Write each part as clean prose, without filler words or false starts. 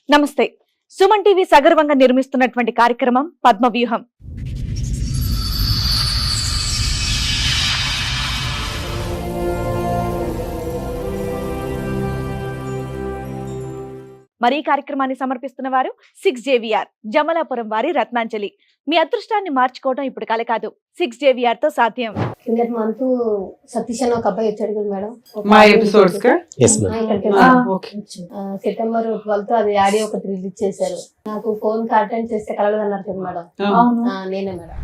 నమస్తే. సుమన్ టీవీ సగర్వంగా నిర్మిస్తున్నటువంటి కార్యక్రమం పద్మవ్యూహం. మరి ఈ కార్యక్రమాన్ని సమర్పిస్తున్న వారు 6JVR జమలాపురం వారి రత్నాంజలి. మీ అదృష్టాన్ని మార్చుకోవడం ఇప్పుడు కల కాదు, 6JVR తో సాధ్యం. కిందటి మంత్ సతీష్ అని ఒక అబ్బాయి వచ్చాడు కదా మేడం, మా ఎపిసోడ్స్ కా సెప్టెంబర్ 12 అది ఆడియో ఒకటి రిలీజ్ చేశారు. నాకు ఫోన్ అటెండ్ చేస్తే కలవదన్నారు కదా మేడం, నేనే మేడం.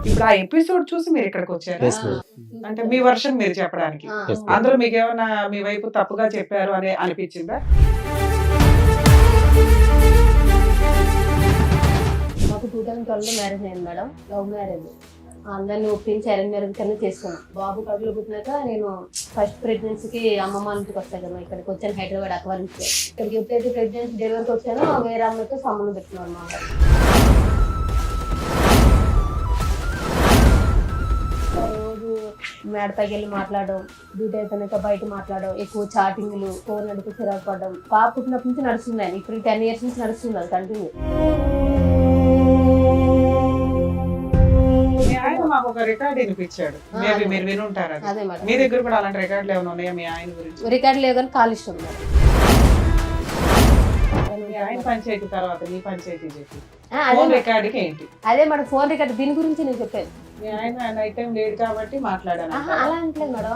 ఇప్పుడు ఆ ఎపిసోడ్ చూసి మీరు ఇక్కడికి వచ్చారు అంటే మీ వర్షన్ మీరు చెప్పడానికి. అందులో మీకు ఏమైనా మీ వైపు తప్పుగా చెప్పారు అని అనిపించిందా? మాకు 2012 లో మ్యారేజ్ అయింది మేడం, లవ్ మ్యారేజ్. అందరిని ఒప్పించి అరేంజ్ మ్యారేజ్ కన్నా చేసుకున్నాను. బాబు కడుపులో పుట్టినాక నేను ఫస్ట్ ప్రెగ్నెన్సీకి అమ్మమ్మ ఇంటికి వస్తాను కదా, ఇక్కడికి వచ్చాను హైదరాబాద్ అక్వా నుంచి. ఇక్కడికి ఎప్పుడైతే ప్రెగ్నెన్సీ డెలివరీకి వచ్చానో వేరే అమ్మతో సంబంధం పెట్టుకున్నాను అన్నమాట. రోజు మేడపైకి వెళ్ళి మాట్లాడడం, డ్యూటీ అయిపోయినాక బయట మాట్లాడడం, ఎక్కువ చాటింగ్లు, ఫోన్ నడిపి చిరాకు పడడం. పాప పుట్టినప్పటి నుంచి నడుస్తుంది, ఇప్పుడు 10 years నుంచి నడుస్తుంది అది కంటిన్యూ. మీ ఆయన మాకు ఒక రికార్డ్ వినిపించాడు, మేబీ మీరు వినుంటారు. అదే మేడం, మీ దగ్గర కూడా అలాంటి రికార్డులు ఏమైనా ఉన్నాయా మీ ఆయన గురించి? రికార్డు లేదు కానీ కాల్ ఇష్టం మేడం. మీ ఆయన పంచాయతీ తర్వాత మీ పంచాయతీ చెప్పి అదే ఫోన్ రికార్డుకి ఏంటి? అదే మేడం, ఫోన్ రికార్డు దీని గురించి నేను చెప్పాను. మీ ఆయన నైట్ టైం లేడు కాబట్టి మాట్లాడాను. అలా అంటలేదు మేడం.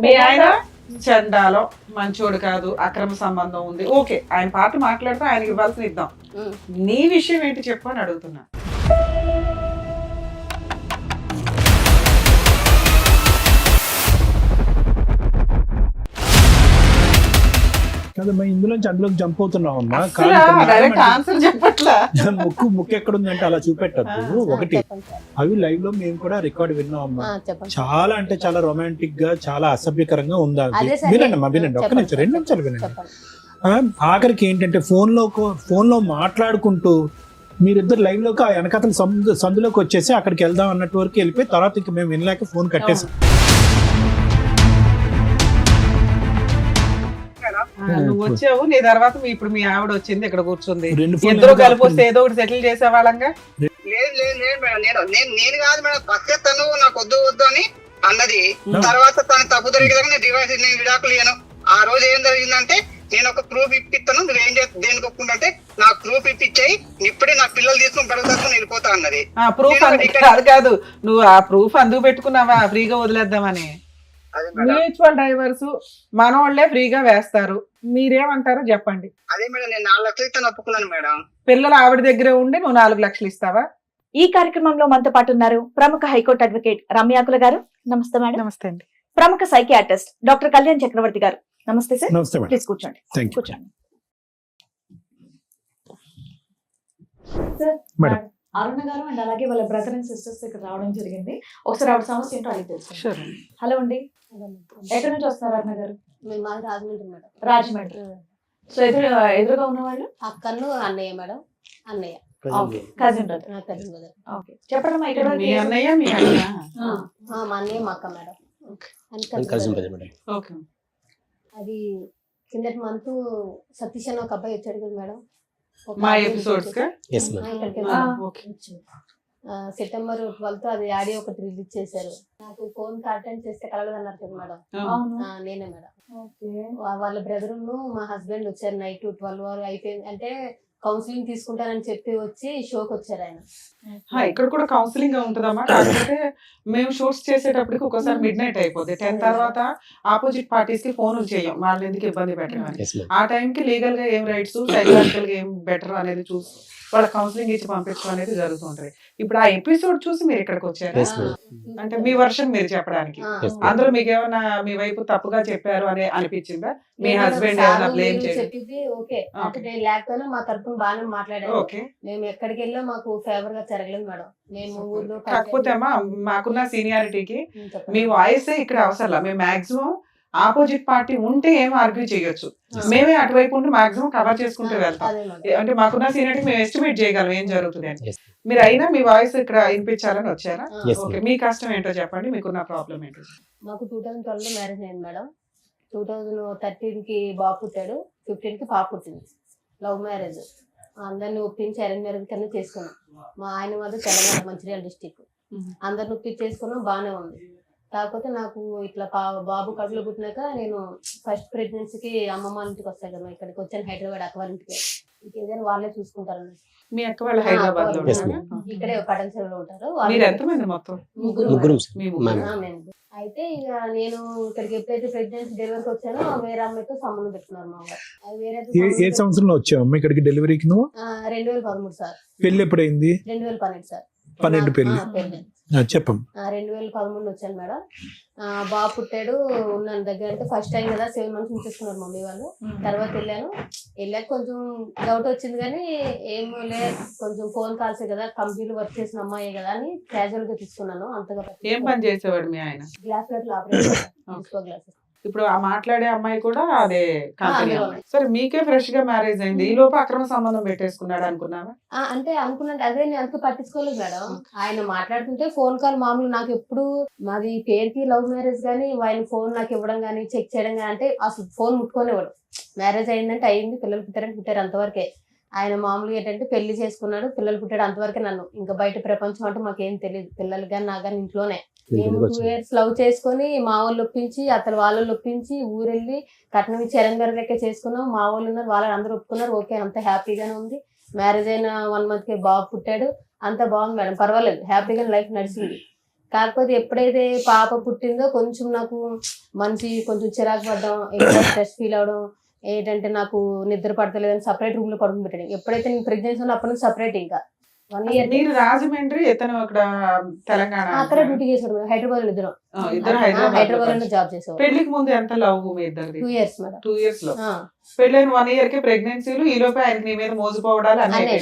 మీ ఆయన చండాలో మంచోడు కాదు, అక్రమ సంబంధం ఉంది, ఓకే ఆయన పార్టీ మాట్లాడితే ఆయనకి ఇవ్వాల్సిన ఇద్దాం. నీ విషయం ఏంటి చెప్పు అని అడుగుతున్నా. కదమ్మా, ఇందులోంచి అందులోకి జంప్ అవుతున్నావు అమ్మా. డైరెక్ట్ ఆన్సర్ చెప్పట్లా. ముక్కు ఎక్కడ ఉందంటే అలా చూపెట్టద్దు. ఒకటి, అవి లైవ్ లో మేము కూడా రికార్డ్ విన్నాం అమ్మా. చాలా అంటే చాలా రొమాంటిక్ గా, చాలా అసభ్యకరంగా ఉంది. వినండి అమ్మా, వినండి, ఒక్క నిమిషం, 2 నిమిషాలు వినండి. ఆఖరికి ఏంటంటే ఫోన్ లో మాట్లాడుకుంటూ మీరిద్దరు లైవ్ లోకి ఆ వెనకతల సందులోకి వచ్చేసి అక్కడికి వెళ్దాం అన్నట్టు వరకు వెళ్ళిపోయి తర్వాత ఇంక మేము వినలేక ఫోన్ కట్టేసాం. నువ్వు వచ్చావు, నీ తర్వాత ఇప్పుడు మీ ఆవిడ వచ్చింది, ఇక్కడ కూర్చుంది, ఇద్దరు కలిపి వస్తే ఏదో ఒకటి సెటిల్ చేసేవాళ్ళంగా. నేను కాదు మేడం, ఫస్ట్ తను నాకు వద్దు వద్దు అని అన్నది. తర్వాత తను తప్పు జరిగేదాకా నేను డివైస్, నేను విడాకులు ఇయ్యను. ఆ రోజు ఏం జరిగిందంటే, నేను ఒక ప్రూఫ్ ఇప్పిస్తాను, నువ్వేం చేస్తా దేనికి ఒప్పుకుంటే నాకు ప్రూఫ్ ఇప్పించాయి, ఇప్పుడే నా పిల్లలు తీసుకుని పడతాను వెళ్ళిపోతా అన్నది. ప్రూఫ్ కాదు, నువ్వు ఆ ప్రూఫ్ అందుకు పెట్టుకున్నావా ఫ్రీగా వదిలేద్దామని? మ్యూచువల్ డైవర్స్ మనోళ్లే ఫ్రీగా వేస్తారు, మీరేమంటారో చెప్పండి. అదే మేడం, నేను 4 లక్షలు ఇస్తాను ఒప్పుకున్నాను మేడం. పిల్లలు ఆవిడ దగ్గరే ఉండి నువ్వు 4 లక్షలు ఇస్తావా? ఈ కార్యక్రమంలో మనతో పాటు ఉన్నారు ప్రముఖ హైకోర్టు అడ్వకేట్ రమ్యాకుల గారు. నమస్తే మేడం. నమస్తే అండి. ప్రముఖ సైకియాట్రిస్ట్ డాక్టర్ కళ్యాణ్ చక్రవర్తి గారు. నమస్తే సార్. నమస్తే మేడం. ప్లీజ్ కూర్చోండి. కూర్చోండి సార్. మేడం, అరుణ గారు అండ్ అలాగే వాళ్ళ బ్రదర్ అండ్ సిస్టర్స్ ఇక్కడ రావడం జరిగింది. ఒకసారి ఆవిడ సమస్య ఏంటో అడిగి తెలుసు. హలో అండి, ఎక్కడి నుంచి వస్తున్నారు అరుణ గారు? మేము మాది రాజమండ్రి మేడం. రాజమండ్రి. సో ఎదురుగా ఉన్న వాళ్ళు అక్కను అన్నయ్య మేడం, అన్నయ్య కజిన్ కజిన్ బ్రదర్. ఓకే, చెప్పండి మా ఇక్కడ మీ అన్నయ్య మీ అన్న? మా అన్నయ్య మా అక్క మేడం. అది కిందటి మంత్ సతీష్ అని ఒక అబ్బాయి వచ్చాడు కదా మేడం, మా ఎపిసోడ్స్ కా? సెప్టెంబర్ 12 అది ఆడియో ఒకటి రిలీజ్ చేశారు. నాకు ఫోన్ అటెండ్ చేస్తే కలవదన్నారు కదా మేడం, నేనే మేడం. వాళ్ళ బ్రదర్ మా హస్బెండ్ వచ్చారు నైట్ 12 అయిపోయింది అంటే కౌన్సిలింగ్ తీసుకుంటానని చెప్పి వచ్చి షోకి వచ్చారు ఆయన. ఇక్కడ కూడా కౌన్సిలింగ్ ఉంటుందమ్మా, కాకపోతే మేము షూట్స్ చేసేటప్పటికి ఒకసారి మిడ్ నైట్ అయిపోతుంది. 10 తర్వాత ఆపోజిట్ పార్టీస్ కి ఫోన్లు చేయం, వాళ్ళని ఎందుకు ఇబ్బంది పెట్టాలని. ఆ టైంకి లీగల్ గా ఏం రైట్స్, సైకలాజికల్ గా ఏం బెటర్ అనేది చూసి వాళ్ళ కౌన్సిలింగ్ ఇచ్చి పంపించడం అనేది జరుగుతుంటది. ఇప్పుడు ఆ ఎపిసోడ్ చూసి మీరు ఇక్కడికి వచ్చారు అంటే మీ వర్షన్ మీరు చెప్పడానికి. అందులో మీకు ఏమైనా మీ వైపు తప్పుగా చెప్పారు అని అనిపించిందా? మీ హస్బెండ్ ఏమైనా బ్లేమ్ చెప్పింది ఓకే, నేను లేకపోయినా మా తరఫున బాగానే మాట్లాడారు. మేము ఎక్కడికి వెళ్ళా మాకు ఫేవర్ గా జరగలేదు మేడం. మేము ఊర్లో కాకపోతే అమ్మా మాకున్న సీనియారిటీకి మీ వాయిస్ ఇక్కడ అవసరం. మేము మాక్సిమం ఆపోజిట్ పార్టీ ఉంటే ఏం ఆర్గ్యూ చేయొచ్చు, మేమే అటువైపు ఉండి మాక్సిమం కవర్ చేసుకుంటూ వెళ్తాం. అంటే మాకున్న సీనియారిటీ మేము ఎస్టిమేట్ చేయగలం ఏం జరుగుతుంది అని. మీరు అయినా మీ వాయిస్ ఇక్కడ వినిపించాలని వచ్చారా? ఓకే, మీ కష్టం ఏంటో చెప్పండి, మీకున్న ప్రాబ్లం ఏంటో. మాకు 2012 లో మ్యారేజ్ అయింది మేడం. 2013 కి బాబు పుట్టాడు, 15 కి పాప పుట్టింది. Love marriage. అందరిని ఒప్పించి అరేంజ్ మ్యారేజ్ కింద చేసుకున్నాం. మా ఆయన మాది తెలంగాణ మంచిర్యాల డిస్టిక్. అందరిని ఒప్పించి చేసుకున్నాం, బాగానే ఉంది. కాకపోతే నాకు ఇట్లా బాబు కడుపులో పుట్టినాక నేను ఫస్ట్ ప్రెగ్నెన్సీకి అమ్మమ్మ ఇంటికి వస్తాను కదా, ఇక్కడికి వచ్చాను హైదరాబాద్ అక్క ఇంటికి. ఇంకేదైనా వాళ్ళే చూసుకుంటారు. మీ అక్క వాళ్ళు హైదరాబాద్ లో Yes, ఉంటారా? ma'am. ఇక్కడే పటంచెరులో ఉంటారు. మీరు ఎంతమంది మొత్తం? ముగ్గురు మీ ముగ్గురు. మేము. అయితే ఇక నేను ఇక్కడికి ఎప్పుడైతే ప్రెగ్నెన్సీ డెలివరీకి వచ్చానో వేరే అమ్మాయితో సంబంధం పెట్టుకున్నారు మా వారు. అది వేరే ఏ సంవత్సరంలో వచ్చావమ్మా ఇక్కడికి డెలివరీకి నువ్వు? 2013 సార్. పెళ్లి ఎప్పుడైంది? 2012 సార్. 12 పెళ్లి. పెళ్లి చెప్పం. 2013 వచ్చాను మేడం. బాబు పుట్టాడు, ఉన్నాను దగ్గర. అంటే ఫస్ట్ టైం కదా 7 months ఉంచేసుకున్నారు మమ్మీ వాళ్ళు. తర్వాత వెళ్ళాక కొంచెం డౌట్ వచ్చింది, కానీ ఏమో కొంచెం ఫోన్ కాల్స్ కదా, కంపెనీలో వర్క్ చేసిన అమ్మాయి కదా అని క్యాజువల్ గా తీసుకున్నాను. అంతగా ఏం పని చేసేవాడు మీ ఆయన? Glass glasses. ఇప్పుడు ఆ మాట్లాడే అమ్మాయి కూడా అదే కంపెనీ అందులో. అమ్మాయి. సరే, మీకే ఫ్రెష్ గా మ్యారేజ్ అయింది, ఈ లోపు అక్రమ సంబంధం పెట్టేసుకున్నాడు అనుకున్నావా? అంటే అనుకున్నట్టు అదే నేను అంత పట్టించుకోలేదు మేడం. ఆయన మాట్లాడుతుంటే ఫోన్ కాల్ మామూలు. నాకు ఎప్పుడు మాది పేరుకి లవ్ మ్యారేజ్ కానీ ఆయన ఫోన్ నాకు ఇవ్వడం కానీ చెక్ చేయడం కానీ, అంటే అసలు ఫోన్ ముట్టుకోనివ్వడు. మ్యారేజ్ అయిందంటే అయింది, పిల్లలు పుట్టారంటే పుట్టారు, అంతవరకే. ఆయన మామూలుగా ఏంటంటే పెళ్లి చేసుకున్నాడు, పిల్లలు పుట్టాడు, అంతవరకే. నన్ను ఇంకా బయట ప్రపంచం అంటే మాకేం తెలియదు. పిల్లలు కానీ నాకు కానీ ఇంట్లోనే. మేము 2 years లవ్ చేసుకుని మా వాళ్ళు ఒప్పించి అతను వాళ్ళు ఒప్పించి ఊరెళ్ళి కట్నం ఇచ్చి అరేంజ్ లెక్క చేసుకున్నాం. మా వాళ్ళు ఉన్నారు, వాళ్ళు అందరూ ఒప్పుకున్నారు. ఓకే, అంత హ్యాపీగానే ఉంది. మ్యారేజ్ అయిన 1 month కి బాబు పుట్టాడు, అంత బాగుంది మేడం, పర్వాలేదు, హ్యాపీగా లైఫ్ నడిచింది. కాకపోతే ఎప్పుడైతే పాప పుట్టిందో కొంచెం నాకు మనిషి కొంచెం చిరాకు పడ్డం, ఎక్కువ స్ట్రెస్ ఫీల్ అవడం, ఏంటంటే నాకు నిద్ర పడతలేదని సపరేట్ రూమ్ లో పడుకుని పెట్టాడు. ఎప్పుడైతే నేను ప్రెగ్నెన్సీ ఉన్నా అప్పటి నుంచి సపరేట్. ఇంకా 1 year మీరు రాజమండ్రి, ఇతను అక్కడ తెలంగాణ. అక్కడ డ్యూటీ చేసాడు మేడం. హైదరాబాద్ లో ఇద్దరు హైదరాబాద్ లో జాబ్ చేసేవాడు. పెళ్లికి ముందు ఎంత లవ్ మీ ఇద్దరిది? 2 years మేడం. 2 years లో. పెళ్ళైన 1 year కి ప్రెగ్నెన్సీలు, ఈ లోపే ఆయనకి నీ మీద మోసపోవడాలు అన్నీ.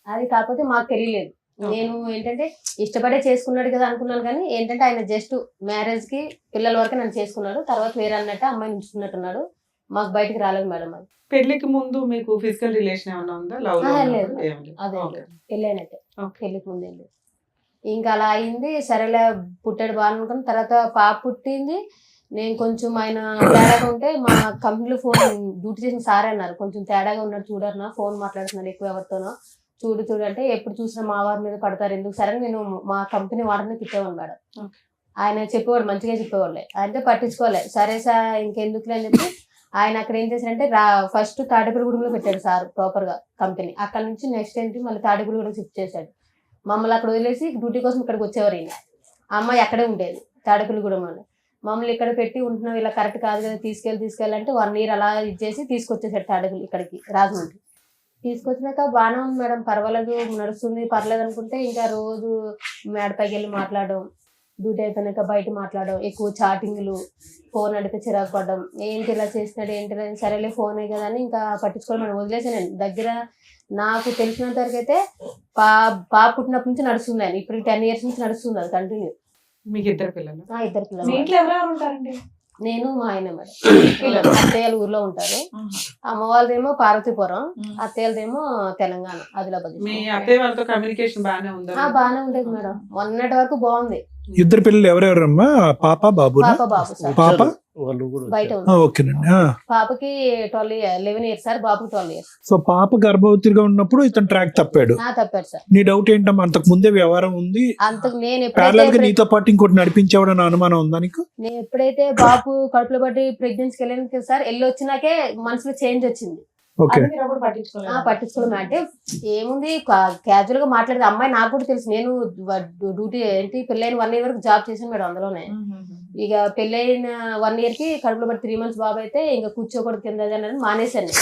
అది కాకపోతే మాకు తెలియలేదు. నేను ఏంటంటే ఇష్టపడే చేసుకున్నాడు కదా అనుకున్నాను, కానీ ఏంటంటే ఆయన జస్ట్ మ్యారేజ్ కి పిల్లల వరకు నన్ను చేసుకున్నాడు. తర్వాత వేరే అన్నట్టు అమ్మాయిని ఉంచుకున్నట్టున్నాడు. మాకు బయటకు రాలేదు మేడం. అది పెళ్లికి ముందు మీకు ఫిజికల్ రిలేషన్ ఏమైనా ఉందా? లవ్ లేదు. అదే పెళ్ళైనట్టే. పెళ్లికి ముందు లేదు. ఇంకా అలా అయింది. సరేలే పుట్టాడు బాగా అనుకున్న తర్వాత పాప పుట్టింది. నేను కొంచెం ఆయన తేడాగా ఉంటే మా కంపెనీలో ఫోన్ డ్యూటీ చేసిన సార్ అన్నారు, కొంచెం తేడాగా ఉన్నాడు చూడన్నా, ఫోన్ మాట్లాడుతున్నాడు ఎక్కువ ఎవరితోనో, చూడు అంటే ఎప్పుడు చూసినా మా వారి మీద పడతారు ఎందుకు సరే నేను మా కంపెనీ వాడిని తిట్టేవాడు మేడం. ఆయన చెప్పేవాడు, మంచిగా చెప్పేవాళ్ళే, అంటే పట్టించుకోలే. సరే సార్ ఇంకెందుకులే అని చెప్పి ఆయన అక్కడ ఏం చేశారంటే ఫస్ట్ తాడేపల్లిగూడెంలో పెట్టాడు సార్ ప్రాపర్ గా కంపెనీ. అక్కడ నుంచి నెక్స్ట్ ఏంటి మళ్ళీ తాడేపల్లిగూడెం షిఫ్ట్ చేశాడు. మమ్మల్ని అక్కడ వదిలేసి డ్యూటీ కోసం ఇక్కడికి వచ్చేవారు. ఈయన అమ్మాయి అక్కడే ఉండేది తాడేపల్లిగూడెం అని. మమ్మల్ని ఇక్కడ పెట్టి ఉంటున్నాం, ఇలా కరెక్ట్ కాదు కదా, తీసుకెళ్ళాలంటే 1 year అలా ఇచ్చేసి తీసుకొచ్చేసాడు తాడేపల్లి ఇక్కడికి రాజమండ్రి. తీసుకొచ్చినాక బాగానే ఉంది మేడం, పర్వాలేదు నడుస్తుంది, పర్లేదు అనుకుంటే ఇంకా రోజు మేడపైకి వెళ్ళి మాట్లాడడం, డ్యూటీ అయిపోయినాక బయట మాట్లాడడం, ఎక్కువ చాటింగ్లు, ఫోన్ అడిగితే చిరాకు పడడం, ఏంటి ఇలా చేసినాడు ఏంటి, సరేలే ఫోనే కదా అని ఇంకా పట్టించుకోవాలి మేడం, వదిలేసాను. దగ్గర నాకు తెలిసినంత వరకు అయితే పాప పుట్టినప్పటి నుంచి నడుస్తుంది ఆయన, ఇప్పుడు 10 years నుంచి నడుస్తుంది అది కంటిన్యూ. మీకు 2 పిల్లలు? 2 పిల్లలు. ఇంట్లో ఎవరెవరు ఉంటారండి? నేను మా ఆయన మేడం. అత్తయ్యలు ఊర్లో ఉంటారు, అమ్మ వాళ్ళదేమో పార్వతీపురం, అత్తయ్యలదేమో తెలంగాణ ఆదిలాబాద్. మీ అత్తయ్య వాళ్ళతో కమ్యూనికేషన్ బాగానే ఉందా? బాగానే ఉండేది మేడం, మొన్నటి వరకు బాగుంది. 2 పిల్లలు ఎవరెవరమ్మా? పాప బాబు? బాబు సార్ పాప బయట ఉంది. ఓకేనండి. పాపకి 11 years సార్, బాబుకి 12 years. సో పాప గర్భవతిగా ఉన్నప్పుడు ఇతను ట్రాక్ తప్పాడు. తప్పాడు సార్. నీ డౌట్ ఏంటమ్మా, అంతకు ముందే వ్యవహారం ఉంది, అంతకు నేను ప్యారలల్ గా నీతో పాటు ఇంకోటి నడిపించేవాడని అనుమానం ఉందా నీకు? నేను ఎప్పుడైతే బాబు కడుపులో పట్టి ప్రెగ్నెన్సీకి వెళ్ళాను కదా సార్, వెళ్ళి వచ్చినాకే మనసులో చేంజ్ వచ్చింది. ఓకే, పట్టించుకోవడం అంటే ఏముంది, క్యాజువల్ గా మాట్లాడేది. అమ్మాయి నాకు కూడా తెలుసు, నేను డ్యూటీ ఏంటి పెళ్ళైన 1 year వరకు జాబ్ చేశాను మేడం అందులోనే. ఇక పెళ్ళైన 1 year కి కడుపులో పట్టి 3 months బాబు అయితే ఇంకా కూర్చోకూడదు కింద అని మానేశాను.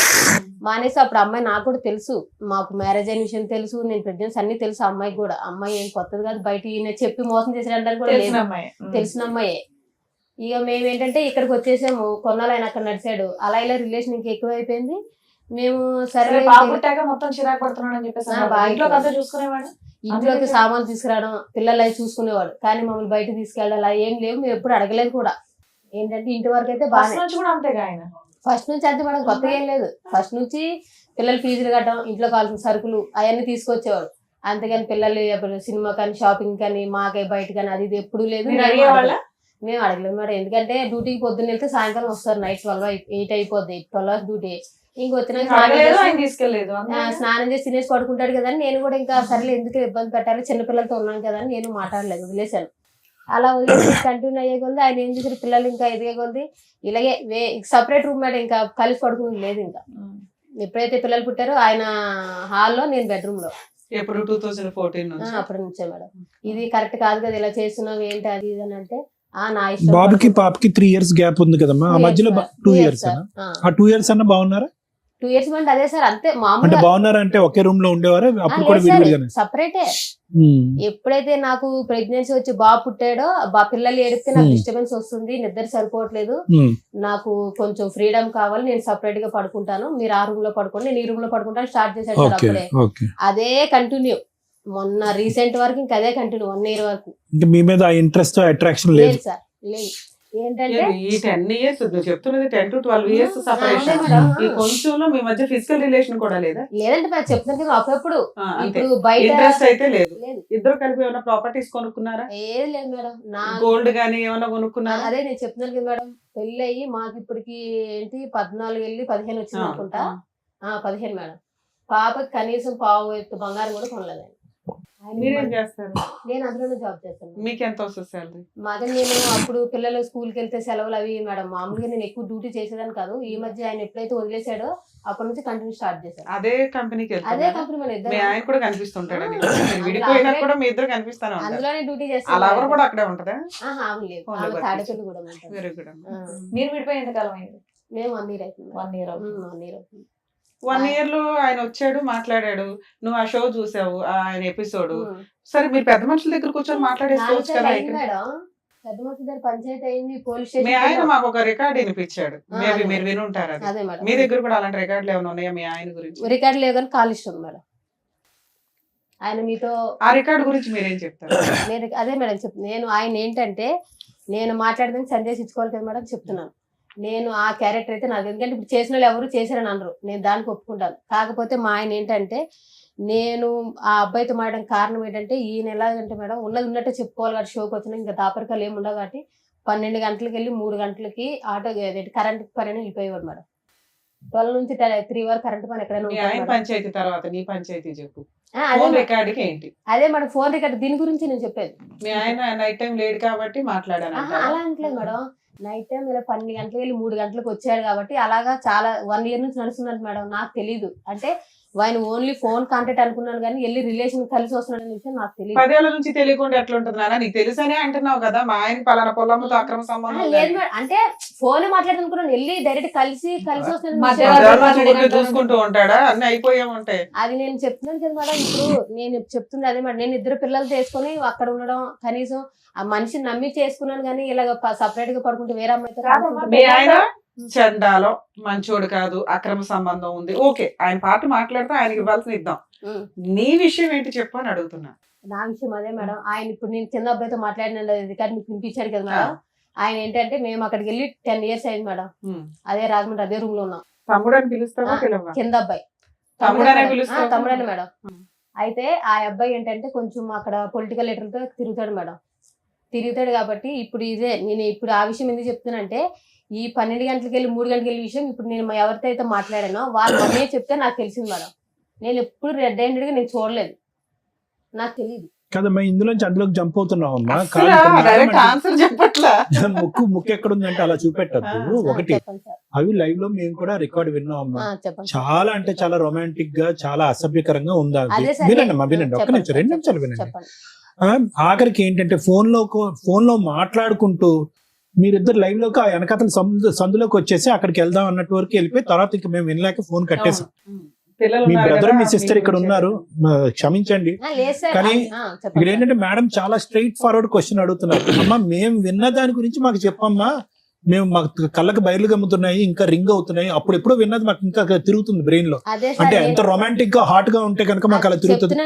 మానేసి అప్పుడు అమ్మాయి నాకు కూడా తెలుసు, మాకు మ్యారేజ్ అయిన విషయం తెలుసు, నేను ప్రెగ్నెన్సీ అన్ని తెలుసు అమ్మాయికి కూడా. అమ్మాయి ఏం కొత్తది కాదు, బయట చెప్పి మోసం చేసినట్టు కూడా లేదు, తెలిసిన అమ్మాయే. ఇక మేము ఏంటంటే ఇక్కడికి వచ్చేసాము, కొన్నాళ్ళు ఆయన అక్కడ నడిచాడు, అలా ఇలా రిలేషన్ ఇంకా ఎక్కువ అయిపోయింది. మేము సరే మొత్తం చిరాకు పడుతున్నాడు అని చెప్పేసి చూసుకునేవాడు, ఇంట్లోకి సామాన్లు తీసుకురావడం, పిల్లలు అవి చూసుకునేవాడు, కానీ మమ్మల్ని బయట తీసుకెళ్ళాలి ఏం లేవు, మేము ఎప్పుడు అడగలేదు కూడా. ఏంటంటే ఇంటి వరకు అయితే బాగా ఫస్ట్ నుంచి అంతే మేడం, కొత్తగా ఏం లేదు. ఫస్ట్ నుంచి పిల్లలు ఫీజులు కట్టడం, ఇంట్లో కావాల్సిన సరుకులు అవన్నీ తీసుకొచ్చేవాడు, అంతేగాని పిల్లలు సినిమా కానీ షాపింగ్ కానీ మాకే బయట కానీ అది ఇది ఎప్పుడు లేదు. మేము అడగలేదు మేడం, ఎందుకంటే డ్యూటీకి పొద్దున్న వెళ్తే సాయంకాలం వస్తారు, నైట్ 8 అయిపోద్ది, 12 hours డ్యూటీ. ఇంకొచ్చినాక తీసుకెళ్లేదు స్నానం చేసి తినేసి పడుకుంటాడు కదా అని నేను కూడా ఇంకా సరేలే ఎందుకు ఇబ్బంది పెట్టాలి, చిన్నపిల్లలతో ఉన్నాను కదా అని నేను మాట్లాడలేదు, వదిలేశాను. అలా వదిలేసి కంటిన్యూ అయ్యే కొద్ది ఆయన ఏం చేశారు, పిల్లలు ఇంకా ఎదిగే కొద్ది ఇలాగే సపరేట్ రూమ్ మేడం, ఇంకా కలిసి పడుకునేది లేదు. ఇంకా ఎప్పుడైతే పిల్లలు పుట్టారో ఆయన హాల్లో, నేను బెడ్రూమ్ లో. ఎప్పుడు 2014 అప్పటి నుంచే మేడం. ఇది కరెక్ట్ కాదు కదా, ఇలా చేస్తున్నావు ఏంటి అది ఇది అని అంటే నా ఇష్టం. బాబుకి పాపకి 3 years గ్యాప్ ఉంది కదమ్మా, ఆ మధ్యలో 2 years ఆ 2 years అన్న బాగున్నారా? 2 years అంటే అదే సార్, అంతే అంటే మామూలుగా. బాగున్నారా అంటే ఒకే రూమ్ లో ఉండేవారా అప్పుడు కూడా విడివిడిగానే? సపరేటే. ఎప్పుడైతే నాకు ప్రెగ్నెన్సీ వచ్చి బాబు పుట్టాడో, పిల్లలు ఏడితే నాకు డిస్టర్బెన్స్ వస్తుంది, నిద్ర సరిపోవట్లేదు, నాకు కొంచెం ఫ్రీడమ్ కావాలి, నేను సపరేట్ గా పడుకుంటాను, మీరు ఆ రూమ్ లో పడుకోండి, నేను ఈ రూమ్ లో పడుకుంటాను స్టార్ట్ చేశాడు సార్. అప్పుడే అదే కంటిన్యూ, మొన్న రీసెంట్ వరకు ఇంకా అదే కంటిన్యూ, 1 year వరకు. మీ మీద ఇంట్రెస్ట్ అట్రాక్షన్ లేదు సార్, లేదు. ఏంటంటే ఈ 10 years నువ్వు చెప్తున్నది 10 to 12 years సెపరేషన్, ఈ కొంచెంలో మీ మధ్య ఫిజికల్ రిలేషన్ కూడా లేదా? లేదంటే మరి చెప్తాను కదా, అప్పుడప్పుడు ఇప్పుడు బయట ఇంట్రెస్ట్ అయితే లేదు. ఇద్దరు కలిపి ఏమైనా ప్రాపర్టీస్ కొనుక్కున్నారా? ఏది లేదు మేడం. నా గోల్డ్ గానీ ఏమైనా కొనుక్కున్నారా? అదే నేను చెప్తున్నాను కదా మేడం, పెళ్లి అయ్యి మాకు ఇప్పటికి ఏంటి 14 వెళ్ళి 15 వచ్చింది అనుకుంటా. 15 మేడం. పాపకి కనీసం పావు ఎత్తు బంగారం కూడా కొనలేదు. మీరేం చేస్తారు? నేను అందులోనే జాబ్ చేస్తాను. మీకు ఎంత వస్తుంది సాలరీ? మాదే, నేను అప్పుడు పిల్లలు స్కూల్కి వెళ్తే సెలవులు అవి మేడం, మామూలుగా నేను ఎక్కువ డ్యూటీ చేసేదాన్ని కాదు. ఈ మధ్య ఆయన ఎప్పుడైతే వదిలేశాడో అప్పటి నుంచి కంటిన్యూ స్టార్ట్ చేశాను. అదే కంపెనీకి అదే కంపెనీ మన ఇద్దరు. మీ ఆయన కూడా కనిపిస్తుంటాడా? విడిపోయినా కూడా మీ ఇద్దరు కనిపిస్తాను. అందులోనే డ్యూటీ చేస్తాను. అలా ఎవరు కూడా అక్కడే ఉంటదా? లేదు, తాడేపల్లి కూడా. మీరు విడిపోయి ఎంతకాలం అయింది? మేము 1 year అవుతుంది. 1 year. 1 year అవుతుంది. 1 year లో ఆయన వచ్చాడు, మాట్లాడాడు, నువ్వు ఆ షో చూసావు, ఆయన ఎపిసోడ్. సరే మీరు పెద్ద మనుషుల దగ్గర కూర్చొని మాట్లాడేసుకోవచ్చు కదా. మేడం పెద్ద మనుషుల దగ్గర పంచాయతీ అయింది, పోలీస్ మీ ఆయన స్టేషన్. మాకు ఒక రికార్డ్ వినిపించాడు, మేబీ మీరు వినుంటారు. అది అదే మేడం, మీ దగ్గర కూడా అలాంటి రికార్డులు ఏమైనా ఉన్నాయా మీ ఆయన గురించి? రికార్డు లేదు కానీ కాల్ ఇష్టం మేడం. ఆయన మీతో ఆ రికార్డు గురించి మీరేం చెప్తారు? నేను అదే మేడం నేను ఆయన ఏంటంటే, నేను మాట్లాడదానికి సందేశం ఇచ్చుకోవాలి కదా మేడం, చెప్తున్నాను. నేను ఆ క్యారెక్టర్ అయితే నాకు, ఎందుకంటే ఇప్పుడు చేసిన వాళ్ళు ఎవరు చేశారని అనరు, నేను దానికి ఒప్పుకుంటాను. కాకపోతే మా ఆయన ఏంటంటే, నేను ఆ అబ్బాయితో మాట్లాడడం కారణం ఏంటంటే, ఈయన ఎలాగంటే మేడం, ఉన్నది ఉన్నట్టే చెప్పుకోవాలి కాబట్టి షోకి వచ్చినా ఇంకా దాపరికాలు ఏమి ఉండవు కాబట్టి 12 గంటలకు వెళ్ళి 3 గంటలకి ఆటో కరెంట్ పని వెళ్ళిపోయేవాడు మేడం. 12 నుంచి 3 వరకు కరెంట్ పని ఎక్కడైనా. పంచాయతీ తర్వాత నీ పంచాయతీ చెప్పు. ఏంటి అదే మేడం, ఫోన్ రికార్డ్ దీని గురించి నేను చెప్పేది. మీ ఆయన నైట్ టైం లేట్ కాబట్టి మాట్లాడాను. అలా అంటలేదు మేడం, నైట్ టైం ఇలా 12 గంటలకు వెళ్ళి 3 గంటలకు వచ్చాడు కాబట్టి అలాగా చాలా 1 year నుంచి నడుస్తున్నట్టు మేడం. నాకు తెలీదు, అంటే ఆయన ఓన్లీ ఫోన్ కాంటాక్ట్ అనుకున్నాను కానీ వెళ్ళి రిలేషన్ కలిసి వస్తున్నాడు అనే విషయం నాకు తెలియదు. 10 ఏళ్ల నుంచి తెలియకుండా ఎట్లా ఉంటుంది నాన్న? నీకు తెలుసనే అంటున్నావు కదా, మా ఆయన పలానా పొలంతో అక్రమ సంబంధం లేదు మేడం, అంటే ఫోన్ మాట్లాడుతున్నాను, వెళ్ళి డైరెక్ట్ కలిసి వస్తున్నాడు చూసుకుంటూ ఉంటాడా? అన్ని అయిపోయే ఉంటాయి. అది నేను చెప్తున్నాను కదా మేడం. ఇప్పుడు నేను చెప్తుంది అదే మేడం, నేను 2 పిల్లలు తీసుకొని అక్కడ ఉండడం, కనీసం ఆ మనిషిని నమ్మి చేసుకున్నాను కానీ ఇలాగ సపరేట్ గా పడుకుంటే వేరే అమ్మాయితో. మీ ఆయన చండాలో మంచోడు కాదు, అక్రమ సంబంధం ఉంది, ఓకే, ఆయన పాట మాట్లాడితే ఆయనకి ఇవ్వాల్సిన ఇద్దాం. నీ విషయం ఏంటి చెప్పు అని అడుగుతున్నా. నా విషయం అదే మేడం, ఆయన ఇప్పుడు నేను చిన్న అబ్బాయితో మాట్లాడిన రికార్డు మీకు వినిపించాడు కదా మేడం. ఆయన ఏంటంటే, మేము అక్కడికి వెళ్ళి 10 years అయింది మేడం, అదే రాజమండ్రి అదే రూమ్ లో ఉన్నాం. తమ్ముడు అని పిలుస్తావా? కింద అబ్బాయి తమ్ముడని మేడం. అయితే ఆ అబ్బాయి ఏంటంటే కొంచెం అక్కడ పొలిటికల్ లీడర్తో తిరుగుతాడు మేడం. తిరుగుతాడు కాబట్టి ఇప్పుడు నేను ఇప్పుడు ఆ విషయం ఎందుకు చెప్తున్నానంటే, ఈ 12 గంటలకు వెళ్ళి 3 గంటలకు వెళ్ళి విషయం ఇప్పుడు నేను ఎవరితో అయితే మాట్లాడానో వాళ్ళు అన్నీ చెప్తే నాకు తెలిసింది మేడం. నేను ఎప్పుడు రెడ్ హ్యాండెడ్ గా నేను చూడలేదు, నాకు తెలియదు కదమ్మా. ఇందులోంచి అందులోకి జంప్ అవుతున్నావు అమ్మా. ముక్కు ఎక్కడుందంటే అలా చూపెట్టద్దు. ఒకటి, అవి లైవ్ లో మేము కూడా రికార్డ్ విన్నాం అమ్మా. చాలా అంటే చాలా రొమాంటిక్ గా, చాలా అసభ్యకరంగా ఉందా? వినండి అమ్మా, వినండి, ఒక్క నిమిషం, 2 నిమిషాలు వినండి. ఆఖరికి ఏంటంటే ఫోన్ లో మాట్లాడుకుంటూ మీరిద్దరు లైవ్ లోకి ఆ వెనకతల సందులోకి వచ్చేసి అక్కడికి వెళ్దాం అన్నట్టు వరకు వెళ్ళిపోయి తర్వాత ఇంకా మేము వినలేక ఫోన్ కట్టేసాం. మీ బ్రదర్ మీ సిస్టర్ ఇక్కడ ఉన్నారు, క్షమించండి. కానీ ఇక్కడ ఏంటంటే మేడం చాలా స్ట్రైట్ ఫార్వర్డ్ క్వశ్చన్ అడుగుతున్నారు. అమ్మా మేము విన్న దాని గురించి మాకు చెప్పమ్మా, మేము మాకు కళ్ళకి బయలు గమ్ముతున్నాయి, ఇంకా రింగ్ అవుతున్నాయి, అప్పుడు ఎప్పుడో విన్నది మాకు ఇంకా తిరుగుతుంది బ్రెయిన్ లో. అంటే ఎంత రొమాంటిక్ గా హాట్ గా ఉంటే కనుక మాకు అలా తిరుగుతుంది.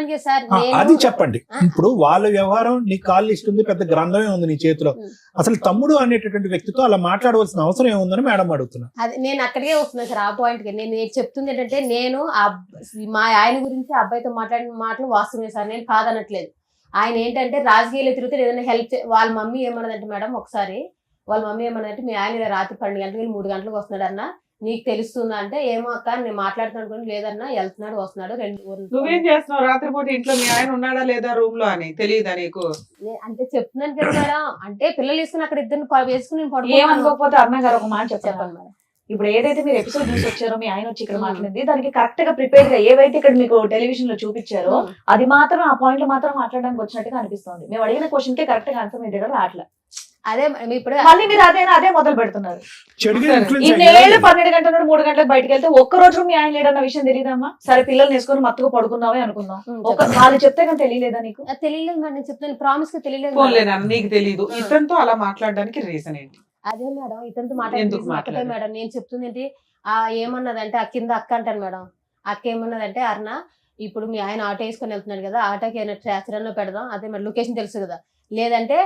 అది చెప్పండి. ఇప్పుడు వాళ్ళ వ్యవహారం, నీ కాల్ లిస్ట్ ఉంది, పెద్ద గ్రంథమే ఉంది నీ చేతిలో. అసలు తమ్ముడు అనేటటువంటి వ్యక్తితో అలా మాట్లాడవలసిన అవసరం ఏముందని మేడం అడుగుతున్నా. నేను అక్కడికే వస్తున్నా సార్, ఆ పాయింట్ కి. నేను చెప్తుంది ఏంటంటే, నేను మా ఆయన గురించి అబ్బాయితో మాట్లాడిన మాటలు వాస్తవమే సార్, నేను కాదనట్లేదు. ఆయన ఏంటంటే రాజకీయాలు తిరుగుతాడు, ఏదైనా హెల్ప్ వాళ్ళ మమ్మీ ఏమన్నదంటే మేడం ఒకసారి వాళ్ళ మమ్మీ ఏమన్నదంటే మీ ఆయన ఇలా రాత్రి 12 గంటలకు 3 గంటలకు వస్తున్నాడు అన్న, నీకు తెలుస్తుందా అంటే ఏమో అక్క నేను మాట్లాడుతున్నాను అనుకోండి, లేదన్నా వెళ్తున్నాడు వస్తున్నాడు నువ్వేం చేస్తున్నావు రాత్రిపూట ఇంట్లో మీ ఆయన ఉన్నాడా లేదా రూమ్ లో అని తెలియదా నీకు? అంటే చెప్తున్నాను కదా మేడం, అంటే పిల్లలు వేసుకుని అక్కడ ఇద్దరు వేసుకుని నేను ఏమనుకోకపోతే అన్న గారు ఒక మాట చెప్పాను చెప్పాను మేడం. ఇప్పుడు ఏదైతే మీరు ఎపిసోడ్ చూసి వచ్చారో మీ ఆయన వచ్చి ఇక్కడ మాట్లాడింది దానికి కరెక్ట్ గా ప్రిపేర్ గా ఏవైతే ఇక్కడ మీకు టెలివిజన్ లో చూపించారో అది మాత్రం ఆ పాయింట్ లో మాత్రం మాట్లాడడానికి వచ్చినట్టుగా అనిపిస్తుంది. మేము అడిగిన క్వశ్చన్ కి కరెక్ట్ గా ఆన్సర్ మీ దగ్గర రావట్లేదు. అదే ఇప్పుడు మళ్ళీ మీరు అదే మొదలు పెడుతున్నారు. చెడుగా influence ఇన్నేళ్ళు అయ్యారు. 12 గంటల నుండి 3 గంటలకు బయటకు వెళ్తే ఒక్క రోజు మీ ఆయన లేడన్న విషయం తెలియదమ్మా? సరే పిల్లల్ని వేసుకొని మత్తుగా పడుకుందామే అనుకుందాం, వాళ్ళు చెప్తే కానీ తెలియలేదా నీకు? తెలియలేదు మేడం, నేను చెప్తాను ప్రామిస్ గా తెలియలేదు. ఫోన్లేనా నీకు తెలియదు? ఇతనితో అలా మాట్లాడడానికి రీజన్ ఏంటి? అదే మేడం ఇతనితో ఎందుకు మాట్లాడుతుంది మాట్లాడారు? మేడం. నేను చెప్తుంది ఏంటి, ఏమన్నదంటే ఆ కింద అక్క అంటాను మేడం, అక్క ఏమన్నదంటే అరుణ ఇప్పుడు మీ ఆయన ఆటో వేసుకొని వెళ్తున్నాడు కదా, ఆటోకి ఏమైనా ట్రాచరన్ లో పెడదాం, అదే మరి లొకేషన్ తెలుసు కదా, లేదంటే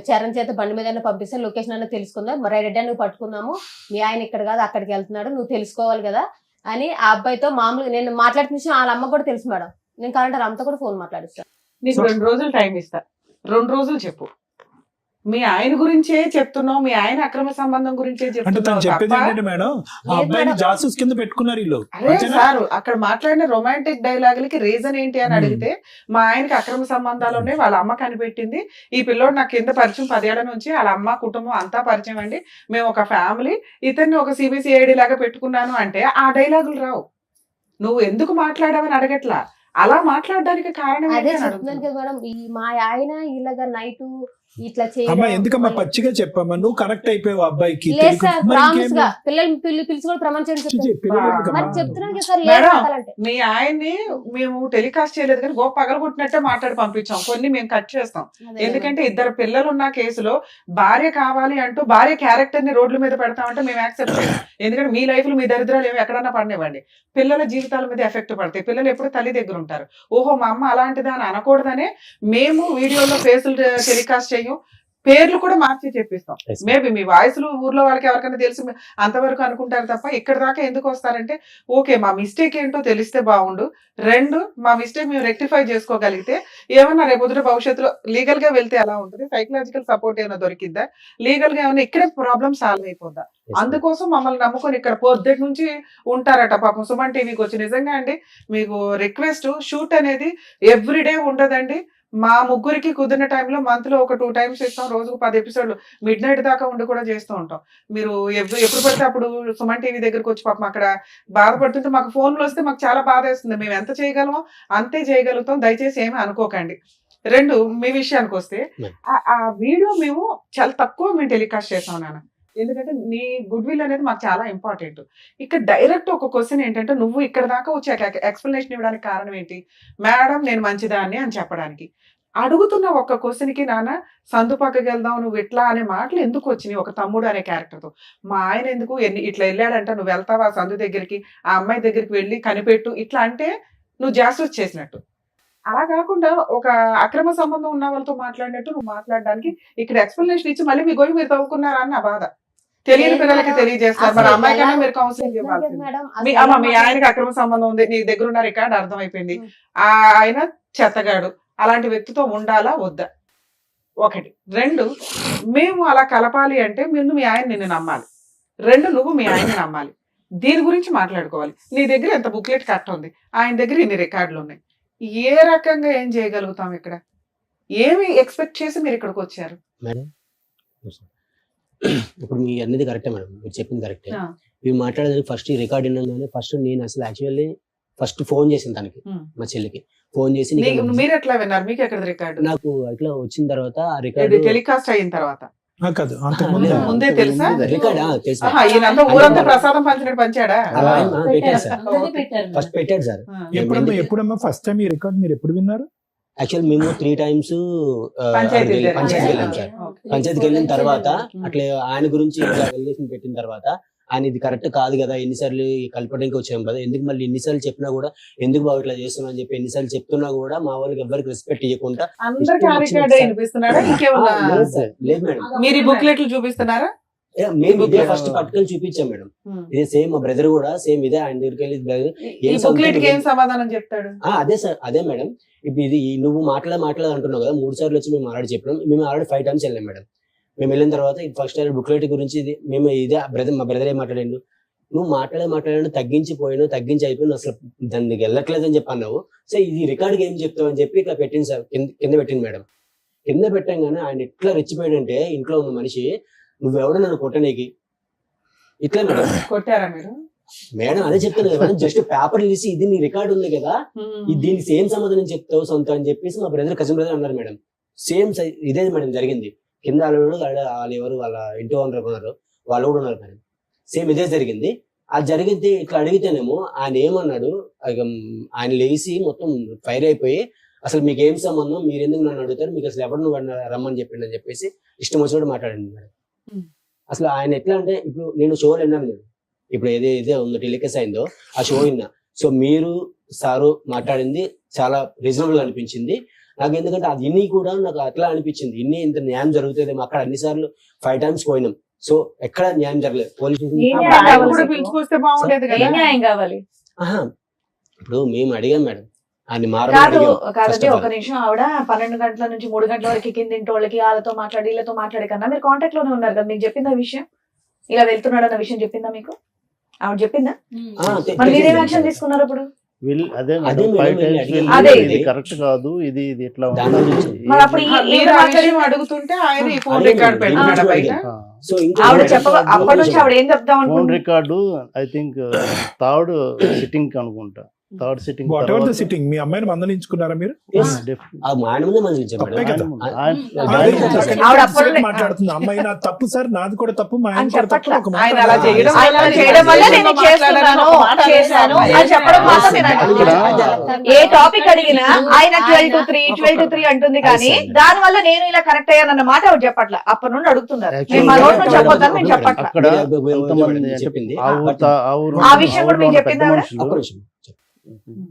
చరణ్ చేత బండి మీద పంపిస్తే లొకేషన్ అన్న తెలుసుకుందాం, రెడ్ నువ్వు పట్టుకుందాము, మీ ఆయన ఇక్కడ కాదు అక్కడికి వెళ్తున్నాడు నువ్వు తెలుసుకోవాలి కదా అని ఆ అబ్బాయితో మామూలుగా నేను మాట్లాడుతున్న విషయం వాళ్ళ అమ్మ కూడా తెలుసు మేడం. నేను కావాలంటే అమ్మతో కూడా ఫోన్ మాట్లాడిస్తాను. నీకు 2 రోజులు టైం ఇస్తా, 2 రోజులు చెప్పు. మీ ఆయన గురించే చెప్తున్నావు, మీ ఆయన అక్రమ సంబంధం గురించే అంటే తను చెప్తున్నావు చెప్పేది తప్ప. ఏంటంటే మేడం ఆ అబ్బాయిని జాసూస్ కింద పెట్టుకున్నారు వీళ్ళు. అదే సార్ అక్కడ మాట్లాడిన రొమాంటిక్ డైలాగులకి రీజన్ ఏంటి అని అడిగితే మా ఆయనకి అక్రమ సంబంధాలు ఉన్నాయి, వాళ్ళ అమ్మ కనిపెట్టింది, ఈ పిల్లోడు నాకు కింద పరిచయం 10 ఏళ్ల నుంచి, వాళ్ళ అమ్మ కుటుంబం అంతా పరిచయం అండి, మేము ఒక ఫ్యామిలీ, ఇతన్ని ఒక సిబిసిఐడి లాగా పెట్టుకున్నాను అంటే ఆ డైలాగులు రావు. నువ్వు ఎందుకు మాట్లాడావని అడగట్లా, అలా మాట్లాడడానికి కారణం అదే ఏంటి అని చెప్తున్నాను అడుగుతున్నా. కదా మేడం, ఈ మా ఆయన ఇలాగా నైట్ ఇట్లా అమ్మా చేయడం ఎందుకమ్మా పచ్చిగా చెప్పమ్మా, నువ్వు కనెక్ట్ అయిపోయావు అబ్బాయికి. లేదు తెలియక- సార్, మరి ప్రామిస్ ఇంకేం? గా పిల్లలు పిలిచి కూడా ప్రమాణం చేయడం చెప్తాను. పిల్లలు ఎందుకమ్మా? మరి చెప్తున్నాను కదా సార్, మేడం, లేదు అంటే మీ ఆయన్ని మేము టెలికాస్ట్ చేయలేదు కానీ గోప పగలగొట్టినట్టే మాట్లాడి పంపించాం, కొన్ని మేము కట్ చేస్తాం. ఎందుకంటే 2 పిల్లలు ఉన్న కేసులో భార్య కావాలి అంటూ భార్య క్యారెక్టర్ ని రోడ్ల మీద పెడతామంటే మేము యాక్సెప్ట్ చేయం. ఎందుకంటే మీ లైఫ్ లో మీ దరిద్రాలు ఏమి ఎక్కడన్నా పడినివ్వండి, పిల్లల జీవితాల మీద ఎఫెక్ట్ పడతాయి, పిల్లలు ఎప్పుడు తల్లి దగ్గర ఉంటారు. ఓహో మా అమ్మ అలాంటిదా అని అనకూడదనే మేము వీడియోలో ఫేసులు టెలికాస్ట్ చేయం, పేర్లు కూడా మార్చి చెప్పిస్తాం. మేబీ మీ వాయిస్లు ఊర్లో వాళ్ళకి ఎవరికైనా తెలిసి అంతవరకు అనుకుంటారు తప్ప ఇక్కడ దాకా ఎందుకు వస్తారంటే ఓకే మా మిస్టేక్ ఏంటో తెలిస్తే బాగుండు, 2 మా మిస్టేక్ మేము రెక్టిఫై చేసుకోగలిగితే ఏమన్నా రేపొద్దున భవిష్యత్తులో లీగల్ గా వెళ్తే ఎలా ఉంటుంది, సైకలాజికల్ సపోర్ట్ ఏమైనా దొరికిద్దా, లీగల్ గా ఏమైనా ఇక్కడే ప్రాబ్లమ్ సాల్వ్ అయిపోద్దా, అందుకోసం మమ్మల్ని నమ్ముకొని ఇక్కడ పొద్దుటి నుంచి ఉంటారట పాపం సుమన్ టీవీకి వచ్చి. నిజంగా అండి మీకు రిక్వెస్ట్, షూట్ అనేది ఎవ్రీడే ఉండదండి, మా ముగ్గురికి కుదిరిన టైంలో మంత్ లో ఒక 2 times ఇస్తాం, రోజుకు 10 ఎపిసోడ్లు మిడ్ నైట్ దాకా ఉండి కూడా చేస్తూ ఉంటాం. మీరు ఎప్పుడు పడితే అప్పుడు సుమన్ టీవీ దగ్గరకు వచ్చి పాపం అక్కడ బాధపడుతుంటే మాకు ఫోన్లు వస్తే మాకు చాలా బాధ వేస్తుంది, మేము ఎంత చేయగలమో అంతే చేయగలుగుతాం, దయచేసి ఏమీ అనుకోకండి. 2 మీ విషయానికి వస్తే ఆ వీడియో మేము చాలా తక్కువ మేము టెలికాస్ట్ చేసాం నాన్న, ఎందుకంటే నీ గుడ్ విల్ అనేది మాకు చాలా ఇంపార్టెంట్. ఇక్కడ డైరెక్ట్ ఒక క్వశ్చన్ ఏంటంటే నువ్వు ఇక్కడ దాకా వచ్చి ఎక్స్ప్లెనేషన్ ఇవ్వడానికి కారణం ఏంటి, మేడం నేను మంచిదాన్ని అని చెప్పడానికి. అడుగుతున్న ఒక్క క్వశ్చన్ కి నాన్న సందు పక్కకి వెళ్దాం నువ్వు ఇట్లా అనే మాటలు ఎందుకు వచ్చినాయి ఒక తమ్ముడు అనే క్యారెక్టర్ తో? మా ఆయన ఎందుకు ఇట్లా వెళ్ళాడంట, నువ్వు వెళ్తావా సందు దగ్గరికి, ఆ అమ్మాయి దగ్గరికి వెళ్ళి కనిపెట్టు, ఇట్లా అంటే నువ్వు జాస్టిస్ చేసినట్టు. అలా కాకుండా ఒక అక్రమ సంబంధం ఉన్న వాళ్ళతో మాట్లాడినట్టు నువ్వు మాట్లాడడానికి ఇక్కడ ఎక్స్ప్లెనేషన్ ఇచ్చి మళ్ళీ మీ గొయ్యి మీరు తవ్వుకున్నారా అని నా బాధ. తెలియని పిల్లలకి తెలియజేస్తారు, మరి అమ్మాయి కన్నా మీరు కౌన్సిలింగ్ ఇవ్వాలి. మీ ఆయనకి అక్రమ సంబంధం ఉంది, నీ దగ్గర ఉన్న రికార్డు అర్థమైపోయింది, ఆయన చెత్తగాడు, అలాంటి వ్యక్తితో ఉండాలా వద్దా? 1. 2 మేము అలా కలపాలి అంటే ముందు మీ ఆయన నిన్ను నమ్మాలి, 2 నువ్వు మీ ఆయన్ని నమ్మాలి, దీని గురించి మాట్లాడుకోవాలి. నీ దగ్గర ఎంత బుక్లెట్ కట్ ఉంది, ఆయన దగ్గర ఇన్ని రికార్డులు ఉన్నాయి, ఏ రకంగా ఏం చేయగలుగుతాం ఇక్కడ? ఏమి ఎక్స్పెక్ట్ చేసి మీరు ఇక్కడికి వచ్చారు? మేడం ఇప్పుడు మీ అన్నది కరెక్టే మేడం, మీరు చెప్పింది కరెక్టే. ఆ. మేము మాట్లాడేదానికి ఫస్ట్ ఈ రికార్డ్ విన్నాగానే ఫస్ట్ నేను అసలు యాక్చువల్లీ ఫస్ట్ ఫోన్ చేసింది తనకి, మా చెల్లికి ఫోన్ చేసి మీరు ఎట్లా విన్నారు, మీకు ఎక్కడ రికార్డు? నాకు అట్లా వచ్చిన తర్వాత ఆ రికార్డు టెలికాస్ట్ అయిన తర్వాత కాదు అంతకుముందు ముందే తెలుసా? రికార్డ్ తెలుసు. ఈయనంతా ఊరంతా ప్రసాదం పంచినట్టు పంచాడా? పెట్టారు సార్, ఫస్ట్ పెట్టాడు సార్. ఎప్పుడమ్మా ఫస్ట్ టైం ఈ రికార్డ్ మీరు ఎప్పుడు విన్నారు? యాక్చువల్ మేము 3 times పంచాయతీకి వెళ్ళాం సార్. పంచాయతీకి వెళ్ళిన తర్వాత అట్లా ఆయన గురించి వెలిగేషన్ పెట్టిన తర్వాత ఆయన ఇది కరెక్ట్ కాదు కదా, ఎన్నిసార్లు కలపడానికి వచ్చాం కదా, ఎందుకు మళ్ళీ ఎన్నిసార్లు చెప్పినా కూడా ఎందుకు బాగా ఇట్లా చేస్తున్నా అని చెప్పి ఎన్నిసార్లు చెప్తున్నా కూడా మా వాళ్ళకి ఎవరికి రెస్పెక్ట్ ఇవ్వకుండా అందరికీ ఆ రికార్డే వినిపిస్తున్నాడా? ఇంకేమన్నా లేదు మేడం. మీరు ఈ బుక్లెట్లు చూపిస్తున్నారా? మేము ఇదే ఫస్ట్ పట్టుకొని చూపించాం మేడం. ఇదే సేమ్ మా బ్రదర్ కూడా సేమ్ ఇదే ఆయన దగ్గరికి వెళ్ళి బ్రదర్ ఈ బుక్లెట్ కి ఏం సమాధానం చెప్తాడు? అదే సార్, అదే మేడం. ఇప్పుడు ఇది నువ్వు మాట్లాడ అంటున్నావు కదా, 3 సార్లు వచ్చి మేము ఆల్రెడీ చెప్పినాం. మేము ఆల్రెడీ 5 times వెళ్ళాం మేడం. మేము వెళ్ళిన తర్వాత ఫస్ట్ టైం బుక్లెట్ గురించి ఇది మేము ఇదే మా బ్రదర్ ఏం మాట్లాడాడు, నువ్వు మాట్లాడాడు తగ్గించి అయిపోయింది, అసలు దానికి వెళ్ళట్లేదని చెప్పి అన్నావు. సో ఇది రికార్డ్కి ఏం చెప్తావు అని చెప్పి ఇట్లా పెట్టింది సార్, కింద పెట్టింది మేడం. కింద పెట్టంగానే ఆయన ఎట్లా రెచ్చిపోయాడంటే, ఇంట్లో ఉన్న మనిషి నువ్వెవడో నన్ను కొట్టనీకి ఇట్లా మేడం. కొట్టారా మీరు? మేడం అదే చెప్తాను కదా, జస్ట్ పేపర్ తీసి ఇది నీ రికార్డు ఉంది కదా, దీనికి సేమ్ సమాధానం చెప్తావు సొంత అని చెప్పేసి మా బ్రదర్ కజిన్ బ్రదర్ అన్నారు మేడం. సేమ్ ఇదే మేడం జరిగింది. కింద వాళ్ళు ఎవరు వాళ్ళ ఇంటి ఓనర్ ఉన్నారు, వాళ్ళు కూడా ఉన్నారు మేడం. సేమ్ ఇదే జరిగింది. అది జరిగితే ఇట్లా అడిగితేనేమో ఆయన ఏమన్నాడు, ఆయన లేచి మొత్తం ఫైర్ అయిపోయి, అసలు మీకు ఏం సంబంధం, మీరు ఎందుకు నన్ను అడుగుతారు, మీకు అసలు ఎవరు నువ్వు రమ్మని చెప్పిండు అని చెప్పేసి ఇష్టం వచ్చినట్టు మాట్లాడండి మేడం. అసలు ఆయన ఎట్లా అంటే, ఇప్పుడు నేను షోలు విన్నాను నేను, ఇప్పుడు ఏదైతే ఉందో టెలికాస్ట్ అయిందో ఆ షో విన్నా. సో మీరు సారు మాట్లాడింది చాలా రీజనబుల్ గా అనిపించింది నాకు. ఎందుకంటే అది ఇన్ని కూడా నాకు అట్లా అనిపించింది, ఇంత న్యాయం జరుగుతుంది. అక్కడ అన్నిసార్లు 5 times పోయినాం. సో ఎక్కడ న్యాయం జరగలేదు. పోలీస్ పిలుచుకొస్తే బాగుండేది కదా. న్యాయం కావాలి. ఇప్పుడు మేము అడిగాం మేడం, ఆయన కాదండి, ఒక నిమిషం. ఆవిడ 12 గంటల నుంచి 3 గంటల వరకు కింద ఇంటి వాళ్ళకి వాళ్ళతో మాట్లాడి వీళ్ళతో మాట్లాడే కన్నా మీరు కాంటాక్ట్ లోనే ఉన్నారు కదా, మీకు చెప్పిందా విషయం, ఇలా వెళ్తున్నాడు అన్న విషయం చెప్పిందా మీకు? ఆవిడ చెప్పిందా? మరి మీరేం యాక్షన్ తీసుకున్నారు అప్పుడు? కరెక్ట్ కాదు, ఇది ఇట్లా అడుగుతుంటే ఆయన ఫోన్ రికార్డ్ పెట్టాడు బయట. ఆవిడ అప్పటి నుంచి ఆవిడ ఏం చెప్తాం phone record I think third sitting అనుకుంటా. థర్డ్ సిట్టింగ్ సిట్టింగ్ మీ అమ్మాయిని మందలించుకున్నారా మీరు? మాట్లాడుతుంది అమ్మాయి నా తప్పు సార్, నాది కూడా తప్పు, మా ఆయన కూడా తప్పు. ఏ టాపిక్ అడిగినా ఆయన 12 to 3 అంటుంది, కానీ దాని వల్ల నేను ఇలా కరెక్ట్ అయ్యానన్న మాట ఆవిడ చెప్పట్ల. అప్పటి నుండి అడుగుతున్నారు, చెప్పొద్దని నేను చెప్పట్ల. ఆ విషయం కూడా మీకు చెప్పింది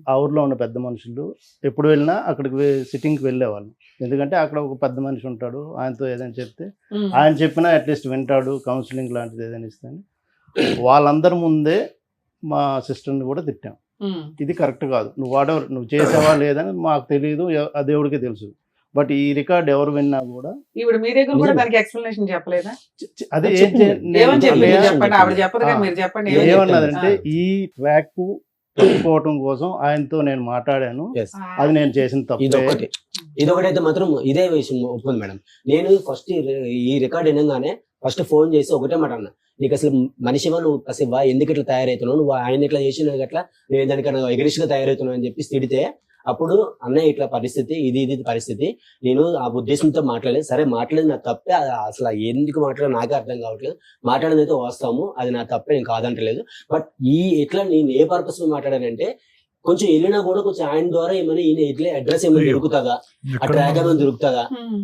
ఆ ఊర్లో ఉన్న పెద్ద మనుషులు ఎప్పుడు వెళ్ళినా అక్కడికి సిట్టింగ్కి వెళ్ళేవాళ్ళు. ఎందుకంటే అక్కడ ఒక పెద్ద మనిషి ఉంటాడు, ఆయనతో ఏదైనా చెప్తే ఆయన చెప్పినా అట్లీస్ట్ వింటాడు, కౌన్సిలింగ్ లాంటిది ఏదైనా ఇస్తాను. వాళ్ళందరి ముందే మా సిస్టర్ని కూడా తిట్టాం, ఇది కరెక్ట్ కాదు, నువ్వు చేసావా లేదని మాకు తెలియదు, ఆ దేవుడికి తెలుసు. బట్ ఈ రికార్డ్ ఎవరు విన్నా కూడా ఇప్పుడు మీ దగ్గర కూడా దానికి ఎక్స్ప్లెనేషన్ చెప్పలేదా? అదే చెప్పండి. ఏమన్నదంటే ఈ ట్రాక్ పోవటం కోసం ఆయనతో నేను మాట్లాడాను, అది నేను చేసిన తప్పు. ఇదొకటైతే మాత్రం ఇదే విషయం ఒప్పుకుంది మేడం. నేను ఫస్ట్ ఈ రికార్డ్ వినగానే ఫస్ట్ ఫోన్ చేసి ఒకటే మాట అన్నా, నీకు అసలు మనిషివా, నువ్వు అసలు ఎందుకు ఇట్లా తయారవుతున్నావు, నువ్వు ఆయన ఇట్లా చేసిన అట్లా నేను దానికన్నా ఎగరిష్గా తయారవుతున్నావు అని చెప్పి తిడితే, అప్పుడు అన్నయ్య ఇట్లా పరిస్థితి, ఇది పరిస్థితి, నేను ఆ ఉద్దేశంతో మాట్లాడలేదు, సరే మాట్లాడేది నా తప్పే, అసలు ఎందుకు మాట్లాడో నాకే అర్థం కావట్లేదు, మాట్లాడేది అయితే వాస్తవము, అది నా తప్పే, నేను కాదంటలేదు. బట్ ఎట్లా నేను ఏ పర్పస్ లో మాట్లాడానంటే, కొంచెం వెళ్ళినా కూడా కొంచెం ఆయన ద్వారా ఏమైనా ఈయన ఇట్లా అడ్రస్ ఏమైనా దొరుకుతుందా, ఆ ట్రాక్ ఏమైనా దొరుకుతుందా,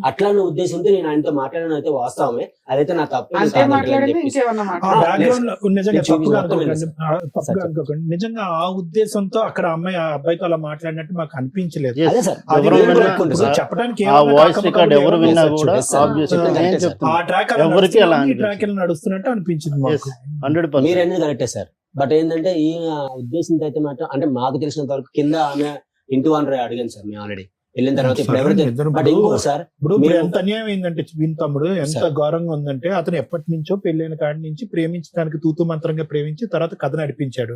అట్లా నా ఉద్దేశంతో నేను ఆయనతో మాట్లాడడం అయితే వాస్తవమే, అదైతే నా తప్పే. నిజంగా ఆ ఉద్దేశంతో అక్కడ అమ్మాయి ఆ అబ్బాయితో అలా మాట్లాడినట్టు మాకు అనిపించలేదు. చెప్పడానికి నడుస్తున్నట్టు అనిపించింది. మీరన్నీ కరెక్టే సార్. బట్ ఏంటంటే ఈ ఉద్దేశంతో అయితే మాత్రం, అంటే మాకు తెలిసినంత వరకు కింద ఆమె ఇంటి ఓనర్ అడిగాను సార్ మేము ఆల్రెడీ వెళ్ళిన తర్వాత. ఇప్పుడు ఎంత అన్యాయం అయిందంటే విన్ తమ్ముడు, ఎంత ఘోరంగా ఉందంటే, అతను ఎప్పటి నుంచో పెళ్ళైన కాడి నుంచి ప్రేమించడానికి తూతు మంత్రంగా ప్రేమించి తర్వాత కథ నడిపించాడు.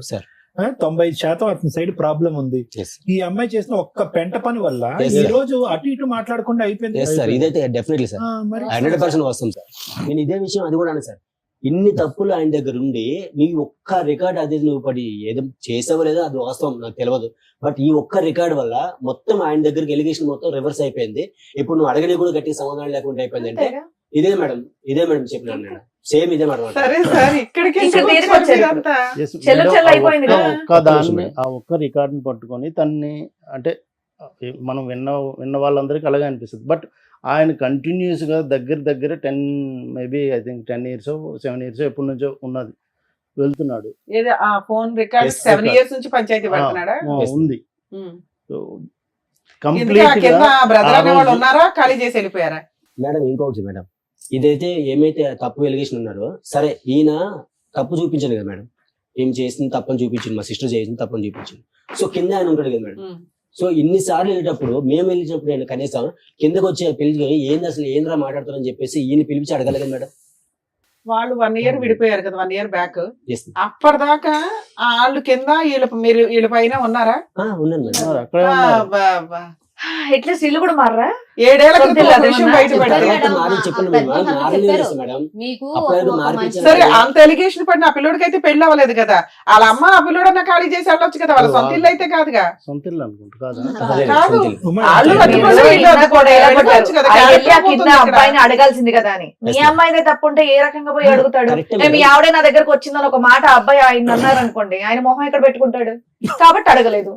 90% అతని సైడ్ ప్రాబ్లం ఉంది. ఈ అమ్మాయి చేసిన ఒక్క పెంట పని వల్ల ఈ రోజు అటు ఇటు మాట్లాడకుండా అయిపోయింది సార్. ఇదైతే డెఫినెట్లీ సార్ 100% వస్తాం సార్. నేను ఇదే విషయం అది కూడా సార్, ఇన్ని తప్పులు ఆయన దగ్గర ఉండి నీ ఒక్క రికార్డ్, అది నువ్వు పడి ఏదో చేసావో లేదో అది వాస్తవం నాకు తెలియదు, బట్ ఈ ఒక్క రికార్డ్ వల్ల మొత్తం ఆయన దగ్గరికి ఎలిగేషన్ మొత్తం రివర్స్ అయిపోయింది. ఇప్పుడు నువ్వు అడగని కూడా గట్టి సమాధానం లేకుండా అయిపోయింది. అంటే ఇదే మేడం చెప్పినాను నేను, సేమ్ ఇదే మేడం. ఆ ఒక్క రికార్డుని పట్టుకొని తన్ని, అంటే మనం విన్న వాళ్ళందరికీ అలాగే అనిపిస్తుంది. బట్ ఆయన కంటిన్యూస్ గా దగ్గర 10 maybe I think 10 years 7 years ఎప్పటి నుంచో ఉన్నది వెళ్తున్నాడు. ఉంది. మేడం ఇంకొకటి మేడం, ఇదైతే ఏమైతే తప్పు ఎలిగేషన్ ఉన్నారో సరే ఈయన తప్పు చూపించాను కదా మేడం, ఏం చేసింది తప్పని చూపించింది, మా సిస్టర్ చేసింది తప్పని చూపించింది. సో కింద ఆయన ఉంటాడు కదా మేడం. సో ఇన్నిసార్లు వెళ్ళేటప్పుడు మేము వెళ్ళినప్పుడు ఆయన కనీసం కిందకు వచ్చి పిలిచి ఏంది అసలు ఏంద్రా మాట్లాడుతారని చెప్పేసి ఈయన పిలిచి అడగలేదు మేడం. వాళ్ళు 1 year విడిపోయారు కదా, 1 year బ్యాక్. Yes. అప్పటిదాకా వాళ్ళు కింద వీళ్ళ పైన ఉన్నారా? ఉన్నాను మేడం. అక్కడే ఉన్నారు. ఎట్లీస్ట్ ఇల్లు కూడా మారరా? 7 ఏళ్ల క్రితం సొంతిల్లు ఒక విషయం అదేమన్నా? బయట చెప్పారు పెడితే మేడం. మారి చెప్పండి పెద్ద మేడం, వాళ్ళు మారలేదు చెప్పారు. మేడం. మీకు అప్పుడు ఒక మార్పు మంచి- సరే అంత ఎలిగేషన్ పడిన ఆ పిల్లోడికి అయితే పెళ్లి అవ్వలేదు కదా, వాళ్ళ అమ్మ ఆ పిల్లోడన్నా ఖాళీ చేసి వెళ్ళొచ్చు కదా, వాళ్ళ సొంత ఇల్లు అయితే కాదుగా. సొంత ఇల్లు అనుకుంటా కాదా? అదే కాదు. సొంత ఇల్లు. ఉమ్మా, వాళ్ళు అంటే కట్టుకోలేదు. మీరు వీళ్ళు కింద కూడా ఎలా వెళ్ళిపోవచ్చు పడ్డారు? కదా, ఆయన క్యారెక్టర్ వెళ్ళి ఆ కింద పోతుంది ఇక్కడ. అబ్బాయిని అడగాల్సింది కదా అని. మీ Yes, ma'am. అమ్మాయిదే తప్పుంటే ఏ రకంగా పోయి అడుగుతాడు? Correct, ఏ, మీ madam. ఆవిడే నా దగ్గరకు వచ్చిందని ఒక మాట ఆ అబ్బాయి ఆయన అన్నారు అనుకోండి, ఆయన మొహం ఎక్కడ పెట్టుకుంటాడు? కాబట్టి అడగలేదు.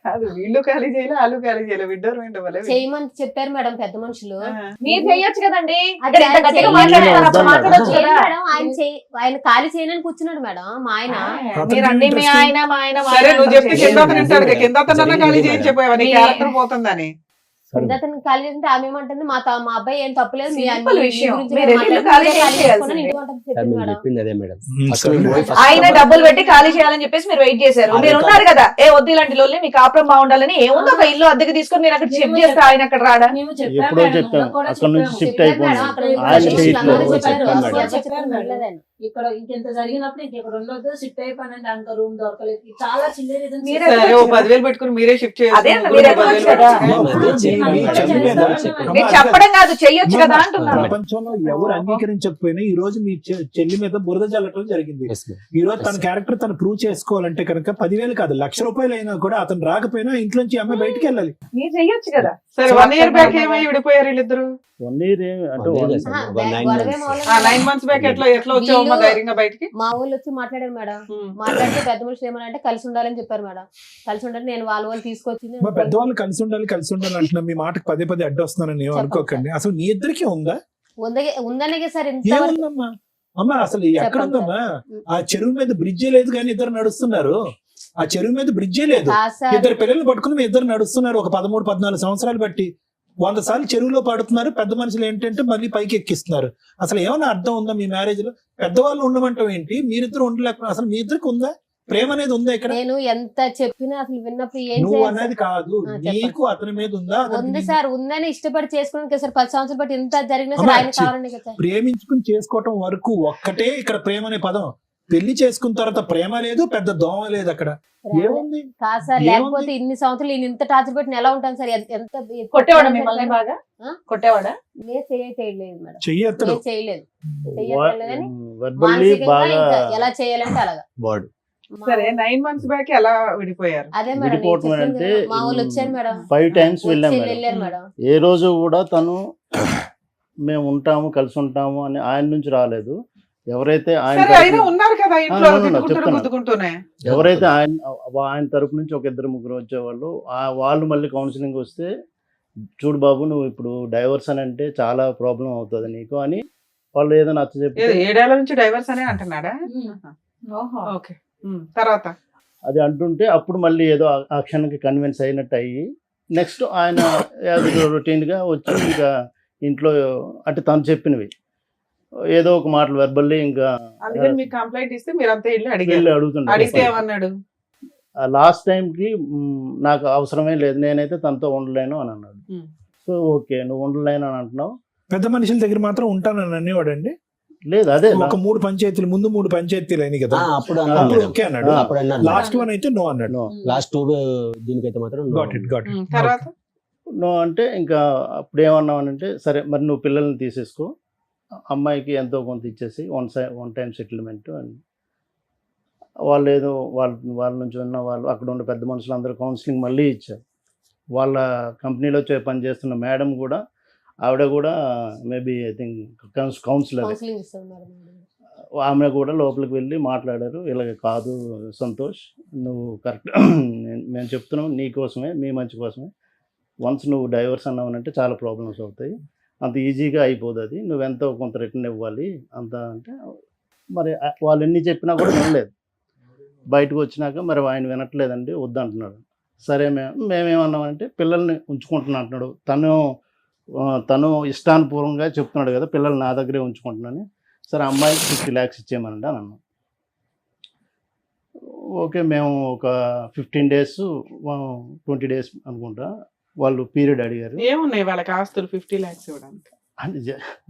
కాదు, వీళ్ళు ఖాళీ చేయలే, వాళ్ళు ఖాళీ చేయలే, విడ్డోరు వెంటబలే. చేయమని చెప్పారు మేడం పెద్ద మనుషులు. మీరు చెయ్యొచ్చు కదండి. అది ఇక్కడ ఇంత గట్టిగా ఆయన మాట్లాడుతున్నారు, అప్పుడు చేయలేదు. మాట్లాడొచ్చు ఏం కదా. మేడం ఆయన ఖాళీ చేయనని కూర్చున్నాడు మేడం మా ఆయన. మీరు అన్ని మీ ఆయన మా ఆయన మా సరే ఆయన నువ్వు చెప్తే అంటారు. కింద తింటాడు, కింద ఖాళీ జరిగింది చేయించిపోయావా, నీ మీ- క్యారెక్టర్ పోతుందని. అతను ఖాళీ చేస్తే ఆమె ఏమంటుంది మా అబ్బాయి ఏం తప్పలేదు మీ Simple మీ విషయం. గురించి మీరు వెళ్ళి మాట్లాడుకుంటే ఖాళీ ఖాళీ చేయాల్సిందే. చేసుకున్నాను, ఇంటికి వంటకు సార్ చెప్పింది మీరు మేడం. చెప్పింది అదే మేడం. సరే. అసలు పోయి first ఆయన డబ్బులు పెట్టి ఖాళీ చేయాలని చెప్పేసి మీరు వెయిట్ చేశారు. అదే మీరు కాదు. ఉన్నారు కదా, ఏ వద్దు ఇలాంటి లోల్ని మీ కాపురం బాగుండాలని. ఏముందో ఒక ఇల్లు అద్దెకి తీసుకొని మీరు అక్కడ షిఫ్ట్ చేస్తే ఆయన అక్కడ రాడా? ఎప్పుడో చెప్పాం అక్కడ నుంచి షిఫ్ట్ చెప్పారు అయిపోయింది. మేడం, అక్కడ ఆయన నుంచి చేయట్లేదు. అందరూ చెప్పారు, చెప్పారు మేడం. ఎవరు చెప్పారు వినలేదండి. ఇక్కడ ఇంకెంత జరిగినప్పుడు ఇంకెక్కడ ఉండొద్దు, షిఫ్ట్ అయిపోయినండి అంత రూమ్ దొరకలేదు, చాలా చిన్న రీజన్స్. మీరే సరే ఓ 10,000 పెట్టుకుని మీరే షిఫ్ట్ అదే అన్న, చేయాలి. మీరే ఎక్కవచ్చు కదా. మీరు చెప్పడం కాదు, చెయ్యొచ్చు కదా అంటున్నాను. ప్రపంచంలో ఎవరు అంగీకరించకపోయినా ఈ రోజు మీ చెల్లి మీద బురద జల్లటం జరిగింది. Yes, ma'am. ఈ రోజు తన క్యారెక్టర్ తను ప్రూవ్ చేసుకోవాలంటే కనుక 10,000 కాదు, ₹1,00,000 అయినా కూడా అతను రాకపోయినా ఇంట్లోంచి అమ్మాయి బయటికి వెళ్ళాలి. మీరు చెయ్యొచ్చు కదా. సరే 1 year బ్యాక్ ఏమై విడిపోయారు వీళ్ళిద్దరు? 1 year అంటే One year one- కదా ఆహా, సార్, one 9 గొడవే months. మొదలైంది. 9 months బ్యాక్ ఎట్లా వచ్చావమ్మా వీళ్ళు- ధైర్యంగా బయటికి? మా ఊళ్ళు వచ్చి మాట్లాడారు మేడం. మాట్లాడితే పెద్ద మనుషులు ఏమనంటే కలిసి ఉండాలని చెప్పారు మేడం. కలిసి ఉండాలి నేను వాళ్ళు తీసుకొచ్చింది మా పెద్దవాళ్ళు కలిసి ఉండాలి అంటున్నా, మీ మాటకు పదే అడ్డొస్తున్నానని ఏం అనుకోకండి. అసలు మీ ఇద్దరికి ఉందా? ఉందనే సార్ ఇంతవరకు ఏముందమ్మా? అమ్మా అసలు ఎక్కడుందమ్మా? ఆ చెరువు మీద బ్రిడ్జే లేదు కానీ ఇద్దరు నడుస్తున్నారు. ఆ చెరువు మీద బ్రిడ్జే లేదు, కాదు సార్. ఇద్దరు పిల్లలు పట్టుకుని మీ ఇద్దరు నడుస్తున్నారు. ఒక 13-14 సంవత్సరాలు బట్టి 100 సార్లు చెరువులో పడుతున్నారు. పెద్ద మనుషులు ఏంటంటే మళ్ళీ పైకి ఎక్కిస్తున్నారు. అసలు ఏమైనా అర్థం ఉందా మీ మ్యారేజ్ లో? పెద్దవాళ్ళు ఉండమంటాం ఏంటి? మీరిద్దరు ఉండలేకపోతే అసలు మీ ఇద్దరికి ఉందా? ప్రేమ అనేది ఉందా ఇక్కడ? నేను ఎంత చెప్పినా అసలు విన్నప్పుడు ఏం నువ్వు చేయాలి అనేది సార్? కాదు, చెప్పండి. నీకు అతని మీద ఉందా? అతనికి ఉంది నీ- సార్, ఉందని ఇష్టపడి చేసుకున్నాను కదా సార్. 10 సంవత్సరాలు బట్టి ఎంత జరిగినా అమ్మా, సార్ ఆయన కావాలండి కదా సార్. ప్రేమించుకుని చేసుకోవటం వరకు ఒక్కటే ఇక్కడ ప్రేమ అనే పదం. పెళ్లి చేసుకున్న తర్వాత ప్రేమ లేదు, పెద్ద దోమ లేదు అక్కడ. ఏముంది? కాదు సార్, ఏముంది? లేకపోతే ఇన్ని సంవత్సరాలు నేను ఇంత టార్చర్ పెట్టిన ఎలా ఉంటాను సార్? ఎంత కొట్టేవాడా మిమ్మల్ని బాగా? ఆ? కొట్టేవాడా? నేను చేయలేదు మేడం. చెయ్యత్తడు. నేను చేయలేదు. చెయ్యట్లేదని verbally మానసికంగా బాగా ఇంకా ఎలా చేయాలంటే అలాగా. Word. సరే 9 months బ్యాక్ ఎలా విడిపోయారు? అదే మేడం నేను విడిపోవటం చెప్పింది. అంటే మా వాళ్ళు వచ్చారు మేడం. 5 times వెళ్ళాం వచ్చి మేడం. వెళ్ళారు మేడం. ఏ రోజు కూడా తను మేము ఉంటాము కలిసి ఉంటాము అని ఆయన నుంచి రాలేదు. ఎవరైతే ఆయన సరే అయినా తరపు- ఉన్నారు కదా ఇంట్లో, no, no, తిట్టుకుంటూ చెప్తున్నా. గుద్దుకుంటూనే. ఎవరైతే ఆయన తరపు నుంచి ఒక 2-3 వచ్చేవాళ్ళు, వాళ్ళు మళ్ళీ కౌన్సిలింగ్ వస్తే చూడు బాబు నువ్వు ఇప్పుడు డైవర్స్ అని అంటే చాలా ప్రాబ్లం అవుతుంది నీకు అని వాళ్ళు ఏదో నచ్చ చెప్పి 7 ఏళ్ల నుంచి డైవర్స్ అనే అంటున్నాడా? ఓహో. ఓకే. తర్వాత అది అంటుంటే అప్పుడు మళ్ళీ ఏదో ఆ క్షణానికి కన్విన్స్ అయినట్టు అయ్యి నెక్స్ట్ ఆయన రొటీన్గా వచ్చి ఇంకా ఇంట్లో అంటే తను చెప్పినవి ఏదో ఒక మాటలు వెర్బల్లీ ఇంకా అందుకని మీకు కంప్లైంట్ ఇస్తే మీరు అంతా వెళ్ళి వెళ్ళి అడిగారు. అడిగితే అడుగుతుంటారు. ఏమన్నాడు? లాస్ట్ టైంకి నాకు అవసరమే లేదు, నేనైతే తనతో ఉండలేను అని అన్నాడు. సో ఓకే నువ్వు ఉండలేను అని అంటున్నావు. పెద్ద మనుషుల దగ్గర మాత్రం ఉంటానని అనేవాడండి. లేదు అదే ఒక 3 పంచాయతీలు ముందు 3 పంచాయతీలు అయినాయి కదా, అప్పుడు అప్పుడు ఓకే అన్నాడు. అప్పుడు అన్నాను. లాస్ట్ వన్ అయితే నో అన్నాడు. నో లాస్ట్ 2 దీనికైతే మాత్రం no. గాట్ ఇట్ తర్వాత నో అంటే ఇంకా అప్పుడు ఏమన్నామనంటే సరే మరి నువ్వు పిల్లల్ని తీసేసుకో, అమ్మాయికి ఎంతో కొంత ఇచ్చేసి వన్ టైం సెటిల్మెంట్ అని వాళ్ళు ఏదో వాళ్ళ నుంచి ఉన్న వాళ్ళు అక్కడ ఉన్న పెద్ద మనుషులు అందరూ కౌన్సిలింగ్ మళ్ళీ ఇచ్చారు. వాళ్ళ కంపెనీలో పనిచేస్తున్న మేడం కూడా ఆవిడ కూడా maybe I think counsellor, counselling ఇస్తాను మేడం. ఆమె కూడా లోపలికి వెళ్ళి మాట్లాడారు. ఇలాగ కాదు సంతోష్ నువ్వు కరెక్ట్ మేము చెప్తున్నాం నీ కోసమే మీ మంచి కోసమే, వన్స్ నువ్వు డైవర్స్ అన్నావనంటే చాలా ప్రాబ్లమ్స్ అవుతాయి, అంత ఈజీగా అయిపోదు, అది నువ్వెంతో కొంత రిటర్న్ ఇవ్వాలి అంత అంటే మరి వాళ్ళు ఎన్ని చెప్పినా కూడా వినలేదు. బయటకు వచ్చినాక మరి ఆయన వినట్లేదండి వద్దంటున్నాడు. సరే మేమేమన్నామంటే పిల్లల్ని ఉంచుకుంటున్నా అంటున్నాడు. తను తను ఇష్టానుపూర్వంగా చెప్తున్నాడు కదా, పిల్లలు నా దగ్గరే ఉంచుకుంటున్నాను, సరే అమ్మాయికి 50 lakhs ఇచ్చేయమనండి అని అన్నాం. ఓకే, మేము ఒక 15 days 20 days అనుకుంటా వాళ్ళు పీరియడ్ అడిగారు. ఏమున్నాయి వాళ్ళకి ఆస్తులు 50 lakhs ఇవ్వడానికి? అంటే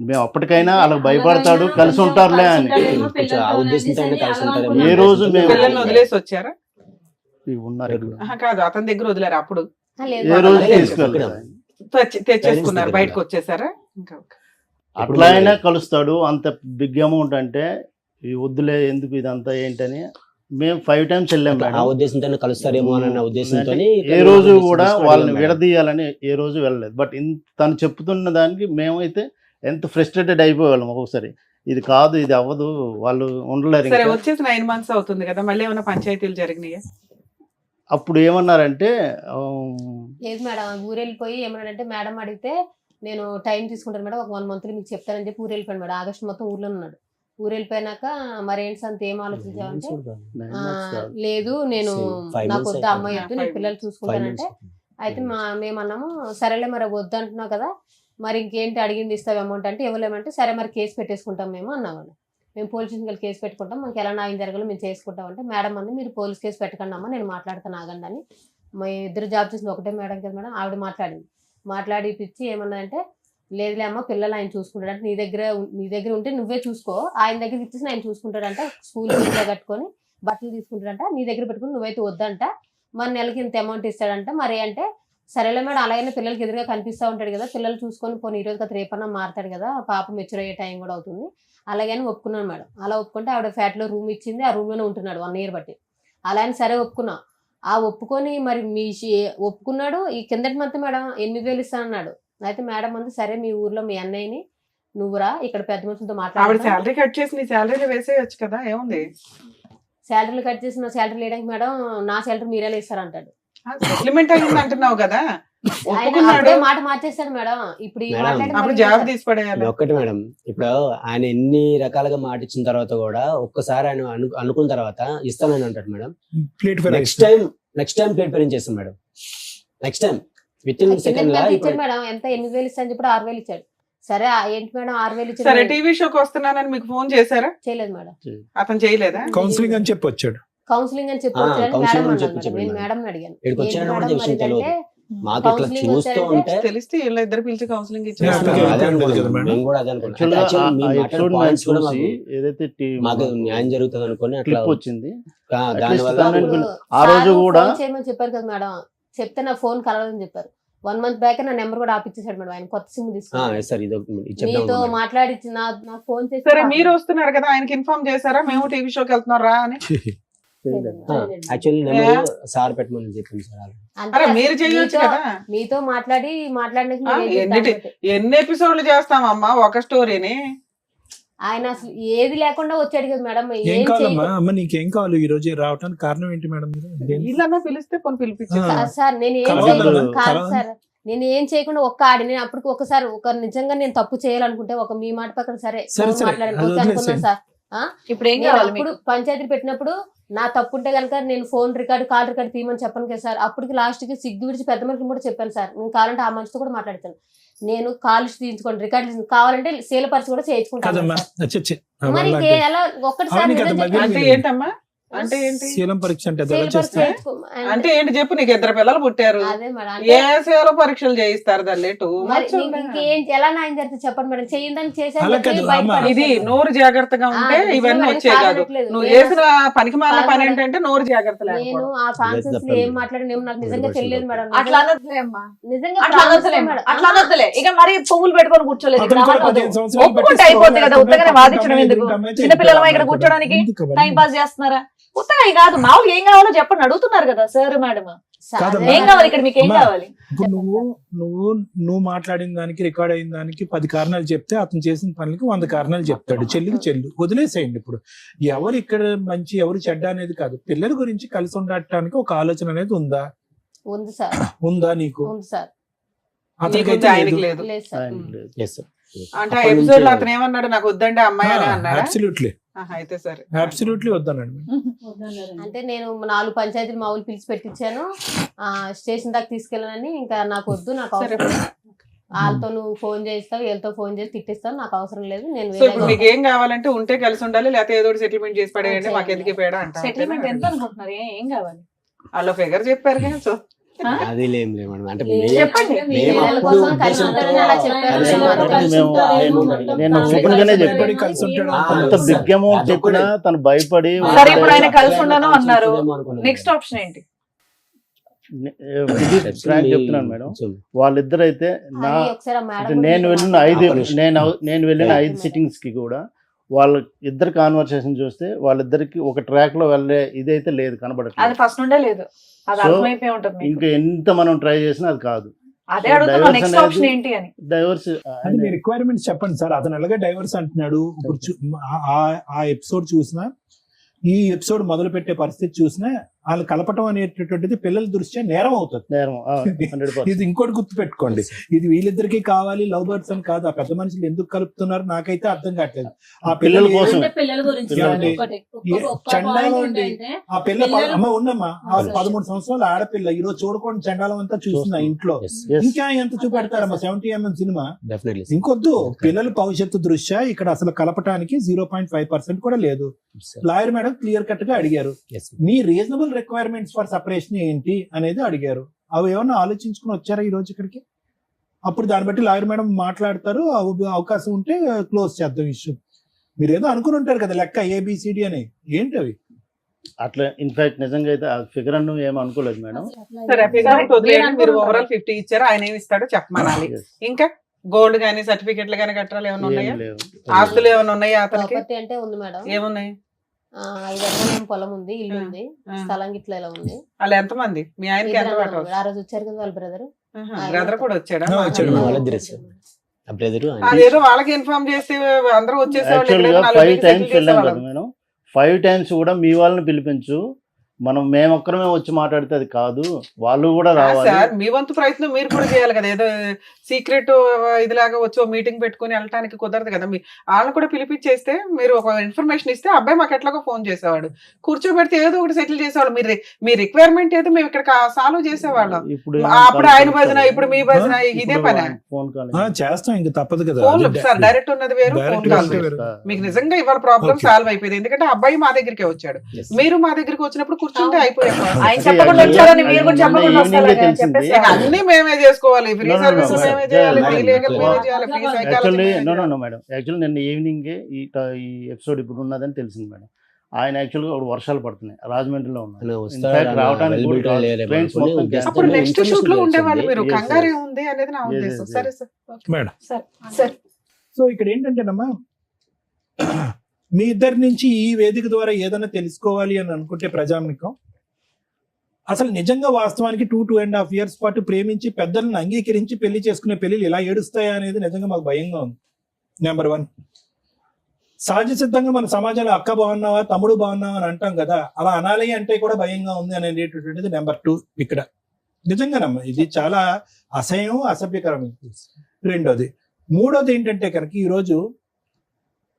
మేము అప్పటికైనా వాళ్ళకి భయపడతాడు, కలిసి ఉంటారులే అని. కొంచెం ఆ ఉద్దేశంతో అయినా కలిసి ఉంటారేమో. ఏ రోజు మేము పిల్లల్ని వదిలేసి వచ్చారా? ఇవి ఉన్నారు ఇక్కడ. కాదు, అతని దగ్గర వదిలేరు అప్పుడు లేదు ఏ రోజు లేదు, తీసుకెళ్ళలేదు. తెచ్చేసుకున్నారు, బయటకు వచ్చేసారా? ఇంకా అట్లా అయినా కలుస్తాడు. అంత బిగ్ అమౌంట్ అంటే ఈ వద్దులే ఎందుకు ఇదంతా ఏంటని మేము 5 times వెళ్ళాం ఆ మేడం. ఉద్దేశంతో కలుస్తారేమో అన్న ఉద్దేశంతో ఏ రోజు కూడా వాళ్ళని విడదీయాలని ఏ రోజు వెళ్ళలేదు. బట్ తను చెప్తున్న దానికి మేమైతే ఎంత ఫ్రస్ట్రేటెడ్ అయిపోయేవాళ్ళం ఒక్కొక్కసారి. ఇది కాదు, ఇది అవ్వదు, వాళ్ళు ఉండలేరు సరే ఇంకా. వచ్చేసి 9 months అవుతుంది కదా, మళ్ళీ ఏమైనా పంచాయతీలు జరిగినాయా? అప్పుడు ఏమన్నారంటే లేదు మేడం, ఊరు వెళ్ళిపోయి ఏమన్నాడంటే మేడం అడిగితే నేను టైం తీసుకుంటాను మేడం, ఒక 1 month మీకు చెప్తానని చెప్పి ఊరు వెళ్ళిపోయాను మేడం. ఆగస్టు మొత్తం ఊర్లో ఉన్నాడు. ఊరు వెళ్ళిపోయినాక మరి ఏంటి సంత ఏం ఆలోచించావంటే లేదు నేను నాకు వద్ద అమ్మాయి వద్దు, నేను పిల్లలు చూసుకుంటానంటే అయితే మేమన్నాము సరేలే మరి వద్దు అంటున్నావు కదా, మరి ఇంకేంటి అడిగింది ఇస్తావు అమౌంట్ అంటే ఇవ్వలేమంటే సరే మరి కేసు పెట్టేసుకుంటాం మేము అన్నామండి. మేము పోలీస్ స్టేషన్కి కేసు పెట్టుకుంటాం, మాకు ఎలా న్యాయం జరగాలో మేము చేసుకుంటాం అంటే మేడం అంది మీరు పోలీస్ కేసు పెట్టకండి అమ్మా, నేను మాట్లాడతాను ఆగండి అని. మా ఇద్దరు జాబ్ చేసింది ఒకటే మేడం కదా మేడం, ఆవిడ మాట్లాడి పిచ్చి ఏమన్నాదంటే లేదులే అమ్మ పిల్లలు ఆయన చూసుకుంటాడు అంటే నీ దగ్గర ఉంటే నువ్వే చూసుకో, ఆయన దగ్గర ఇచ్చేసి ఆయన చూసుకుంటాడంట, స్కూల్ ఫీజులో కట్టుకొని బట్టలు తీసుకుంటాడంట, నీ దగ్గర పెట్టుకుని నువ్వైతే వద్దంట, మరి నెలకి ఇంత అమౌంట్ ఇస్తాడంట. మరి అంటే సరేలే మేడం అలాగైనా పిల్లలకి ఎదురుగా కనిపిస్తూ ఉంటాడు కదా, పిల్లలు చూసుకొని పోనీ ఈరోజు కదా రేపన్నా మారుతాడు కదా, పాప మెచ్యూర్ అయ్యే టైం కూడా అవుతుంది అలాగని ఒప్పుకున్నాను మేడం. అలా ఒప్పుకుంటే ఆవిడ ఫ్లాట్లో రూమ్ ఇచ్చింది, ఆ రూమ్లోనే ఉంటున్నాడు 1 year బట్టి. అలా అని సరే ఒప్పుకున్నా. ఆ ఒప్పుకొని మరి ఒప్పుకున్నాడు. ఈ కిందటి మంత్ మేడం 8,000 ఇస్తానన్నాడు. అయితే మేడం అంది సరే మీ ఊర్లో మీ అన్నయ్యని నువ్వురా ఇక్కడ పెద్ద మనుషులతో ఆవిడ మాట్లాడాలి, శాలరీ కట్ చేసి నీ శాలరీలో వేసేయచ్చు కదా, ఏముంది? శాలరీలు కట్ చేసి నా శాలరీ లేడానికి మేడం నా శాలరీ మీరే ఇస్తారంటాడు. సెటిల్మెంట్ అయింది అంటున్నావు కదా, ఆయన ఒప్పుకున్నాడు, అప్పుడే మాట మార్చేస్తాడు మేడం. ఇప్పుడు ఈ మేడం, మాట్లాడి అప్పుడు మరి జాబ్ తీసి పడేయాలి. ఒక్కటి మేడం, ఇప్పుడు ఆయన ఎన్ని రకాలుగా మాట ఇచ్చిన తర్వాత కూడా ఒక్కసారి ఆయన అనుకున్న తర్వాత ఇస్తానని అంటాడు madam. Plate for next time plate parent చేస్తాం madam. Next time with in second లా ఇచ్చాడు మేడం. ఎంత 8,000 ఇస్తాను చెప్పి 6,000 ఇచ్చాడు. సరే ఏంటి మేడం 6,000 సరే ఇచ్చాడు. టీవీ షోకి వస్తున్నానని మీకు ఫోన్ చేశారా? చేయలేదు మేడం. అతను చేయలేదా? కౌన్సిలింగ్ అని చెప్పి వచ్చాడు. కౌన్సిలింగ్ అని చెప్పి counselling అని మేడం చెప్పి నేను మేడం అడిగాను ఇక్కడికి ఏంటి వచ్చాను కూడా మేడం విషయం మరి తెలియదు. అంటే మాకు ఇట్లా counselling చూస్తూ వచ్చారంటే ఉంటే తెలిస్తే వీళ్ళ ఇద్దరు పిలిచి కౌన్సిలింగ్ Yeah, ఇచ్చారు. అదే అనుకున్నాం. కదా మేడం. మేము కూడా అదే అనుకున్నాం. Actually, Actually, ఆ మేము ఎపిసోడ్ మాట్లాడే points కూడా చూసి ఏదైతే మాకు న్యాయం జరుగుతుంది అనుకుని అట్లా క్లిప్ వచ్చింది, దాని వల్ల అప్పుడు ఆ రోజు కూడా చేయమని చెప్పారు కదా మేడం. చెప్తే నా ఫోన్ కలవదని చెప్పారు. 1 month బ్యాక్ నా నెంబర్ కూడా ఆపిచ్చేసాడు మేడం. ఆయన కొత్త సిమ్ తీసుకుని సార్ ఇది మీతో మాట్లాడి నా ఫోన్ చేసి సరే మీరు వస్తున్నారు కదా, ఆయనకి ఇన్ఫార్మ్ చేశారా మేము టీవీ షోకి వెళ్తున్నారా అని? యాక్చువల్లీ నెంబర్ సార్ పెట్టమని చెప్పింది సార్. అరే మీరు చేయొచ్చు కదా. మీతో మాట్లాడినాక ఆ, మీరు ఏం ఎన్నిటి- చేద్దాం? ఎన్ని ఎపిసోడ్లు చేస్తామమ్మా ఒక స్టోరీని? ఆయన అసలు ఏది లేకుండా వచ్చాడు కదా మేడం. ఏం ఏం కావాలమ్మా చేయకుండా అమ్మ, నీకేం కావాలి ఈ రోజు రావడానికి కారణం ఏంటి మేడం? మీరు వీళ్ళన్నా పిలిస్తే పోనీ పిలిపించారు. ఆ. సార్ నేను ఏం కలవదు చేయకుండా కదా, కాదు కలవదు. సార్, నేను ఏం చేయకుండా ఒక్క ఆడి నేను అప్పటికి ఒకసారి ఒక నిజంగా నేను తప్పు చేయాలనుకుంటే ఒక మీ మాట పక్కన సరే సరే, సరే, మాట్లాడండి అది ఓకే అనుకున్నాను వదిలేసేయండి. సార్. ఇప్పుడు ఏం నేను కావాలి అప్పుడు మీకు? పంచాయతీ పెట్టినప్పుడు నా తప్పు ఉంటే కనుక నేను ఫోన్ రికార్డు కాల్ రికార్డు తీయమని చెప్పను కదా సార్. అప్పటికి లాస్ట్ కి సిగ్గు విడిచి పెద్ద మనిషిని కూడా చెప్పాను సార్. నేను కావాలంటే ఆ మనిషితో కూడా మాట్లాడతాను. నేను కాల్ తీయించుకోండి రికార్డు కావాలంటే సేలపరిచి కూడా చేయించుకుంటాను కదమ్మా సార్. మరి ఎలా ఒక్కటిసారి అవును కదా, నిజం మధ్యలో చెప్పండి. అంటే ఏంటమ్మా? అంటే ఏంటి? శీలం పరీక్ష అంటే అది ఎలా సేలపరిచి చేస్తారు? అంటే ఏంటి చెప్పు, నీకు 2 పిల్లలు పుట్టారు, అదే మేడం ఏ సేవలో పరీక్షలు చేయిస్తారు దాన్ని? మరి ఇంకేం ఎలా న్యాయం జరిగితే చెప్పండి మేడం. చేయిందని అలా కాదు, అమ్మ. ఇది నోరు జాగ్రత్తగా ఉంటే ఇవన్నీ వచ్చే కాదు. నువ్వు చేసిన పనికి మాలిన పని ఏంటంటే నోరు జాగ్రత్త నేను లేకపోవడం. ఆ కాన్సెన్స్ ఏం మాట్లాడిన నాకు నిజంగా తెలియదు మేడం. అట్లా అనొద్దులే అమ్మా, నిజంగా అట్లా అనొద్దులే మేడం. అట్లా అనొద్దులే. ఇక మరి పువ్వులు పెట్టుకొని కూర్చోలేదు ఇక్కడ. అతను కూడా అనొద్దు. 15 సంవత్సరాలు ఒప్పుకుంటే బట్టి అయిపోద్ది కదా, స్కూల్ ఉత్తగానే వాదించడం ఎందుకు? చిన్నపిల్లలమా ఇక్కడ కూర్చోడానికి? ఎందుకు అవన్నీ? టైం పాస్ చేస్తున్నారా? ఉత్తగా కాదు, మామూలు ఏం కావాలో చెప్పండి అడుగుతున్నారు కదా సార్ మేడం. కాదమ్మా. ఏం కావాలి ఇక్కడ, మీకు ఏం అమ్మా. కావాలి? ఇప్పుడు నువ్వు మాట్లాడిన దానికి రికార్డ్ అయిన దానికి 10 కారణాలు చెప్తే అతను చేసిన పనులకి 100 కారణాలు చెప్తాడు. చెల్లికి చెల్లు వదిలేసేయండి. ఇప్పుడు ఎవరు ఇక్కడ మంచి ఎవరు చెడ్డ అనేది కాదు, పిల్లల గురించి కలిసి ఉండటానికి ఒక ఆలోచన అనేది ఉందా? ఉంది సార్, ఉందా నీకు? ఉంది సార్. నీకు అతనికైతే ఆయనకి లేదు. లేదు. లేదు సార్. ఆయన లేదు. Yes, sir. Yes. అంటే ఆ అప్పటి ఎపిసోడ్ లో నుంచి- అతను ఏమన్నాడు, నాకు వద్దండి అమ్మాయి అని అన్నాడా? అబ్సల్యూట్లీ అయితే సరే. అబ్సల్యూట్లీ వద్దనండి. అంటే నేను 4 పంచాయతీలు మా ఊళ్ళు పిలిచి పెట్టించాను. స్టేషన్ దాకా తీసుకెళ్ళానని ఇంకా నాకు వద్దు, నాకు సరే. అవసరం లేదు. వాళ్ళతో నువ్వు ఫోన్ చేస్తావు, వీళ్ళతో ఫోన్ చేసి తిట్టిస్తావు, నాకు అవసరం లేదు, నేను సో ఇప్పుడు మీకు ఏం కావాలంటే ఉంటే కలిసి ఉండాలి, లేకపోతే ఏదో సెటిల్మెంట్ చేసి పడేయండి, మాకు ఎందుకు పేడా సెటిల్మెంట్ ఎంత అంటారు. అనుకుంటున్నారు? ఏం కావాలి? వాళ్ళ ఫిగర్ చెప్పారు కదా. సో అది లేం మేడం, అంటే చెప్పండి. మేము పిల్లల అప్పుడు కోసం కలిసి ఉంటారని అలా చెప్పారు. కలిసి నేను open గానే చెప్పాను. కలిసి ఉంటాడు. అంత బిగ్ అమౌంట్ చెప్పినా తను భయపడి సరే, ఇప్పుడు ఆయన కలిసి ఉండను అన్నారు. నెక్స్ట్ ఆప్షన్ ఏంటి? ఇది ఫ్రాంక్ చెప్తున్నాను మేడం, వాళ్ళిద్దరైతే నా అది ఒకసారి ఆ మేడం నేను వెళ్ళిన నేను వెళ్ళిన Yeah. 5 సిట్టింగ్స్ కి కూడా వాళ్ళ ఇద్దరు కాన్వర్సేషన్ చూస్తే వాళ్ళిద్దరికి ఒక ట్రాక్ లో వెళ్ళే ఇదైతే లేదు, అది కనబడట్లేదు. ఫస్ట్ నుండే లేదు, అది So, అర్థమైపోయి ఉంటుంది మీకు. ఇంకా ఎంత మనం ట్రై చేసినా అది కాదు. అదే So, అడుగుతున్నా, divorce నెక్స్ట్ అనేది- ఆప్షన్ ఏంటి అని. డైవర్స్ అంటే మీ రిక్వైర్మెంట్స్ చెప్పండి సార్. అతను ఎలాగే డైవర్స్ అంటున్నాడు. ఇప్పుడు ఆ ఎపిసోడ్ చూసినా, ఈ ఎపిసోడ్ మొదలు పెట్టే పరిస్థితి చూసినా, వాళ్ళు కలపటం అనేటటువంటిది పిల్లల దృష్ట్యా నేరం అవుతుంది. నేరం 100%. ఇది ఇంకోటి గుర్తు పెట్టుకోండి, ఇది వీళ్ళిద్దరికి కావాలి లవ్ బర్డ్స్ అని కాదు. ఆ పెద్ద మనుషులు ఎందుకు కలుపుతున్నారు నాకైతే అర్థం కావట్లేదు. ఆ పిల్లల పిల్లలు కోసం. అంటే పిల్లల గురించి పిల్లలు ఒకటి ఒక్క చండాలం point అండి. ఏంటంటే ఆ పిల్ల పిల్లలు- అమ్మ ఉండమ్మా, ఆ 13 సంవత్సరాల ఆడపిల్ల ఈ రోజు చూడకుండా చండాలం అంతా చూస్తున్నా ఇంట్లో. Yes. ఇంకా ఎంత చూపెడతారమ్మా 70mm సినిమా. డెఫినెట్లీ ఇంకొద్దు, పిల్లల భవిష్యత్తు దృష్ట్యా ఇక్కడ అసలు కలపటానికి 0.5% కూడా లేదు. లాయర్ మేడం క్లియర్ కట్ గా అడిగారు, మీ రీజనబుల్ రిక్వైర్మెంట్స్ ఫర్ సపరేషన్ ఏంటి అనేది అడిగారు. అవి ఏమన్నా ఆలోచించుకుని వచ్చారా ఈ రోజు ఇక్కడికి? అప్పుడు దాన్ని బట్టి లాయర్ మేడం మాట్లాడతారు, అవకాశం ఉంటే క్లోజ్ చేద్దాం ఇష్యూ. మీరు ఏదో అనుకుని ఉంటారు కదా లెక్క ABCD అని, ఏంటి అవి? అట్లా ఇన్ఫాక్ట్ నిజంగా అయితే ఆ ఫిగర్ అను ఏం అనుకోలేదు మేడం. సరే ఫిగర్ వదిలేయండి, మీరు నేను ఓవరాల్ 50 ఇచ్చారు, ఆయన ఏమి ఇస్తాడో చెప్పమనాలి. Yes. ఇంకా గోల్డ్ గానీ సర్టిఫికెట్లు గానీ కట్టాలి ఏమైనా ఉన్నాయా? ఏం లేవు. ఆస్తులు ఏమైనా ఉన్నాయా అతనికి? ప్రాపర్టీ అంటే ఉంది మేడం. ఏమున్నాయి? 5 ఎకరాల పొలం ఉంది, ఇల్లు ఉంది, ఆ. స్థలం గిట్ల ఇలా ఉంది. వాళ్ళు ఎంతమంది? మీ ఆయనకి ఎంత ఇద్దరు పట్టవచ్చు? అన్నారు. ఆ రోజు వచ్చారు కదా వాళ్ళ బ్రదర్. బ్రదర్ కూడా వచ్చాడా? వచ్చాడు. బ్రదర్ అదేదో వాళ్ళకి ఇన్ఫార్మ్ చేస్తే అందరూ వచ్చేసేవాళ్ళు. యాక్చువల్ ఇక్కడ గా నలుగురు 5 టైమ్స్ settle వెళ్ళాం చేసేవాళ్ళం. కదా మేడం. 5 టైమ్స్ కూడా మీ వాళ్ళని పిలిపించు, మేము ఒక్కరమే వచ్చి మాట్లాడితే అది కాదు, వాళ్ళు కూడా రావాలి. సార్ మీ వంతు ప్రయత్నం మీరు కూడా చేయాలి కదా. ఏదో సీక్రెట్ ఇదిలాగా వచ్చి మీటింగ్ పెట్టుకుని వెళ్ళటానికి కుదరదు కదా. వాళ్ళని కూడా పిలిపించేస్తే మీరు ఒక ఇన్ఫర్మేషన్ ఇస్తే అబ్బాయి మాకు ఎట్లాగో ఫోన్ చేసేవాడు, కూర్చోబెడితే ఏదో ఒకటి సెటిల్ చేసేవాళ్ళు. మీ రిక్వైర్మెంట్ ఏదో మేము ఇక్కడ సాల్వ్ చేసేవాళ్ళం. ఇప్పుడు అప్పుడు ఆయన భజన, ఇప్పుడు మీ భజన, ఇదే పని. ఫోన్ కాల్ చేస్తాం, ఇంక తప్పదు కదా. ఫోన్ సార్ డైరెక్ట్ ఉన్నది వేరు, ఫోన్ Direct కాల్ ఉన్నది వేరు. వేరు. మీకు నిజంగా ఇవాళ ప్రాబ్లం Okay. సాల్వ్ అయిపోయింది. ఎందుకంటే అబ్బాయి మా దగ్గరికి వచ్చాడు, మీరు మా దగ్గరికి వచ్చినప్పుడు కూర్చుంటే అయిపోయారు. ఆయన చెప్పకుండా వచ్చారని మీరు కూడా చెప్పకుండా వస్తారు కదా, తెలిసింది. చెప్పేసి అన్ని మేమే చేసుకోవాలి, free No, no, service no, మేమే sir. చేయాలి, ఫ్రీ Yeah, లీగల్ yeah. మేమే చేయాలి, free actually psychology. No madam, actually నిన్న ఈవినింగ్ ఈ ఎపిసోడ్ ఇప్పుడు ఉన్నదని తెలిసింది మేడం. ఆయన యాక్చువల్గా ఒక వర్షాలు పడుతున్నాయి, రాజమండ్రిలో ఉన్నారు. Infact రావడానికి కూడా trains మొత్తం cancel. అప్పుడు నెక్స్ట్ షూట్ లో ఉండేవాళ్ళు మీరు. Yes, కంగారే yes. ఉంది అనేది నా Yes, ఉద్దేశం. yes, సరే సార్. మేడం, సార్ సో ఇక్కడ ఏంటంటేనమ్మా, మీ ఇద్దరి నుంచి ఈ వేదిక ద్వారా ఏదైనా తెలుసుకోవాలి అని అనుకుంటే ప్రజానికం, అసలు నిజంగా వాస్తవానికి 2.5 years పాటు ప్రేమించి పెద్దలను అంగీకరించి పెళ్లి చేసుకునే పెళ్లిలు ఇలా ఏడుస్తాయా అనేది నిజంగా మాకు భయంగా ఉంది. నెంబర్ 1, సహజ సిద్ధంగా మన సమాజంలో అక్క బాగున్నావా, తమ్ముడు బాగున్నావా అని అంటాం కదా, అలా అనాలి అంటే కూడా భయంగా ఉంది అనేటటువంటిది నెంబర్ 2 ఇక్కడ. నిజంగానమ్మా ఇది చాలా అసహ్యం, అసభ్యకరం. రెండోది. మూడోది ఏంటంటే కనుక ఈరోజు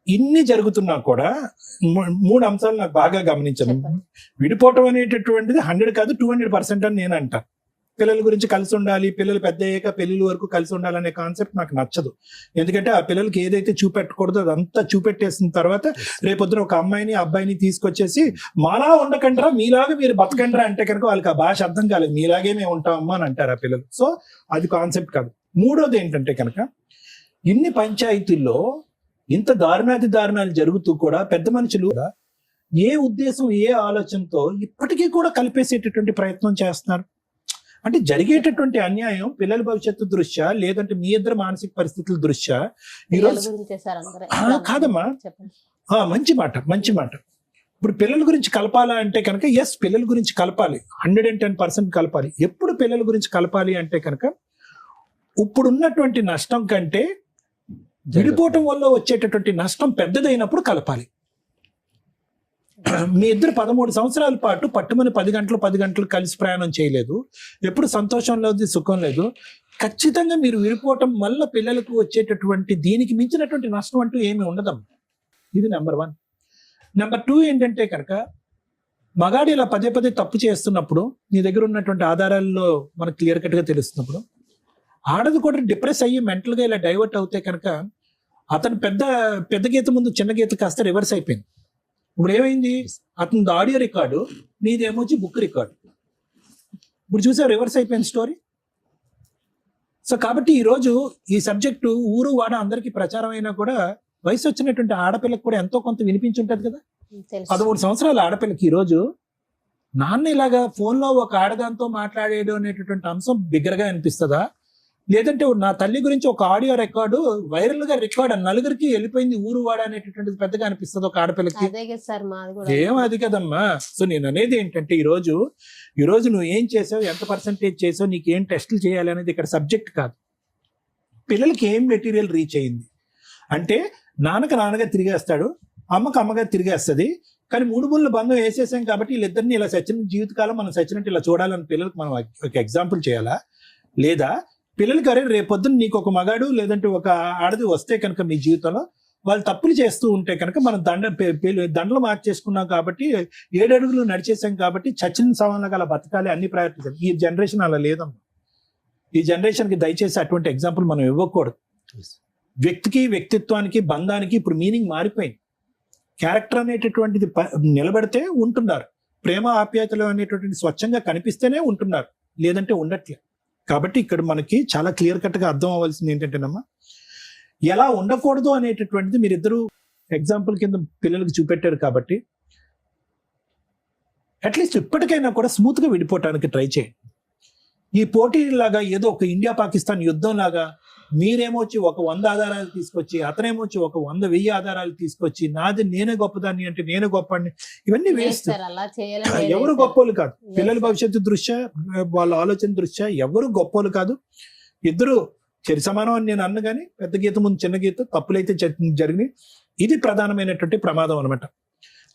ఇన్ని జరుగుతున్నా కూడా 3 అంశాలు నాకు బాగా గమనించాను. చెప్పండి. విడిపోవటం అనేటటువంటిది 100 కాదు 200% అని నేను అంటా. పిల్లల గురించి కలిసి ఉండాలి, పిల్లలు పెద్ద అయ్యాక పెళ్లిల వరకు కలిసి ఉండాలనే కాన్సెప్ట్ నాకు నచ్చదు. ఎందుకంటే ఆ పిల్లలకి ఏదైతే చూపెట్టకూడదో అదంతా చూపెట్టేసిన తర్వాత రేపొద్దున ఒక అమ్మాయిని అబ్బాయిని తీసుకొచ్చేసి మాలా ఉండకండ్రా, మీలాగా మీరు బతకండ్రా అంటే కనుక వాళ్ళకి ఆ భాష అర్థం కాలేదు. మీలాగే మేము ఉంటామమ్మా అని అంటారు ఆ పిల్లలు. సో అది కాన్సెప్ట్ కాదు. మూడోది ఏంటంటే కనుక ఇన్ని పంచాయతీల్లో ఇంత దారుణాలు జరుగుతూ కూడా పెద్ద మనుషులు కూడా ఏ ఉద్దేశం, ఏ ఆలోచనతో ఇప్పటికీ కూడా కలిపేసేటటువంటి ప్రయత్నం చేస్తున్నారు. అంటే జరిగేటటువంటి అన్యాయం పిల్లల భవిష్యత్తు దృష్ట్యా, లేదంటే మీ ఇద్దరు మానసిక పరిస్థితుల దృష్ట్యా పిల్లల ఈరోజు గురించి చేశారు అందరూ. కాదమ్మా, చెప్పండి. మంచి మాట. ఇప్పుడు పిల్లల గురించి కలపాలా అంటే కనుక ఎస్, పిల్లల గురించి కలపాలి, 110% కలపాలి. ఎప్పుడు పిల్లల గురించి కలపాలి అంటే కనుక ఇప్పుడున్నటువంటి నష్టం కంటే విడిపోవటం వల్ల వచ్చేటటువంటి నష్టం పెద్దదైనప్పుడు కలపాలి. మీ ఇద్దరు 13 సంవత్సరాల పాటు పట్టుమని 10 గంటలు కలిసి ప్రయాణం చేయలేదు, ఎప్పుడు సంతోషం లేదు, సుఖం లేదు. ఖచ్చితంగా మీరు విడిపోవటం వల్ల పిల్లలకు వచ్చేటటువంటి దీనికి మించినటువంటి నష్టం అంటూ ఏమి ఉండదమ్మా. ఇది నెంబర్ 1. నెంబర్ 2 ఏంటంటే కనుక మగాడు ఇలా పదే తప్పు చేస్తున్నప్పుడు నీ దగ్గర ఉన్నటువంటి ఆధారాల్లో మనకు క్లియర్ కట్ గా తెలుస్తున్నప్పుడు ఆడది కూడా డిప్రెస్ అయ్యి మెంటల్ గా ఇలా డైవర్ట్ అవుతే కనుక అతను పెద్ద గీత ముందు చిన్న గీత కాస్త రివర్స్ అయిపోయింది. ఇప్పుడు ఏమైంది, అతని ఆడియో రికార్డు, నీదేమో వచ్చి బుక్ రికార్డు. ఇప్పుడు చూసా రివర్స్ అయిపోయింది స్టోరీ. సో కాబట్టి ఈరోజు ఈ సబ్జెక్టు ఊరు వాడ అందరికీ ప్రచారం అయినా కూడా వయసు వచ్చినటువంటి ఆడపిల్లకి కూడా ఎంతో కొంత వినిపించుంటది కదా. 13 సంవత్సరాల ఆడపిల్లకి ఈరోజు నాన్న ఇలాగా ఫోన్లో ఒక ఆడదాంతో మాట్లాడేయడం అనేటటువంటి అంశం బిగ్గరగా అనిపిస్తుందా, లేదంటే నా తల్లి గురించి ఒక ఆడియో రికార్డు వైరల్ గా రికార్డ్ నలుగురికి వెళ్ళిపోయింది ఊరు వాడ అనేటటువంటిది పెద్దగా అనిపిస్తుంది ఒక ఆడపిల్లకి? ఏం అది కదమ్మా. సో నేను అనేది ఏంటంటే ఈరోజు నువ్వు ఏం చేసావు, ఎంత పర్సెంటేజ్ చేసావు, నీకు ఏం టెస్టులు చేయాలి అనేది ఇక్కడ సబ్జెక్ట్ కాదు. పిల్లలకి ఏం మెటీరియల్ రీచ్ అయింది అంటే నాన్నగా తిరిగేస్తాడు, అమ్మగా తిరిగేస్తుంది. కానీ 3 ముళ్ళ బంధం వేసేసాం కాబట్టి వీళ్ళిద్దరిని ఇలా సచిన జీవితకాలం మనం సచ్చినట్టు ఇలా చూడాలని పిల్లలకు మనం ఒక ఎగ్జాంపుల్ చేయాలా? లేదా పిల్లలకి అరే రేపొద్దున నీకు ఒక మగాడు లేదంటే ఒక ఆడది వస్తే కనుక మీ జీవితంలో వాళ్ళు తప్పులు చేస్తూ ఉంటే కనుక మనం దండలు మార్చేసుకున్నాం కాబట్టి 7 అడుగులు నడిచేసాం కాబట్టి చచ్చిన సవాళ్ళగా అలా బతకాలి అన్ని ప్రయత్నించాలి. ఈ జనరేషన్ అలా లేదమ్మా. ఈ జనరేషన్కి దయచేసి అటువంటి ఎగ్జాంపుల్ మనం ఇవ్వకూడదు. వ్యక్తికి వ్యక్తిత్వానికి బంధానికి ఇప్పుడు మీనింగ్ మారిపోయింది. క్యారెక్టర్ అనేటటువంటిది నిలబడితే ఉంటున్నారు, ప్రేమ ఆప్యాయతలు అనేటటువంటి స్వచ్ఛంగా కనిపిస్తేనే ఉంటున్నారు, లేదంటే ఉండట్లేదు. కాబట్టి ఇక్కడ మనకి చాలా క్లియర్ కట్ గా అర్థం అవ్వాల్సింది ఏంటంటేనమ్మా, ఎలా ఉండకూడదు అనేటటువంటిది మీరిద్దరూ ఎగ్జాంపుల్ కింద పిల్లలకు చూపెట్టారు కాబట్టి అట్లీస్ట్ ఇప్పటికైనా కూడా స్మూత్ గా విడిపోవటానికి ట్రై చేయండి. ఈ పోటీలాగా ఏదో ఒక ఇండియా పాకిస్తాన్ యుద్ధం లాగా మీరేమో వచ్చి ఒక 100 ఆధారాలు తీసుకొచ్చి అతనేమో వచ్చి ఒక 100,000 ఆధారాలు తీసుకొచ్చి నాది నేనే గొప్పదాన్ని అంటే నేను గొప్పని, ఇవన్నీ వేస్ట్. ఎవరు గొప్పోళ్ళు కాదు. పిల్లల భవిష్యత్తు దృష్ట్యా వాళ్ళ ఆలోచన దృష్ట్యా ఎవరు గొప్పోళ్ళు కాదు. ఇద్దరు చెరి సమానం అని నేను అన్న కానీ పెద్ద గీత ముందు చిన్న గీత తప్పులైతే జరిగినాయి. ఇది ప్రధానమైనటువంటి ప్రమాదం అనమాట.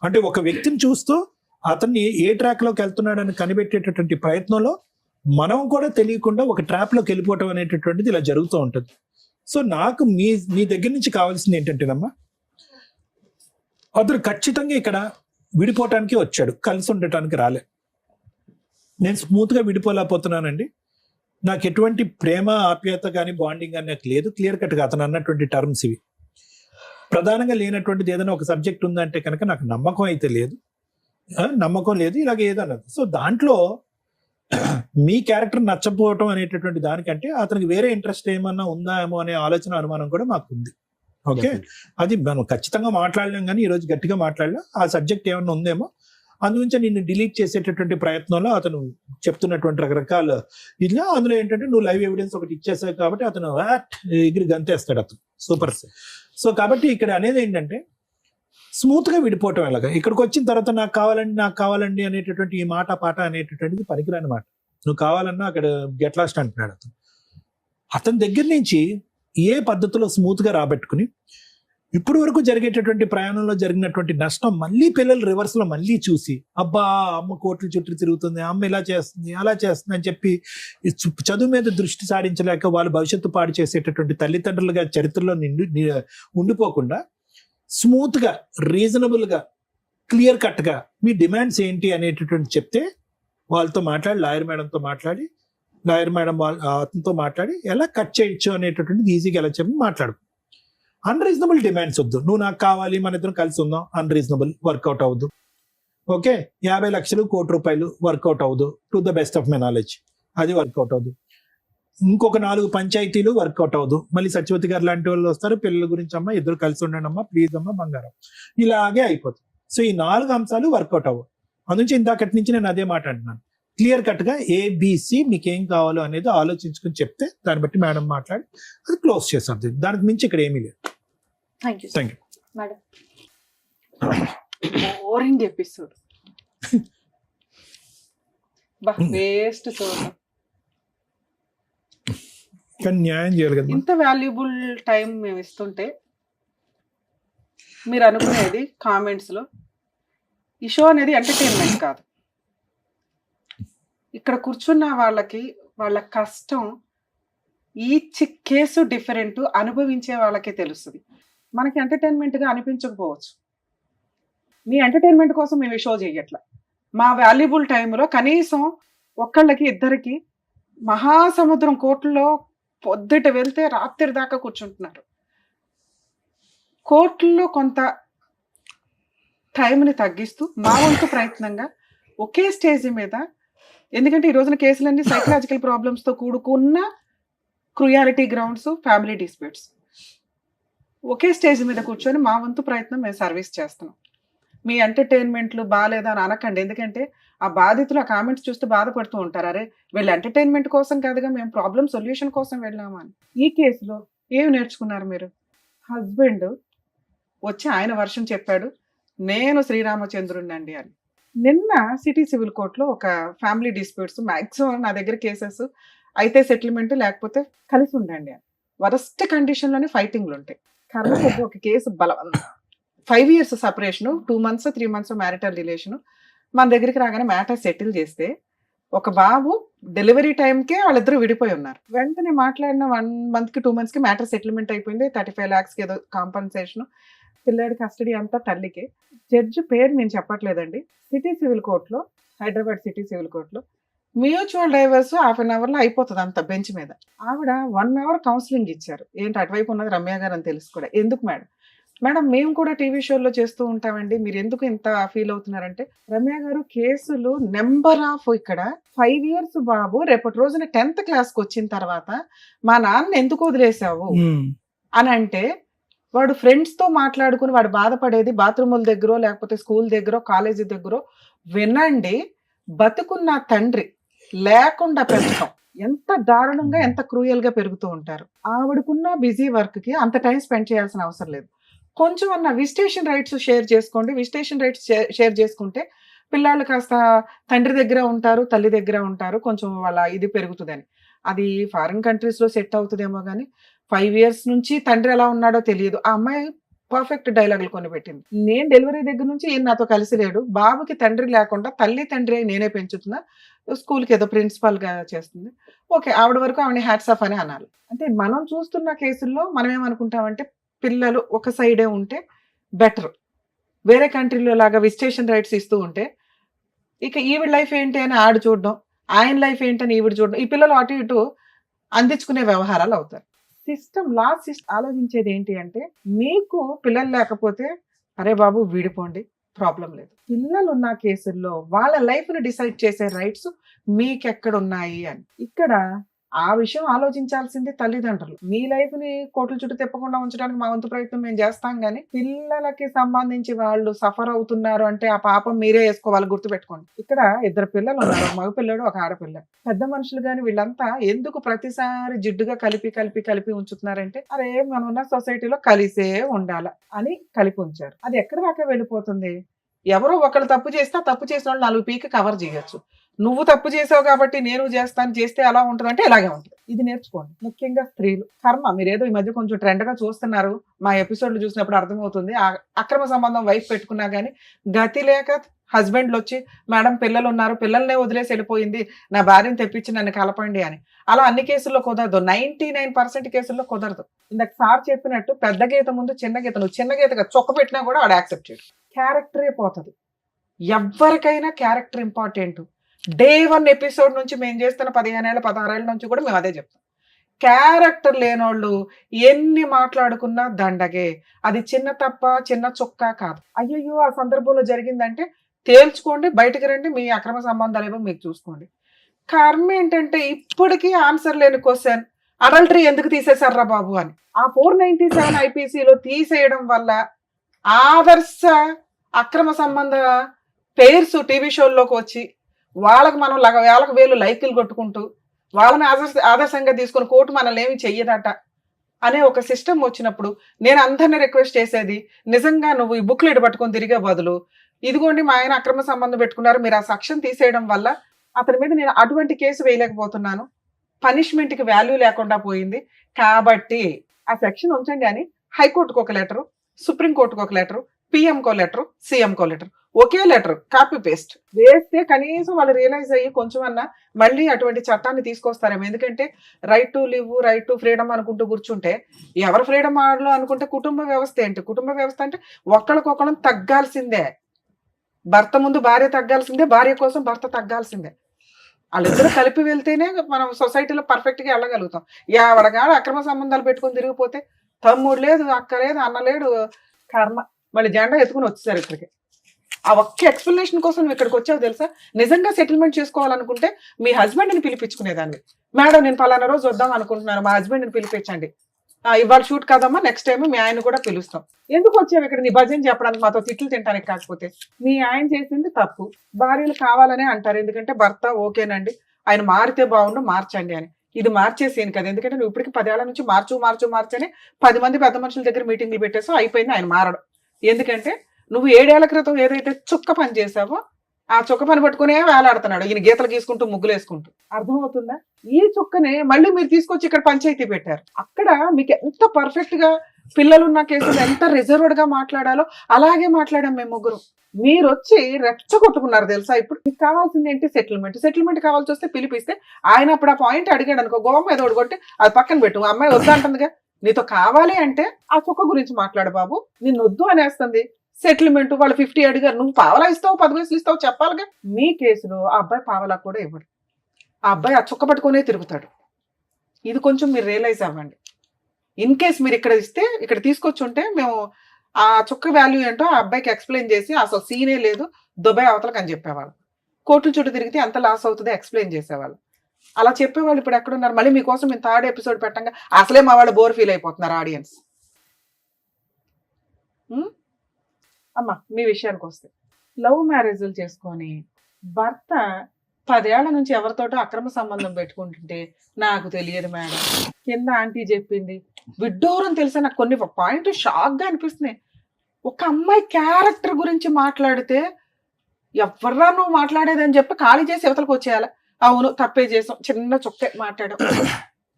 అంటే ఒక వ్యక్తిని చూస్తూ అతన్ని ఏ ట్రాక్ లోకి వెళ్తున్నాడని కనిపెట్టేటటువంటి ప్రయత్నంలో మనం కూడా తెలియకుండా ఒక ట్రాప్ లోకి వెళ్ళిపోవటం అనేటటువంటిది ఇలా జరుగుతూ ఉంటుంది. సో నాకు మీ దగ్గర నుంచి కావాల్సింది ఏంటంటేనమ్మా, అతను ఖచ్చితంగా ఇక్కడ విడిపోవటానికి వచ్చాడు, కలిసి ఉండటానికి రాలే. నేను స్మూత్ గా విడిపోలేకపోతున్నానండి, నాకు ఎటువంటి ప్రేమ ఆప్యాయత కానీ బాండింగ్ కానీ నాకు లేదు. క్లియర్ కట్ గా అతను అన్నటువంటి టర్మ్స్ ఇవి. ప్రధానంగా లేనటువంటిది ఏదైనా ఒక సబ్జెక్ట్ ఉందంటే కనుక నాకు నమ్మకం అయితే లేదు, ఇలాగ ఏదన్నది. సో దాంట్లో మీ క్యారెక్టర్ నచ్చపోవటం అనేటటువంటి దానికంటే అతనికి వేరే ఇంట్రెస్ట్ ఏమన్నా ఉందా ఏమో అనే ఆలోచన అనుమానం కూడా మాకు ఉంది. ఓకే, అది మనం ఖచ్చితంగా మాట్లాడలేం కానీ ఈరోజు గట్టిగా మాట్లాడలేం. ఆ సబ్జెక్ట్ ఏమన్నా ఉందేమో అందుగురించి నిన్ను డిలీట్ చేసేటటువంటి ప్రయత్నంలో అతను చెప్తున్నటువంటి రకరకాల ఇట్లా అందులో ఏంటంటే నువ్వు లైవ్ ఎవిడెన్స్ ఒకటి ఇచ్చేసావు కాబట్టి అతను ఎగిరి గంతేస్తాడు అతను. సూపర్. సో కాబట్టి ఇక్కడ అనేది ఏంటంటే స్మూత్ గా విడిపోవటం ఎలాగా. ఇక్కడికి వచ్చిన తర్వాత నాకు కావాలండి అనేటటువంటి ఈ మాట పాట అనేటటువంటిది పనికిరాని మాట. నువ్వు కావాలన్నా అక్కడ గెట్ లాస్ట్ అంటున్నాడు అతను. అతని దగ్గర నుంచి ఏ పద్ధతిలో స్మూత్ గా రాబెట్టుకుని ఇప్పుడు వరకు జరిగేటటువంటి ప్రయాణంలో జరిగినటువంటి నష్టం మళ్ళీ పిల్లలు రివర్స్ లో మళ్ళీ చూసి అబ్బా అమ్మ కోట్ల చుట్టూ తిరుగుతుంది, అమ్మ ఇలా చేస్తుంది అలా చేస్తుంది అని చెప్పి చదువు మీద దృష్టి సారించలేక వాళ్ళు భవిష్యత్తు పాడు చేసేటటువంటి తల్లిదండ్రులుగా చరిత్రలో ఉండిపోకుండా స్మూత్ గా రీజనబుల్ గా క్లియర్ కట్ గా మీ డిమాండ్స్ ఏంటి అనేటటువంటి చెప్తే వాళ్ళతో మాట్లాడి లాయర్ మేడంతో మాట్లాడి అతనితో మాట్లాడి ఎలా కట్ చేయొచ్చు అనేటటువంటిది ఈజీగా ఎలా చెప్పి మాట్లాడు. అన్రీజనబుల్ డిమాండ్స్ వద్దు. నువ్వు నాకు కావాలి మన ఇద్దరం కలిసి ఉందాం, అన్రీజనబుల్ వర్కౌట్ అవ్వదు. ఓకే, 50 లక్షలు ₹1 కోటి వర్కౌట్ అవ్వదు. To the best of my knowledge అది వర్కౌట్ అవ్వదు. ఇంకొక 4 పంచాయతీలు వర్కౌట్ అవ్వదు. మళ్ళీ సత్యవతి గారు లాంటి వాళ్ళు వస్తారు, పిల్లల గురించి అమ్మ ఇద్దరు కలిసి ఉండండి అమ్మా ప్లీజ్ అమ్మ బంగారం, ఇలాగే అయిపోతుంది. సో ఈ 4 అంశాలు వర్కౌట్ అవ్వవు. అందునుంచి ఇందాకటి నుంచి నేను అదే మాట అంటున్నాను. క్లియర్ కట్ గా ABC మీకు ఏం కావాలో అనేది ఆలోచించుకుని చెప్తే దాన్ని బట్టి మేడం మాట్లాడి అది క్లోజ్ చేస్తుంది. దానికి మించి ఇక్కడ ఏమీ లేదు. Thank you madam. Boring episode, waste చూడండి. కానీ న్యాయం చేయాలి కదా. ఇంత వాల్యుబుల్ టైం మేము ఇస్తుంటే మీరు అనుకునేది కామెంట్స్ లో ఈ షో అనేది ఎంటర్టైన్మెంట్ కాదు. ఇక్కడ కూర్చున్న వాళ్ళకి వాళ్ళ కష్టం ఈచ్ కేసు డిఫరెంట్, అనుభవించే వాళ్ళకే తెలుస్తుంది. మనకి ఎంటర్టైన్మెంట్గా అనిపించకపోవచ్చు. మీ ఎంటర్టైన్మెంట్ కోసం మేము షో చేయట్లా. మా వాల్యుబుల్ టైంలో కనీసం ఒక్కళ్ళకి ఇద్దరికి మహాసముద్రం కోట్లలో పొద్దుట వెళ్తే రాత్రి దాకా కూర్చుంటున్నారు. కోర్టుల్లో కొంత టైంని తగ్గిస్తూ మా వంతు ప్రయత్నంగా ఒకే స్టేజ్ మీద, ఎందుకంటే ఈ రోజున కేసులన్నీ సైకలాజికల్ ప్రాబ్లమ్స్తో కూడుకున్న క్రుయాలిటీ గ్రౌండ్స్, ఫ్యామిలీ డిస్ప్యూట్స్, ఒకే స్టేజ్ మీద కూర్చొని మా వంతు ప్రయత్నం మేము సర్వీస్ చేస్తున్నాం. మీ ఎంటర్టైన్మెంట్లు బాగాలేదా అని అనకండి, ఎందుకంటే ఆ బాధితులు ఆ కామెంట్స్ చూస్తే బాధపడుతూ ఉంటారు. అరే వీళ్ళు ఎంటర్టైన్మెంట్ కోసం కాదుగా, మేము ప్రాబ్లం సొల్యూషన్ కోసం వెళ్ళాము అని. ఈ కేసులో ఏమి నేర్చుకున్నారు మీరు? హస్బెండ్ వచ్చి ఆయన వర్షం చెప్పాడు, నేను శ్రీరామచంద్రుడినండి అని. నిన్న సిటీ సివిల్ కోర్టులో ఒక ఫ్యామిలీ డిస్ప్యూట్స్, మ్యాక్సిమం నా దగ్గర కేసెస్ అయితే సెటిల్మెంట్ లేకపోతే కలిసి ఉండండి అని. వరస్ట్ కండిషన్లోనే ఫైటింగ్లు ఉంటాయి. కర్మ కొద్ది ఒక case 5 years separation, 2 months 3 months marital relation, మన దగ్గరికి రాగానే మ్యాటర్ సెటిల్ చేస్తే ఒక బాబు డెలివరీ టైంకే వాళ్ళిద్దరూ విడిపోయి ఉన్నారు. వెంటనే మాట్లాడిన 1 month 2 months మ్యాటర్ సెటిల్మెంట్ అయిపోయింది. 35 lakhs ఏదో కాంపన్సేషన్, పిల్లాడి కస్టడీ అంతా తల్లికి. జడ్జి పేరు నేను చెప్పట్లేదండి. సిటీ సివిల్ కోర్టులో, హైదరాబాద్ సిటీ సివిల్ కోర్టులో మ్యూచువల్ డైవర్స్ 1/2 hourలో అయిపోతుంది అంత బెంచ్ మీద. ఆవిడ 1 hour కౌన్సిలింగ్ ఇచ్చారు. ఏంటి అటువైపు ఉన్నది రమ్య గారు అని తెలుసు కూడా. ఎందుకు మేడం మేము కూడా టీవీ షోల్లో చేస్తూ ఉంటామండి, మీరు ఎందుకు ఇంత ఫీల్ అవుతున్నారంటే, రమ్య గారు కేసులు నెంబర్ ఆఫ్, ఇక్కడ 5 years బాబు రేపటి రోజున 10th క్లాస్కి వచ్చిన తర్వాత మా నాన్న ఎందుకు వదిలేసావు అని అంటే, వాడు ఫ్రెండ్స్తో మాట్లాడుకుని వాడు బాధపడేది బాత్రూముల దగ్గర లేకపోతే స్కూల్ దగ్గర కాలేజీ దగ్గర వినండి. బతుకున్న తండ్రి లేకుండా పెంచడం ఎంత దారుణంగా, ఎంత క్రూయల్గా పెరుగుతూ ఉంటారు. ఆవిడకున్న బిజీ వర్క్కి అంత టైం స్పెండ్ చేయాల్సిన అవసరం లేదు. కొంచెం అన్న విజిటేషన్ రైట్స్ షేర్ చేసుకోండి. విజిటేషన్ రైట్స్ షేర్ చేసుకుంటే పిల్లలు కాస్త తండ్రి దగ్గర ఉంటారు, తల్లి దగ్గర ఉంటారు, కొంచెం వాళ్ళ ఇది పెరుగుతుందని. అది ఫారిన్ కంట్రీస్లో సెట్ అవుతుందేమో కానీ 5 years నుంచి తండ్రి ఎలా ఉన్నాడో తెలియదు. ఆ అమ్మాయి పర్ఫెక్ట్ డైలాగులు కొని పెట్టింది. నేను డెలివరీ దగ్గర నుంచి ఈయన నాతో కలిసి లేడు, బాబుకి తండ్రి లేకుండా తల్లి తండ్రి నేనే పెంచుతున్నా, స్కూల్కి ఏదో ప్రిన్సిపాల్గా చేస్తుంది, ఓకే ఆవిడ వరకు ఆవిడని హ్యాట్స్ ఆఫ్ అని అనాలి. అంటే మనం చూస్తున్న కేసుల్లో మనం ఏమనుకుంటామంటే పిల్లలు ఒక సైడే ఉంటే బెటర్, వేరే కంట్రీలో లాగా విజిటేషన్ రైట్స్ ఇస్తూ ఉంటే ఇక ఈవిడ లైఫ్ ఏంటి అని ఆడు చూడడం, ఆయన లైఫ్ ఏంటని ఈవిడ చూడడం, ఈ పిల్లలు అటు ఇటు అందించుకునే వ్యవహారాలు అవుతారు. లా సిస్టమ్ ఆలోచించేది ఏంటి అంటే, మీకు పిల్లలు లేకపోతే అరే బాబు విడిపోండి, ప్రాబ్లం లేదు. పిల్లలు ఉన్న కేసుల్లో వాళ్ళ లైఫ్ని డిసైడ్ చేసే రైట్స్ మీకెక్కడున్నాయి అని. ఇక్కడ ఆ విషయం ఆలోచించాల్సింది తల్లిదండ్రులు. మీ లైఫ్ ని కోట్ల చుట్టూ తిప్పకుండా ఉంచడానికి మా వంతు ప్రయత్నం మేము చేస్తాం, కానీ పిల్లలకి సంబంధించి వాళ్ళు సఫర్ అవుతున్నారు అంటే ఆ పాపం మీరే వేసుకోవాలి. గుర్తుపెట్టుకోండి, ఇక్కడ 2 పిల్లలు ఉన్నారు, ఒక మగ పిల్లడు ఒక ఆడపిల్ల. పెద్ద మనుషులు కానీ వీళ్ళంతా ఎందుకు ప్రతిసారి జిడ్డుగా కలిపి ఉంచుతున్నారంటే, అరే మనం ఉన్న సొసైటీలో కలిసే ఉండాల అని కలిపి ఉంచారు. అది ఎక్కడ దాకా వెళ్ళిపోతుంది? ఎవరో ఒకళ్ళు తప్పు చేస్తే ఆ తప్పు చేసిన వాళ్ళు 4 పీకి కవర్ చేయొచ్చు. నువ్వు తప్పు చేసావు కాబట్టి నేను చేస్తే అలా ఉంటుంది అంటే ఇలాగే ఉంటుంది. ఇది నేర్చుకోండి. ముఖ్యంగా స్త్రీలు కర్మ. మీరేదో ఈ మధ్య కొంచెం ట్రెండ్ గా చూస్తున్నారు, మా ఎపిసోడ్లు చూసినప్పుడు అర్థమవుతుంది. అక్రమ సంబంధం వైఫ్ పెట్టుకున్నా కానీ గతి లేక హస్బెండ్లు వచ్చి, మేడం పిల్లలు ఉన్నారు, పిల్లల్నే వదిలేసి వెళ్ళిపోయింది, నా భార్యను తెప్పించి నన్ను కలపండి అని. అలా అన్ని కేసుల్లో కుదరదు, 99% కేసుల్లో కుదరదు. ఇందాక సార్ చెప్పినట్టు పెద్ద గీత ముందు చిన్న గీత, నువ్వు చిన్న గీతగా చొక్క పెట్టినా కూడా వాడు యాక్సెప్ట్ చేయడు. క్యారెక్టరే పోతుంది. ఎవరికైనా క్యారెక్టర్ ఇంపార్టెంట్. Day 1 ఎపిసోడ్ నుంచి మేము చేస్తున్న 15 ఏళ్ళ 16 ఏళ్ళ నుంచి కూడా మేము అదే చెప్తాం. క్యారెక్టర్ లేనోళ్ళు ఎన్ని మాట్లాడుకున్నా దండగే. అది చిన్న తప్ప చిన్న చొక్క కాదు. అయ్యయ్యో ఆ సందర్భంలో జరిగిందంటే తేల్చుకోండి, బయటకు రండి, మీ అక్రమ సంబంధాలు ఏమో మీకు చూసుకోండి. కర్మ ఏంటంటే ఇప్పటికీ ఆన్సర్ లేని క్వశ్చన్, అడల్టరీ ఎందుకు తీసేశారా బాబు అని. ఆ 497 IPCలో తీసేయడం వల్ల ఆదర్శ అక్రమ సంబంధ పేర్స్ టీవీ షోల్లోకి వచ్చి వాళ్ళకి మనం వేలకు వేలు లైకులు కొట్టుకుంటూ వాళ్ళని ఆదర్శంగా తీసుకుని కోర్టు మనల్ని ఏమి చెయ్యదట అనే ఒక సిస్టమ్ వచ్చినప్పుడు నేను అందరినీ రిక్వెస్ట్ చేసేది, నిజంగా నువ్వు ఈ బుక్లెట్ పట్టుకొని తిరిగే బదులు ఇదిగోండి మా ఆయన అక్రమ సంబంధం పెట్టుకున్నారు, మీరు ఆ సెక్షన్ తీసేయడం వల్ల అతని మీద నేను అటువంటి కేసు వేయలేకపోతున్నాను, పనిష్మెంట్కి వాల్యూ లేకుండా పోయింది, కాబట్టి ఆ సెక్షన్ ఉంచండి అని హైకోర్టుకు ఒక లెటరు, సుప్రీంకోర్టుకు ఒక లెటరు, పిఎంకో లెటరు, సీఎంకో లెటర్, ఒకే లెటర్ కాపీ పేస్ట్ వేస్తే కనీసం వాళ్ళు రియలైజ్ అయ్యి కొంచెం అన్నా మళ్ళీ అటువంటి చట్టాన్ని తీసుకొస్తారేమో. ఎందుకంటే right to live, right to freedom అనుకుంటూ కూర్చుంటే ఎవరు ఫ్రీడమ్ ఆడలో అనుకుంటే కుటుంబ వ్యవస్థ ఏంటి? కుటుంబ వ్యవస్థ అంటే ఒకళ్ళకొకళ్ళం తగ్గాల్సిందే. భర్త ముందు భార్య తగ్గాల్సిందే, భార్య కోసం భర్త తగ్గాల్సిందే. వాళ్ళిద్దరూ కలిపి వెళ్తేనే మనం సొసైటీలో పర్ఫెక్ట్ గా వెళ్ళగలుగుతాం. ఎవడగాడు అక్రమ సంబంధాలు పెట్టుకొని తిరిగిపోతే తమ్ముడు లేదు, అక్క లేదు, అన్న లేడు, కర్మ. మళ్ళీ జెండా ఎత్తుకుని వచ్చేసారు ఇక్కడికి. ఆ ఒక్క ఎక్స్ప్లెనేషన్ కోసం నువ్వు ఇక్కడికి వచ్చావు తెలుసా? నిజంగా సెటిల్మెంట్ చేసుకోవాలనుకుంటే మీ హస్బెండ్ని పిలిపించుకునేదాన్ని. మేడం నేను పలానా రోజు వద్దాం అనుకుంటున్నాను, మా హస్బెండ్ని పిలిపించండి. ఇవాళ షూట్ కాదమ్మా, నెక్స్ట్ టైం మీ ఆయన కూడా పిలుస్తాం. ఎందుకు వచ్చావు ఇక్కడ నీ భజన చెప్పడానికి, మాతో తిట్లు తింటానికి కాకపోతే? మీ ఆయన చేసింది తప్పు. భార్యలు కావాలనే అంటారు, ఎందుకంటే భర్త ఓకేనండి ఆయన మారితే బాగుండు మార్చండి అని. ఇది మార్చేసేను కదా, ఎందుకంటే నువ్వు ఇప్పటికి 10 ఏళ్ల నుంచి మార్చని 10 మంది పెద్ద మనుషుల దగ్గర మీటింగ్లు పెట్టేసావు, అయిపోయింది ఆయన మారడం. ఎందుకంటే నువ్వు 7 ఏళ్ల క్రితం ఏదైతే చుక్క పని చేసావో ఆ చుక్క పని పట్టుకునే వేలాడుతున్నాడు ఈయన, గీతలు గీసుకుంటూ ముగ్గులు వేసుకుంటూ. అర్థమవుతుందా? ఈ చుక్కనే మళ్ళీ మీరు తీసుకొచ్చి ఇక్కడ పంచాయతీ పెట్టారు. అక్కడ మీకు ఎంత పర్ఫెక్ట్ గా పిల్లలున్న కేసులు ఎంత రిజర్వ్డ్ గా మాట్లాడాలో అలాగే మాట్లాడాం మేము ముగ్గురు. మీరు వచ్చి రెచ్చగొట్టుకున్నారు తెలుసా? ఇప్పుడు మీకు కావాల్సింది ఏంటి? సెటిల్మెంట్ కావాల్సి వస్తే పిలిపిస్తే ఆయన అప్పుడు ఆ పాయింట్ అడిగాడు అనుకో, గోవం ఏదో కొట్టి అది పక్కన పెట్టు, అమ్మాయి వద్దంటుందిగా. నీతో కావాలి అంటే ఆ చుక్క గురించి మాట్లాడు బాబు, నిన్ను వద్దు అనేస్తుంది. సెటిల్మెంట్ వాళ్ళు 50 అడిగారు, నువ్వు పావలా ఇస్తావు 10 పైసలు ఇస్తావు చెప్పాలిగా. మీ కేసులో ఆ అబ్బాయి పావలా కూడా ఇవ్వడు, ఆ అబ్బాయి ఆ చుక్క పట్టుకునే తిరుగుతాడు. ఇది కొంచెం మీరు రియలైజ్ అవ్వండి. ఇన్ కేస్ మీరు ఇక్కడ ఇస్తే, ఇక్కడ తీసుకొచ్చి ఉంటే మేము ఆ చుక్క వాల్యూ ఏంటో ఆ అబ్బాయికి ఎక్స్ప్లెయిన్ చేసి అసలు సీనే లేదు దుబాయ్ అవతలకు అని చెప్పేవాళ్ళు. కోర్టుల చుట్టూ తిరిగితే ఎంత లాస్ అవుతుందో ఎక్స్ప్లెయిన్ చేసేవాళ్ళు. అలా చెప్పేవాళ్ళు ఇప్పుడు ఎక్కడున్నారు? మళ్ళీ మీకోసం మేము 3rd ఎపిసోడ్ పెట్టంగా అసలే మా వాళ్ళు బోర్ ఫీల్ అయిపోతున్నారు ఆడియన్స్. అమ్మా మీ విషయానికి వస్తే, లవ్ మ్యారేజ్లు చేసుకొని భర్త 10 ఏళ్ల నుంచి ఎవరితోటో అక్రమ సంబంధం పెట్టుకుంటుంటే నాకు తెలియదు మేడం, కింద ఆంటీ చెప్పింది, విడ్డూరం తెలిసే నాకు కొన్ని పాయింట్ షాక్ గా అనిపిస్తున్నాయి. ఒక అమ్మాయి క్యారెక్టర్ గురించి మాట్లాడితే ఎవర్రా నువ్వు మాట్లాడేదని చెప్పి ఖాళీ చేసి యువతలకు వచ్చేయాలి. అవును తప్పే చేసాం, చిన్న చుక్కే మాట్లాడాం,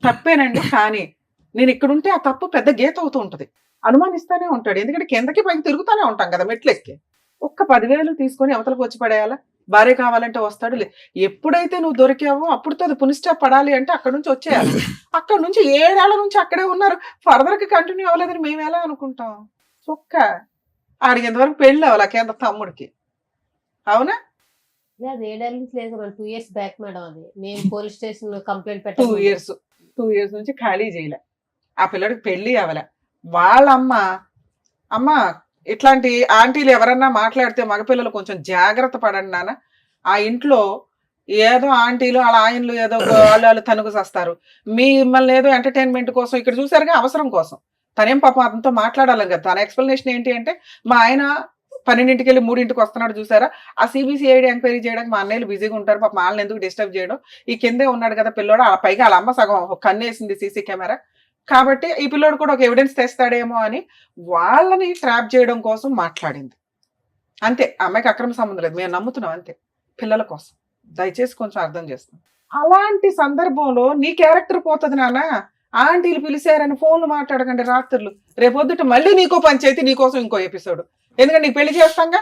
తప్పేనండి. కానీ నేను ఇక్కడుంటే ఆ తప్పు పెద్ద గీత అవుతూ ఉంటుంది, అనుమానిస్తానే ఉంటాడు. ఎందుకంటే కిందకి పైకి తిరుగుతానే ఉంటాం కదా మెట్లెక్కి. ఒక్క 10,000 తీసుకొని అవతలకు వచ్చి పడేయాలా? భార్య కావాలంటే వస్తాడు. ఎప్పుడైతే నువ్వు దొరికావో అప్పుడుతో అది పునిస్టాప్ పడాలి అంటే అక్కడ నుంచి వచ్చేయాలి. అక్కడ నుంచి 7 ఏళ్ల నుంచి అక్కడే ఉన్నారు, ఫర్దర్ కి కంటిన్యూ అవ్వలేదని మేము ఎలా అనుకుంటాం? చొక్క ఆడికి ఇంతవరకు పెళ్ళి అవ్వాలి కేంద్ర తమ్ముడికి, అవునా? 7 ఏళ్ల నుంచి లేదు, 2 years బ్యాక్ మేడం. అది మేము పోలీస్ స్టేషన్ లో కంప్లైంట్ పెట్టాము. 2 years నుంచి ఖాళీ చేయలే, ఆ పిల్లడికి పెళ్లి అవ్వలే. వాళ్ళ అమ్మ ఇట్లాంటి ఆంటీలు ఎవరన్నా మాట్లాడితే మగపిల్లలు కొంచెం జాగ్రత్త పడండి నాన్న. ఆ ఇంట్లో ఏదో ఆంటీలు వాళ్ళ ఆయనలు ఏదో వాళ్ళు తనుగు చేస్తారు, మిమ్మల్ని ఏదో ఎంటర్టైన్మెంట్ కోసం ఇక్కడ చూసారుగా, అవసరం కోసం. తనేం పాపం అతనితో మాట్లాడాలి కదా. తన ఎక్స్ప్లెనేషన్ ఏంటి అంటే, మా ఆయన 12ంటికి వెళ్ళి 3ంటికి వస్తున్నాడు చూసారా, ఆ CBCID ఎంక్వైరీ చేయడానికి మా అన్నయ్యలు బిజీగా ఉంటారు, పాపం వాళ్ళని ఎందుకు డిస్టర్బ్ చేయడం, ఈ కిందే ఉన్నాడు కదా పిల్లోడు, ఆ పైగా వాళ్ళ అమ్మ సగం కన్నేసింది CC కెమెరా, కాబట్టి ఈ పిల్లోడు కూడా ఒక ఎవిడెన్స్ తెస్తాడేమో అని వాళ్ళని ట్రాప్ చేయడం కోసం మాట్లాడింది అంతే. అమ్మాయికి అక్రమ సంబంధం లేదు, మేము నమ్ముతున్నాం అంతే, పిల్లల కోసం. దయచేసి కొంచెం అర్థం చేస్తాం. అలాంటి సందర్భంలో నీ క్యారెక్టర్ పోతుంది నాన్న. ఆంటీలు పిలిచారని ఫోన్లు మాట్లాడకండి రాత్రులు, రేపొద్దుట మళ్ళీ నీకో పంచాయతీ, నీకోసం ఇంకో ఎపిసోడ్. ఎందుకంటే నీకు పెళ్లి చేస్తాంగా,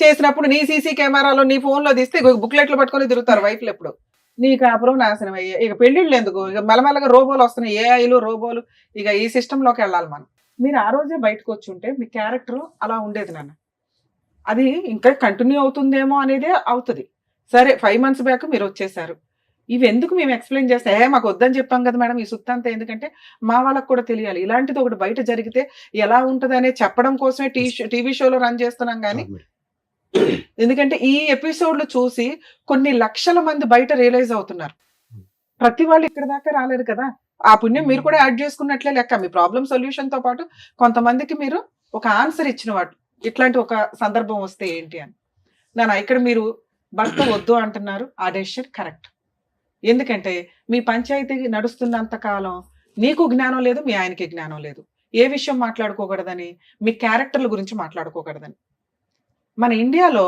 చేసినప్పుడు నీ CC కెమెరాలో నీ ఫోన్లో తీస్తే బుక్లెట్లు పట్టుకొని తిరుగుతారు వైఫ్లు. ఎప్పుడు నీ కాపురం నాశనం అయ్యే. ఇక పెళ్లిళ్ళు ఎందుకు, ఇక మెల్లమెల్లగా రోబోలు వస్తున్నాయి, AIలు రోబోలు, ఇక ఈ సిస్టంలోకి వెళ్ళాలి మనం. మీరు ఆ రోజే బయటకు వచ్చి ఉంటే మీ క్యారెక్టర్ అలా ఉండేది నాన్న. అది ఇంకా కంటిన్యూ అవుతుందేమో అనేదే అవుతుంది. సరే 5 months బ్యాక్ మీరు వచ్చేసారు, ఇవి ఎందుకు మేము ఎక్స్ప్లెయిన్ చేస్తే, మాకు వద్దని చెప్పాం కదా మేడం ఈ సుత్తంతా, ఎందుకంటే మా వాళ్ళకు కూడా తెలియాలి ఇలాంటిది ఒకటి బయట జరిగితే ఎలా ఉంటుంది అనే చెప్పడం కోసమే టీవీ షోలో రన్ చేస్తున్నాం. కానీ ఎందుకంటే ఈ ఎపిసోడ్లు చూసి కొన్ని లక్షల మంది బయట రియలైజ్ అవుతున్నారు. ప్రతి వాళ్ళు ఇక్కడ దాకా రాలేరు కదా, ఆ పుణ్యం మీరు కూడా యాడ్ చేసుకున్నట్లే లెక్క. మీ ప్రాబ్లం సొల్యూషన్ తో పాటు కొంతమందికి మీరు ఒక ఆన్సర్ ఇచ్చిన వాడు, ఇట్లాంటి ఒక సందర్భం వస్తే ఏంటి అని. ఇక్కడ మీరు భర్త వద్దు అంటున్నారు, ఆ డెసిషన్ కరెక్ట్. ఎందుకంటే మీ పంచాయతీ నడుస్తున్నంత కాలం నీకు జ్ఞానం లేదు, మీ ఆయనకి జ్ఞానం లేదు. ఏ విషయం మాట్లాడుకోకూడదని, మీ క్యారెక్టర్ల గురించి మాట్లాడుకోకూడదని. మన ఇండియాలో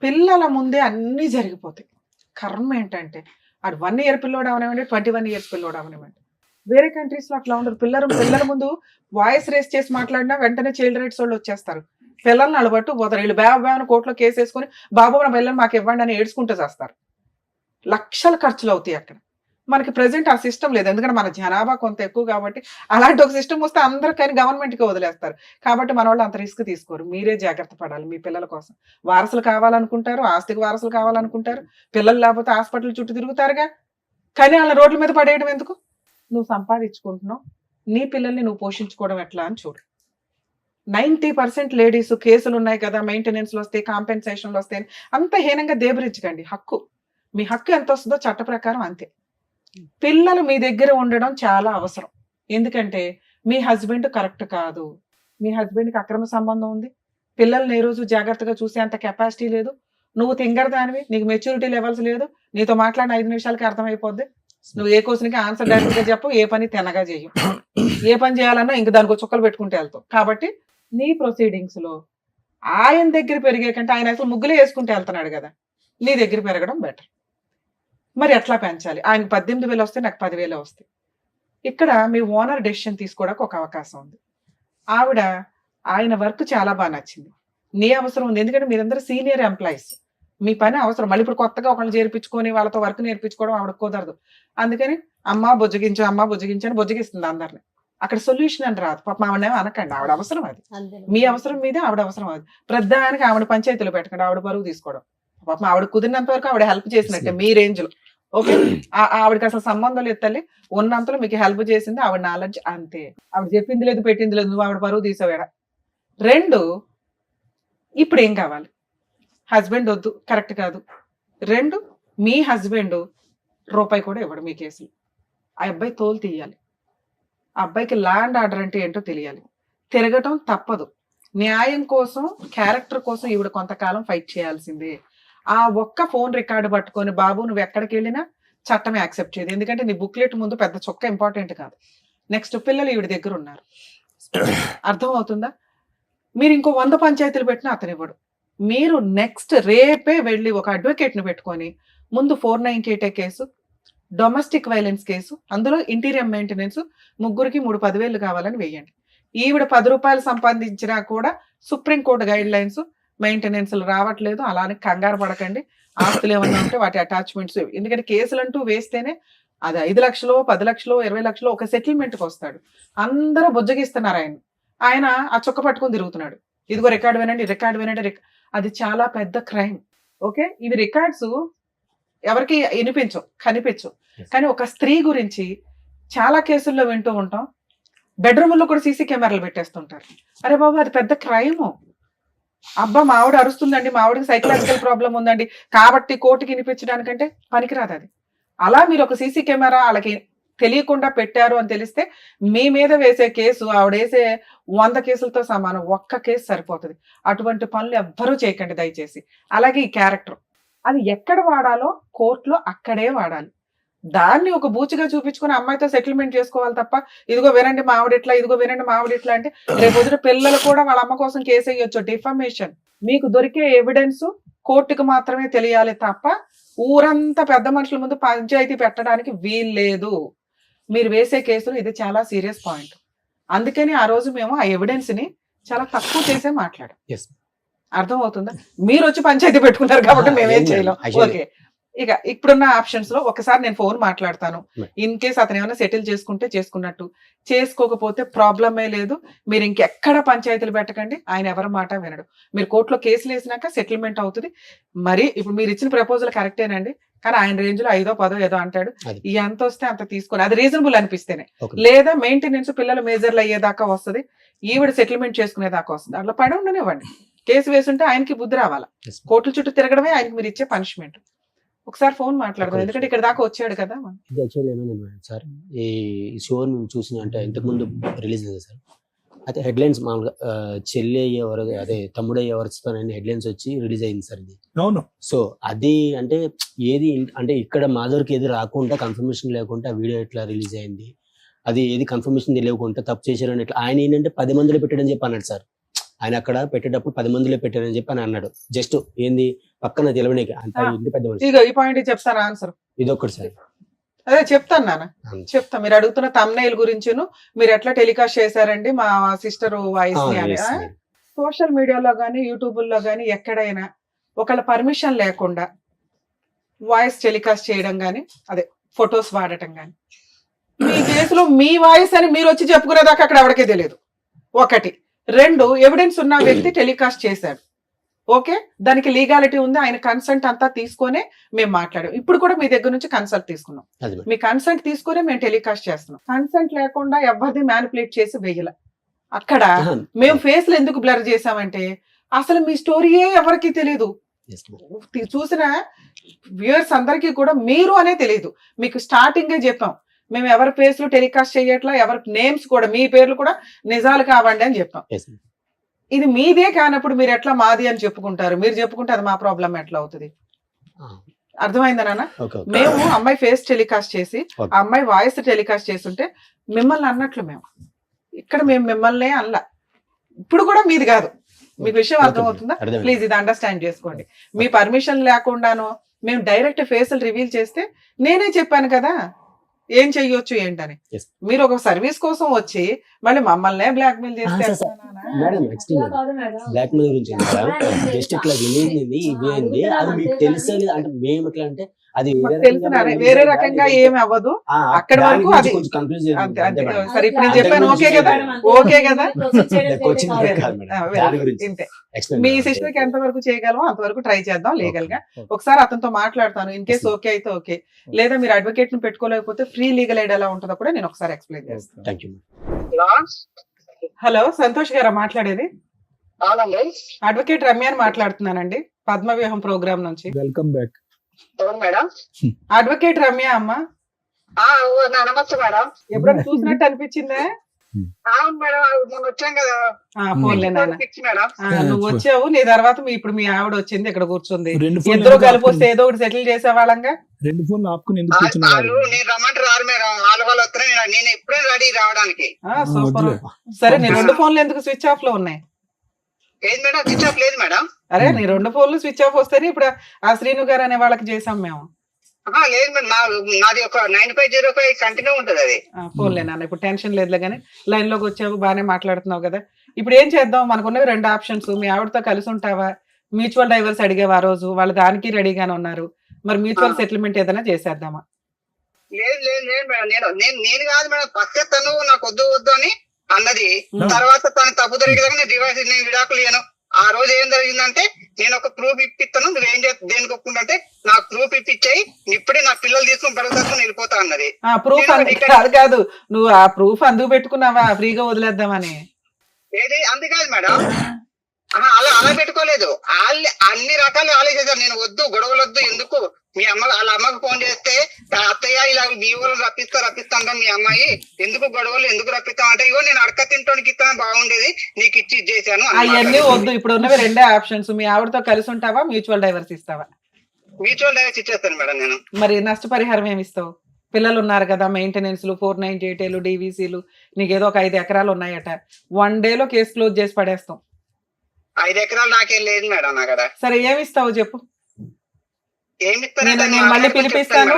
పిల్లల ముందే అన్నీ జరిగిపోతాయి. కర్మ ఏంటంటే అది 1 year పిల్లోడు అవనివ్వండి, 21 years పిల్లోడు అవనివ్వండి. వేరే కంట్రీస్లో అట్లా ఉండదు. పిల్లల ముందు వాయిస్ రేస్ చేసి మాట్లాడినా వెంటనే చైల్డ్ రైట్స్ వాళ్ళు వచ్చేస్తారు, పిల్లల్ని అలబట్టు పోతారు. వీళ్ళు బ్యాబ్ కోర్టులో కేసు వేసుకొని బాబు నా పిల్లలు మాకు ఇవ్వండి అని ఏడ్చుకుంటూ చేస్తారు. లక్షల ఖర్చులు అవుతాయి అక్కడ. మనకి ప్రెసెంట్ ఆ సిస్టమ్ లేదు, ఎందుకంటే మన జనాభా కొంత ఎక్కువ కాబట్టి. అలాంటి ఒక సిస్టమ్ వస్తే అందరూ కానీ గవర్నమెంట్కి వదిలేస్తారు. కాబట్టి మన వాళ్ళు అంత రిస్క్ తీసుకోరు. మీరే జాగ్రత్త పడాలి మీ పిల్లల కోసం. వారసులు కావాలనుకుంటారు, ఆస్తికి వారసులు కావాలనుకుంటారు, పిల్లలు లేకపోతే హాస్పిటల్ చుట్టూ తిరుగుతారుగా. కానీ వాళ్ళ రోడ్ల మీద పడేయడం ఎందుకు? నువ్వు సంపాదించుకుంటున్నావు, నీ పిల్లల్ని నువ్వు పోషించుకోవడం ఎట్లా అని చూడు. 90% లేడీస్ కేసులు ఉన్నాయి కదా, మెయింటెనెన్స్లు వస్తాయి, కాంపెన్సేషన్లు వస్తాయి, అంత హీనంగా దేబరించకండి. హక్కు, మీ హక్కు ఎంత వస్తుందో చట్ట ప్రకారం అంతే. పిల్లలు మీ దగ్గర ఉండడం చాలా అవసరం. ఎందుకంటే మీ హస్బెండ్ కరెక్ట్ కాదు, మీ హస్బెండ్కి అక్రమ సంబంధం ఉంది, పిల్లల్ని ఏ రోజు జాగ్రత్తగా చూసే అంత కెపాసిటీ లేదు, నువ్వు తింగరదానివి, నీకు మెచ్యూరిటీ లెవెల్స్ లేదు, నీతో మాట్లాడిన 5 నిమిషాలకి అర్థమైపోద్ది, నువ్వు ఏ క్వశ్చన్కి ఆన్సర్ డైరెక్ట్గా చెప్పు, ఏ పని తినగా చేయు, ఏ పని చేయాలన్నా ఇంక దానికి చుక్కలు పెట్టుకుంటే వెళ్తావు. కాబట్టి నీ ప్రొసీడింగ్స్లో ఆయన దగ్గర పెరిగే కంటే ఆయన అసలు ముగ్గులే వేసుకుంటే వెళ్తున్నాడు కదా, నీ దగ్గర పెరగడం బెటర్. మరి ఎట్లా పెంచాలి? ఆయనకు 18,000 వస్తే నాకు 10,000 వస్తాయి. ఇక్కడ మీ ఓనర్ డెసిషన్ తీసుకోవడానికి ఒక అవకాశం ఉంది. ఆవిడ ఆయన వర్క్ చాలా బాగా నచ్చింది, నీ అవసరం ఉంది, ఎందుకంటే మీరందరూ సీనియర్ ఎంప్లాయీస్, మీ పని అవసరం. మళ్ళీ ఇప్పుడు కొత్తగా ఒకళ్ళు చేర్పించుకొని వాళ్ళతో వర్క్ నేర్పించుకోవడం ఆవిడ కుదరదు. అందుకని అమ్మ బుజ్జగించు అని బుజ్జగిస్తుంది అందరిని. అక్కడ సొల్యూషన్ అని రాదు. పాప ఆవిడనేమో అనకండి, ఆవిడ అవసరం అది, మీ అవసరం మీదే, ఆవిడ అవసరం అది. ప్రధానికి ఆవిడ పంచాయతీలో పెట్టకండి, ఆవిడ బరువు తీసుకోవడం. పాపం ఆవిడ కుదిరినంత వరకు ఆవిడ హెల్ప్ చేసినట్టే మీ రేంజ్ లో. ఓకే, ఆవిడకి అసలు సంబంధం లేదు తల్లి, ఉన్నంతలో మీకు హెల్ప్ చేసింది ఆవిడ నాలెడ్జ్ అంతే. ఆవిడ చెప్పింది లేదు పెట్టింది లేదు, నువ్వు ఆవిడ బరువు తీసావేడ. 2, ఇప్పుడు ఏం కావాలి? హస్బెండ్ వద్దు, కరెక్ట్ కాదు. 2, మీ హస్బెండ్ రూపాయి కూడా ఇవ్వడు మీ కేసులు. ఆ అబ్బాయి తోలు తీయాలి, ఆ అబ్బాయికి ల్యాండ్ ఆర్డర్ అంటే ఏంటో తెలియాలి. తిరగటం తప్పదు. న్యాయం కోసం, క్యారెక్టర్ కోసం ఈవిడ కొంతకాలం ఫైట్ చేయాల్సిందే. ఆ ఒక్క ఫోన్ రికార్డు పట్టుకొని బాబు నువ్వు ఎక్కడికి వెళ్ళినా చట్టమే యాక్సెప్ట్ చేయదు, ఎందుకంటే నీ బుక్లెట్ ముందు పెద్ద చొక్క ఇంపార్టెంట్ కాదు. నెక్స్ట్ పిల్లలు ఈవిడ దగ్గర ఉన్నారు, అర్థం అవుతుందా? మీరు ఇంకో 100 పంచాయతీలు పెట్టినా అతను ఇవ్వడు. మీరు నెక్స్ట్ రేపే వెళ్ళి ఒక అడ్వకేట్ని పెట్టుకొని ముందు 498 కేసు, డొమెస్టిక్ వైలెన్స్ కేసు, అందులో ఇంటీరియర్ మెయింటెనెన్స్, ముగ్గురికి 3,10,000 కావాలని వేయండి. ఈవిడ 10 రూపాయలు సంపాదించినా కూడా సుప్రీంకోర్టు గైడ్ లైన్స్, మెయింటెనెన్స్లు రావట్లేదు, అలానే కంగారు పడకండి. ఆస్తులు ఏమన్నా ఉంటే వాటి అటాచ్మెంట్స్, ఎందుకంటే కేసులు అంటూ వేస్తేనే అది 5 లక్షలు, 10 లక్షలు, 20 లక్షలు ఒక సెటిల్మెంట్కి వస్తాడు. అందరూ బుజ్జగిస్తున్నారు ఆయన ఆ చొక్క పట్టుకొని తిరుగుతున్నాడు, ఇదిగో రికార్డు వినండి. అది చాలా పెద్ద క్రైమ్. ఓకే, ఇవి రికార్డ్స్ ఎవరికి కనిపించవు. కానీ ఒక స్త్రీ గురించి చాలా కేసుల్లో వింటూ ఉంటాం, బెడ్రూమ్లో కూడా సీసీ కెమెరాలు పెట్టేస్తుంటారు. అరే బాబు, అది పెద్ద క్రైమ్. అబ్బా మా ఆవిడ అరుస్తుందండి, మా ఆవిడకి సైకలాజికల్ ప్రాబ్లం ఉందండి కాబట్టి కోర్టుకి వినిపించడానికంటే పనికిరాదు అది. అలా మీరు ఒక సీసీ కెమెరా వాళ్ళకి తెలియకుండా పెట్టారు అని తెలిస్తే మీ మీద వేసే కేసు ఆవిడ వేసే 100 కేసులతో సమానం, ఒక్క కేసు సరిపోతుంది. అటువంటి పనులు ఎవ్వరూ చేయకండి దయచేసి. అలాగే ఈ క్యారెక్టర్, అది ఎక్కడ వాడాలో కోర్టులో అక్కడే వాడాలి. దాన్ని ఒక బూచిగా చూపించుకుని అమ్మాయితో సెటిల్మెంట్ చేసుకోవాలి తప్ప, ఇదిగో వినండి మా ఆవిడ ఇట్లా, ఇదిగో వినండి మా ఆవిడ ఇట్లా అంటే రేపు వదిన పిల్లలు కూడా వాళ్ళ అమ్మ కోసం కేసు వేయొచ్చు. డిఫమేషన్. మీకు దొరికే ఎవిడెన్స్ కోర్టుకు మాత్రమే తెలియాలి తప్ప ఊరంతా పెద్ద మనుషుల ముందు పంచాయతీ పెట్టడానికి వీల్లేదు. మీరు వేసే కేసులు ఇది చాలా సీరియస్ పాయింట్. అందుకని ఆ రోజు మేము ఆ ఎవిడెన్స్ ని చాలా తక్కువ చేసే మాట్లాడాం. అర్థం అవుతుందా? మీరు వచ్చి పంచాయతీ పెట్టుకున్నారు కాబట్టి మేమేం చేయలేం. ఓకే, ఇక ఇప్పుడున్న ఆప్షన్స్ లో ఒకసారి నేను ఫోన్ మాట్లాడతాను. ఇన్ కేస్ అతను ఏమైనా సెటిల్ చేసుకుంటే చేసుకున్నట్టు, చేసుకోకపోతే ప్రాబ్లమే లేదు. మీరు ఇంకెక్కడ పంచాయతీలు పెట్టకండి, ఆయన ఎవరి మాట వినడు. మీరు కోర్టులో కేసులు వేసినాక సెటిల్మెంట్ అవుతుంది. మరి ఇప్పుడు మీరు ఇచ్చిన ప్రపోజల్ కరెక్టేనండి, కానీ ఆయన రేంజ్ లో 5దో 10దో ఏదో అంటాడు. ఎంత వస్తే అంత తీసుకొని, అది రీజనబుల్ అనిపిస్తేనే, లేదా మెయింటెనెన్స్ పిల్లలు మేజర్లు అయ్యేదాకా వస్తుంది, ఈవిడ సెటిల్మెంట్ చేసుకునేదాకా వస్తుంది. అట్లా పడి ఉండనివ్వండి. కేసు వేసుంటే ఆయనకి బుద్ధి రావాలా. కోర్టుల చుట్టూ తిరగడమే ఆయనకి మీరు ఇచ్చే పనిష్మెంట్. ఒకసారి ఫోన్ మాట్లాడదాం, ఎందుకంటే ఇక్కడ దాకా వచ్చాడు కదా. ఇది యాక్చువల్లీ ఏమైంది సార్, ఈ షో మేము చూసిన అంటే ఇంతకుముందు రిలీజ్ అయింది సార్. అయితే హెడ్లైన్స్ మామూలుగా చెల్లి అయ్యేవారు, అదే తమ్ముడు అయ్యేవారు హెడ్లైన్స్ వచ్చి రిలీజ్ అయింది సార్ ఇది. అవును. సో అది అంటే ఏది అంటే ఇక్కడ మాధవర్కి ఏది రాకుండా, కన్ఫర్మేషన్ లేకుండా వీడియో ఎట్లా రిలీజ్ అయింది, అది ఏది కన్ఫర్మేషన్ తెలియకుండా తప్పు చేశారని ఎట్లా, ఆయన ఏంటంటే 10 మందిలో పెట్టాడని చెప్పి అన్నాడు సార్. ఆయన అక్కడ పెట్టేటప్పుడు 10 మందిలో పెట్టారని చెప్పి అని అన్నాడు. జస్ట్ ఏంది పక్కన తెలవడానికి అంత ఇంటి పెద్ద మనిషి. ఈ పాయింట్ చెప్తాను ఆన్సర్. ఇది ఒక్కటి సార్. అదే చెప్తాను నాన్న, చెప్తా. మీరు అడుగుతున్న తమ్నైల్ గురించిను మీరు ఎట్లా టెలికాస్ట్ చేశారండి మా సిస్టర్ వాయిస్ ని అని. సోషల్ మీడియాలో కానీ యూట్యూబ్లో కానీ ఎక్కడైనా ఒకళ్ళ పర్మిషన్ లేకుండా వాయిస్ టెలికాస్ట్ చేయడం కానీ, అదే ఫొటోస్ వాడటం కానీ. మీ కేసులో మీ వాయిస్ అని మీరు వచ్చి చెప్పుకునేదాకా అక్కడ ఎవరికే తెలియదు. 1 2 ఎవిడెన్స్ ఉన్న వ్యక్తి టెలికాస్ట్ చేశాడు. ఓకే, దానికి లీగాలిటీ ఉంది, ఆయన కన్సెంట్ అంతా తీసుకొనే మేము మాట్లాడాం. ఇప్పుడు కూడా మీ దగ్గర నుంచి కన్సల్ట్ తీసుకున్నాం. మీ కన్సెంట్ తీసుకునే మేము టెలికాస్ట్ చేస్తున్నాం. కన్సెంట్ లేకుండా ఎవరిది మ్యానిపులేట్ చేసి వేయల. అక్కడ మేము ఫేస్లు ఎందుకు బ్లర్ చేసామంటే అసలు మీ స్టోరీయే ఎవరికి తెలియదు. చూసిన వ్యూయర్స్ అందరికీ కూడా మీరు అనే తెలియదు. మీకు స్టార్టింగే చెప్పాం, మేము ఎవరి ఫేస్లు టెలికాస్ట్ చేయట్లా, ఎవరి నేమ్స్ కూడా మీ పేర్లు కూడా నిజాలు కావండి అని చెప్పాం. ఇది మీదే కానప్పుడు మీరు ఎట్లా మాది అని చెప్పుకుంటారు? మీరు చెప్పుకుంటే అది మా ప్రాబ్లం ఎట్లా అవుతుంది? అర్థమైందా నాన్న? మేము అమ్మాయి ఫేస్ టెలికాస్ట్ చేసి ఆ అమ్మాయి వాయిస్ టెలికాస్ట్ చేస్తుంటే మిమ్మల్ని అన్నట్లు మేము ఇక్కడ మేము మిమ్మల్ని అనలా. ఇప్పుడు కూడా మీది కాదు. మీకు విషయం అర్థమవుతుందా? ప్లీజ్ ఇది అండర్స్టాండ్ చేసుకోండి. మీ పర్మిషన్ లేకుండాను మేము డైరెక్ట్ ఫేసులు రివీల్ చేస్తే నేనే చెప్పాను కదా ఏం చెయ్యొచ్చు ఏంటని. మీరు ఒక సర్వీస్ కోసం వచ్చి మళ్ళీ మమ్మల్ని బ్లాక్ మెయిల్ చేస్తే మేడం బ్లాక్ మెయిల్ గురించి జస్ట్ ఇట్లా వినేది ఇవేంది అది మీకు తెలుసు అంటే మేము ఎట్లా అంటే అది వేరే రకంగా ఏమి అవ్వదు. అక్కడ వరకు అది సరే ఇప్పుడు నేను చెప్పాను. ఓకే కదా, ఓకే కదా. మీ సిస్టర్ కి ఎంత వరకు చేయగలమో అంతవరకు ట్రై చేద్దాం లీగల్ గా. ఒకసారి అతనితో మాట్లాడతాను. ఇన్ కేసు ఓకే అయితే ఓకే, లేదా మీరు అడ్వకేట్ ని పెట్టుకోలేకపోతే ఫ్రీ లీగల్ ఎయిడ్ ఎలా ఉంటుందో కూడా నేను ఒకసారి ఎక్స్ప్లెయిన్ చేస్తాను. హలో, సంతోష్ గారా మాట్లాడేది? అడ్వకేట్ రమ్యాని మాట్లాడుతున్నానండి, పద్మవ్యూహం ప్రోగ్రామ్ నుంచి. Welcome back madam. Advocate Ramya అమ్మా. నమస్తే మేడం. ఎప్పుడైనా చూసినట్టు అనిపించిందా? అవును మేడం, నేను వచ్చాను కదా. ఫోన్లే నాన్న, మేడం నువ్వు వచ్చావు, నీ తర్వాత ఇప్పుడు మీ ఆవిడ వచ్చింది ఇక్కడ కూర్చుంది. ఇద్దరు కలిపి వస్తే ఏదో ఒకటి సెటిల్ చేసేవాళ్ళంగా. 2 ఫోన్లు ఆపుకుని ఎందుకు వాళ్ళు నేను రమ్మంటారు రారు మేడం. వాళ్ళు వస్తున్నాయి, నేను ఎప్పుడే రెడీ రావడానికి. సూపర్. సరే, నీ 2 ఫోన్లు ఎందుకు స్విచ్ ఆఫ్ లో ఉన్నాయి? ఏది మేడం స్విచ్ ఆఫ్ లేదు మేడం. అరే నీ 2 ఫోన్లు స్విచ్ ఆఫ్ వస్తేనే ఇప్పుడు ఆ శ్రీను గారు అనే వాళ్ళకి చేసాం మేము. లేదు మేడం, నాది ఒక 9505 కంటిన్యూ ఉంటది అది. ఫోన్లే నాన్న, ఇప్పుడు టెన్షన్ లేదులే కానీ లైన్ లోకి వచ్చావు, బాగానే మాట్లాడుతున్నావు కదా. ఇప్పుడు ఏం చేద్దాం? మనకున్నవి 2 ఆప్షన్స్. మీ ఆవిడతో కలిసి ఉంటావా? మ్యూచువల్ డైవర్స్ అడిగేవా? ఆ రోజు వాళ్ళు దానికి రెడీగానే ఉన్నారు. మరి మ్యూచువల్ సెటిల్మెంట్ ఏదైనా చేసేద్దామా? లేదు లేదు లేదు మేడం, నేను కాదు మేడం. ఫస్ట్ తను నాకు వద్దు అని అన్నది. తర్వాత తను తప్పు జరిగేదాకా నేను డివైస్ నేను విడాకులు ఇయ్యను. ఆ రోజు ఏం జరిగిందంటే నేను ఒక ప్రూఫ్ ఇప్పిస్తాను, నువ్వేం దేనికి ఒప్పుకుంటే నాకు ప్రూఫ్ ఇప్పించాయి, ఇప్పుడే నా పిల్లలు తీసుకుని బడుగుతాను వెళ్ళిపోతా అన్నది. ప్రూఫ్ కాదు, నువ్వు ఆ ప్రూఫ్ అందుకు పెట్టుకున్నావా ఫ్రీగా వదిలేద్దామని? ఏది అందుకాదు మేడం, అలా పెట్టుకోలేదు. అన్ని రకాలు ఆలోచించారు. నేను వద్దు, గొడవలు వద్దు, ఎందుకు మీ వాళ్ళ అమ్మకు ఫోన్ చేస్తే అత్తయ్య ఇలా మీ ఊళ్ళు రప్పిస్తాంట మీ అమ్మాయి, ఎందుకు గొడవలు ఎందుకు రప్పిస్తాం అంటే, ఇగో నేను అడక తింటానికి ఇస్తాను బాగుండేది, నీకు ఇచ్చి ఇచ్చేసాను. అవన్నీ వద్దు, ఇప్పుడు ఉన్నవి 2 ఆప్షన్స్. మీ ఆవిడతో కలిసి ఉంటావా, మ్యూచువల్ డైవర్స్ ఇస్తావా? మ్యూచువల్ డైవర్స్ ఇచ్చేస్తాను మేడం నేను. మరి నష్టపరిహారం ఏమి ఇస్తావు? పిల్లలు ఉన్నారు కదా, మెయింటెనెన్స్ 498 DVCలు, నీకేదో ఒక 5 ఎకరాలు ఉన్నాయట. 1 డేలో కేసు క్లోజ్ చేసి పడేస్తాం. 5 ఎకరాలు నాకేం లేదు మేడం అక్కడ. సరే ఏమిస్తావు చెప్పు? నేను మళ్ళీ పిలిపిస్తాను.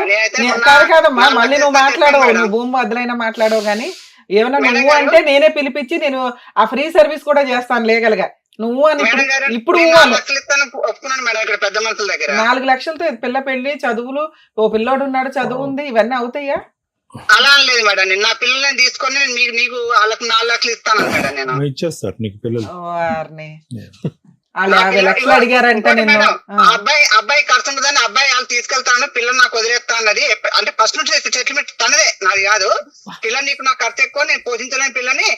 కాదమ్మా, మళ్ళీ నువ్వు మాట్లాడవు, నువ్వు భూమి వదిలైనా మాట్లాడవు కానీ ఏమన్నా నువ్వు అంటే నేనే పిలిపించి నేను ఆ ఫ్రీ సర్వీస్ కూడా చేస్తాను లీగల్ గా. నువ్వు అని ఇప్పుడు 4 లక్షలతో పిల్ల పెళ్లి, చదువులు, ఓ పిల్లోడు ఉన్నాడు, చదువు ఉంది, ఇవన్నీ అవుతాయా? అలా లేదు మేడం, నేను నా పిల్లల్ని తీసుకొని నీకు వాళ్ళకి 4 లక్షలు ఇస్తాను మేడం. నేను ఇచ్చేస్తారు నీకు పిల్లలు. వాళ్ళు 50 లక్షలు అడిగారంటే అబ్బాయి ఖర్చు ఉంటుందని అబ్బాయి వాళ్ళు తీసుకెళ్తాను, పిల్లలు నాకు వదిలేస్తా అన్నది. అంటే ఫస్ట్ నుంచి సెటిల్మెంట్ తనదే, నాది కాదు. పిల్లలు నీకు నాకు ఖర్చు ఎక్కువ, నేను పోషించలేని పిల్లని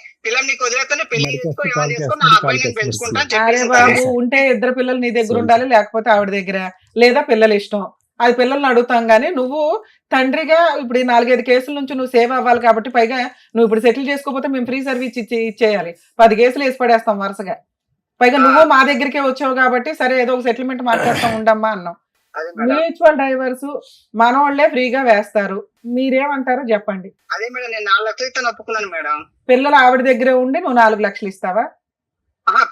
నీకు వదిలేస్తాను, పెళ్లి చేసుకొని నా అబ్బాయి నేను పెంచుకుంటాను. బాబు ఉంటే 2 పిల్లలు నీ దగ్గర ఉండాలి, లేకపోతే ఆవిడ దగ్గర, లేదా పిల్లలు ఇష్టం, అది పిల్లల్ని అడుగుతాం. గానీ నువ్వు తండ్రిగా ఇప్పుడు 4-5 కేసుల నుంచి నువ్వు సేవ్ అవ్వాలి కాబట్టి, పైగా నువ్వు ఇప్పుడు సెటిల్ చేసుకోకపోతే మేము ఫ్రీ సర్వీస్ ఇచ్చేయాలి. 10 కేసులు వేసి పడేస్తాం వరుసగా. పైగా నువ్వు మా దగ్గరికే వచ్చావు కాబట్టి సరే ఏదో ఒక సెటిల్మెంట్ మాట్లాడుతూ ఉండమ్మా అన్నాం. మ్యూచువల్ డైవర్స్ మనోళ్లే ఫ్రీగా వేస్తారు, మీరేమంటారో చెప్పండి. అదే మేడం, నేను 4 లక్షలు ఇస్తాను ఒప్పుకున్నాను మేడం. పిల్లలు ఆవిడ దగ్గరే ఉండి నువ్వు 4 లక్షలు ఇస్తావా?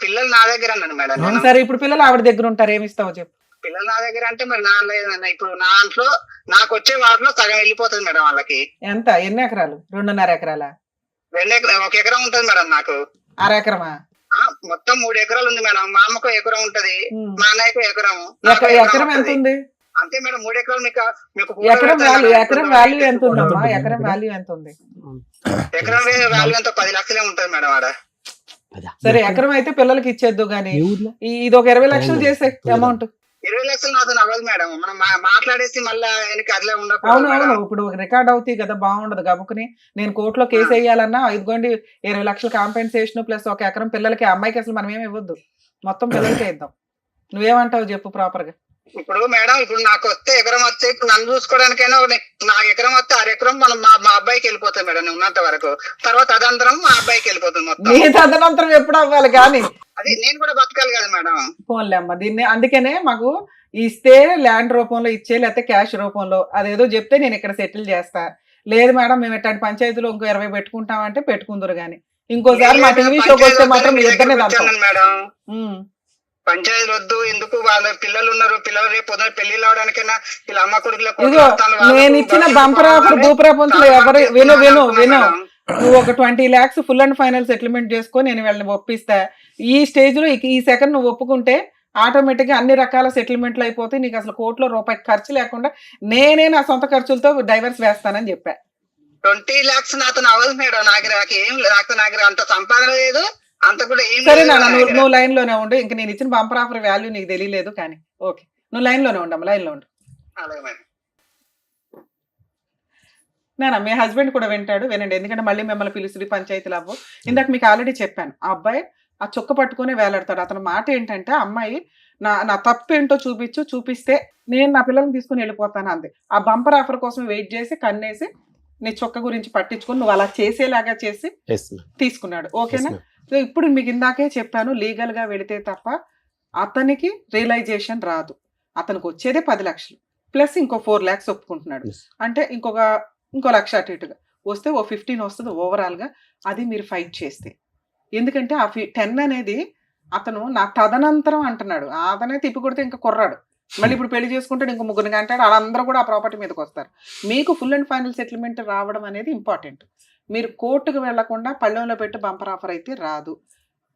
పిల్లలు నా దగ్గర అన్నాను మేడం. సరే ఇప్పుడు పిల్లలు ఆవిడ దగ్గర ఉంటారు, ఏమి ఇస్తావో చెప్పు. పిల్లలు నా దగ్గర అంటే మరి ఇప్పుడు నా దాంట్లో నాకు వచ్చే వాటిలో సగం వెళ్ళిపోతుంది మేడం వాళ్ళకి. ఎంత? ఎన్ని ఎకరాలు? 2.5 ఎకరాలా? 1 ఎకరం ఉంటుంది మేడం నాకు. 1/2 ఎకరమా? మొత్తం 3 ఎకరాలు ఉంది మేడం. మా అమ్మకు ఎకరం ఉంటది, మా అన్నయ్యకు ఎకరం. ఎకరం ఎంత ఉంది? అంతే మేడం 3 ఎకరాలు మీకు ఎకరం వాల్యూ ఎంత ఉందమ్మా? ఎకరం వాల్యూ ఎంత ఉంది? ఎకరం వాల్యూ ఎంత 10 లక్షలే ఉంటుంది మేడం ఆడ. సరే ఎకరం అయితే పిల్లలకి ఇచ్చేద్దు గానీ ఇది ఒక 20 లక్షలు చేసే అమౌంట్. 20 లక్షలు నాతో అవ్వదు మేడం, మనం మాట్లాడేసి మళ్ళీ ఆయనకి అట్లే ఉండదు. అవును ఇప్పుడు రికార్డ్ అవుతాయి కదా, బాగుండదు గబుకుని నేను కోర్టులో కేసు వేయాలన్నా ఇదిగోండి 20 లక్షలు కాంపెన్సేషన్ ప్లస్ 1 ఎకరం పిల్లలకి. అమ్మాయికి అసలు మనం ఏమి ఇవ్వద్దు, మొత్తం పిల్లలకే ఇద్దాం. నువ్వేమంటావు చెప్పు ప్రాపర్ గా. ఇప్పుడు మేడం ఇప్పుడు నాకు వస్తే ఎకరం వస్తే ఇప్పుడు నన్ను చూసుకోవడానికైనా నాకు ఎకరం వస్తే 6 ఎకరం మనం మా అబ్బాయికి వెళ్ళిపోతుంది మేడం ఉన్నంత వరకు. తర్వాత అదంతరం మా అబ్బాయికి వెళ్ళిపోతుంది మొత్తం. నీ తదనంతరం ఎప్పుడు అవ్వాలి కానీ అది నేను కూడా బతకాలి కదా మేడం. పోన్లే అమ్మ, దీన్ని అందుకనే మాకు ఇస్తే ల్యాండ్ రూపంలో ఇచ్చే లేకపోతే క్యాష్ రూపంలో అదేదో చెప్తే నేను ఇక్కడ సెటిల్ చేస్తా. లేదు మేడం మేము ఎట్లాంటి పంచాయతీలో ఇంకో 20 పెట్టుకుంటామంటే పెట్టుకుందరు గానీ ఇంకోసారి మా టీవీ షోకి వస్తే మాత్రం మీ ఇద్దరినే మేడం. పంచాయతీలు వద్దు, ఎందుకు వాళ్ళ పిల్లలు ఉన్నారు, పిల్లలు రేపు పొద్దున పెళ్లి అవడానికైనా వీళ్ళ అమ్మ కొడుకులు. నేను ఇచ్చిన బంపర్ ఆఫర్ భూప్రపంచంలో ఎవరు విను నువ్వు ఒక 20 lakhs full and final settlement చేసుకో, నేను వీళ్ళని ఒప్పిస్తా. ఈ స్టేజ్ లో ఈ సెకండ్ నువ్వు ఒప్పుకుంటే ఆటోమేటిక్ గా అన్ని రకాల సెటిల్మెంట్లు అయిపోతాయి. నీకు అసలు కోర్టులో రూపాయి ఖర్చు లేకుండా నేనే నా సొంత ఖర్చులతో డైవర్స్ వేస్తానని చెప్పా. 20 lakhs నాతో అవ్వదు మేడం. నాకు అంత సంపాదన లేదు, అంత కూడా ఏం. సరే నాన్న నువ్వు లైన్ లోనే ఉండు. ఇంకా నేను ఇచ్చిన బంపర్ ఆఫర్ వాల్యూ నీకు తెలియలేదు కానీ ఓకే, నువ్వు లైన్ లోనే ఉండమ్మా, లైన్ లో ఉండు. నాన్న మీ హస్బెండ్ కూడా వినండి, ఎందుకంటే మళ్ళీ మిమ్మల్ని పిలుస్తుంది పంచాయతీలు అవ్వు. ఇందాక మీకు ఆల్రెడీ చెప్పాను, ఆ అబ్బాయి ఆ చొక్క పట్టుకుని వేలాడతాడు. అతని మాట ఏంటంటే అమ్మాయి నా తప్పు ఏంటో చూపిస్తే నేను నా పిల్లల్ని తీసుకుని వెళ్ళిపోతాను అంది. ఆ బంపర్ ఆఫర్ కోసం వెయిట్ చేసి కన్నేసి నీ చొక్క గురించి పట్టించుకొని నువ్వు అలా చేసేలాగా చేసి తీసుకున్నాడు. ఓకేనా? సో ఇప్పుడు మీకు ఇందాకే చెప్పాను, లీగల్ గా వెళితే తప్ప అతనికి రియలైజేషన్ రాదు. అతనికి వచ్చేదే 10 లక్షలు ప్లస్ ఇంకో 4 lakhs ఒప్పుకుంటున్నాడు అంటే ఇంకో 1 లక్ష అటు ఇటుగా వస్తే ఓ 15 వస్తుంది ఓవరాల్ గా. అది మీరు ఫైట్ చేస్తే, ఎందుకంటే ఆ 10 అనేది అతను నా తదనంతరం అంటున్నాడు. అతనే తిప్పి కొడితే ఇంకా కుర్రాడు, మళ్ళీ ఇప్పుడు పెళ్లి చేసుకుంటాడు, ఇంకో 3 అంటాడు. వాళ్ళందరూ కూడా ఆ ప్రాపర్టీ మీదకి వస్తారు. మీకు ఫుల్ అండ్ ఫైనల్ సెటిల్మెంట్ రావడం అనేది ఇంపార్టెంట్. మీరు కోర్టుకు వెళ్లకుండా పళ్ళెంలో పెట్టి బంపర్ ఆఫర్ అయితే రాదు.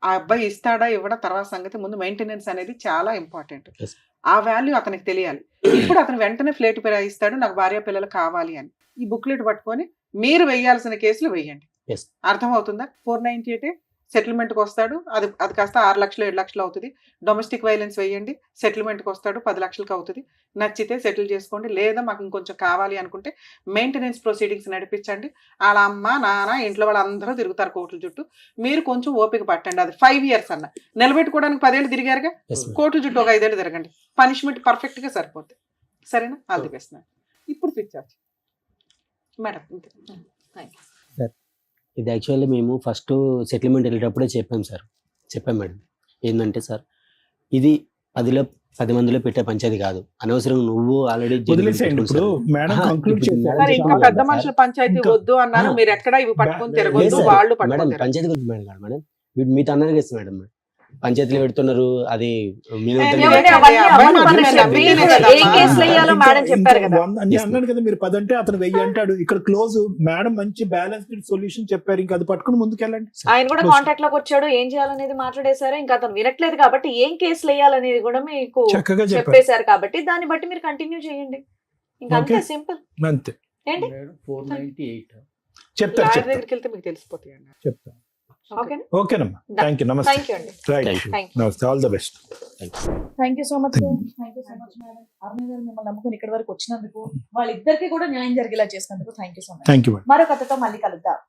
ఆ అబ్బాయి ఇస్తాడా ఇవ్వడా తర్వాత సంగతి, ముందు మెయింటెనెన్స్ అనేది చాలా ఇంపార్టెంట్. ఆ వాల్యూ అతనికి తెలియాలి. ఇప్పుడు అతను వెంటనే ఫ్లేట్ ఇస్తాడు, నాకు భార్య పిల్లలు కావాలి అని. ఈ బుక్లెట్ పట్టుకొని మీరు వేయాల్సిన కేసులు వేయండి. అర్థమవుతుందా? 498 సెటిల్మెంట్కి వస్తాడు, అది కాస్త 6 లక్షలు 7 లక్షలు అవుతుంది. డొమెస్టిక్ వైలెన్స్ వేయండి, సెటిల్మెంట్కి వస్తాడు 10 లక్షలకు అవుతుంది. నచ్చితే సెటిల్ చేసుకోండి, లేదా మాకు ఇంకొంచెం కావాలి అనుకుంటే మెయింటెనెన్స్ ప్రొసీడింగ్స్ నడిపించండి. వాళ్ళ అమ్మ నాన్న ఇంట్లో వాళ్ళందరూ తిరుగుతారు కోర్టుల చుట్టూ. మీరు కొంచెం ఓపిక పట్టండి. అది 5 years అన్న నిలబెట్టుకోవడానికి 10 ఏళ్ళు తిరిగారుగా, కోర్టుల చుట్టూ ఒక 5 ఏళ్ళు తిరగండి, పనిష్మెంట్ పర్ఫెక్ట్ గా సరిపోతుంది. సరేనా? All the best. ఇప్పుడు పిచ్చారు మేడం. ఇది యాక్చువల్లీ మేము ఫస్ట్ సెటిల్మెంట్ వెళ్ళేటప్పుడే చెప్పాం మేడం. ఏంటంటే సార్, ఇది 10 మందిలో పెట్టే పంచాయతీ కాదు. అనవసరంగా నువ్వు ఆల్రెడీ పెద్ద మనుషుల పంచాయతీ వద్దు అన్నారు. మీరు ఎక్కడ ఇవి పట్టుకొని తిరగొద్దు, వాళ్ళు మేడం పంచాయతీ గురించి మేడం మీతో అన్నది మేడం. పంచాయతీలు పెడుతున్నారు, అది అన్నాడు కదా మీరు 10 అంటే అతను 1000 అంటాడు. ఇక్కడ క్లోజ్ మేడం మంచి బ్యాలెన్స్డ్ సొల్యూషన్ చెప్పారు, ఇంకా అది పట్టుకుని ముందుకెళ్ళండి. ఆయన కూడా కాంటాక్ట్ లోకి వచ్చాడు, ఏం చేయాలనేది మాట్లాడేశారు. ఇంకా అతను వినట్లేదు కాబట్టి ఏం కేసులు వేయాలనేది కూడా మీకు చక్కగా చెప్పేశారు. కాబట్టి దాన్ని బట్టి మీరు కంటిన్యూ చేయండి. ఇంకా అంతే, సింపుల్. అంతే. ఏంటి 498 చెప్తారు, దగ్గరికి వెళ్తే మీకు తెలిసిపోతాయి అన్న. చెప్తాను. ఓకేనమ్మా, థ్యాంక్ యూ, నమస్తే. నమస్తే, all the best. Thank you so much madam. Aruna garu మిమ్మల్ని నమ్ముకుని ఇక్కడి వరకు వచ్చినందుకు, వాళ్ళిద్దరికి కూడా న్యాయం జరిగేలా చేసినందుకు thank you so much. Thank you. మరో కథతో మళ్ళీ కలుద్దాం.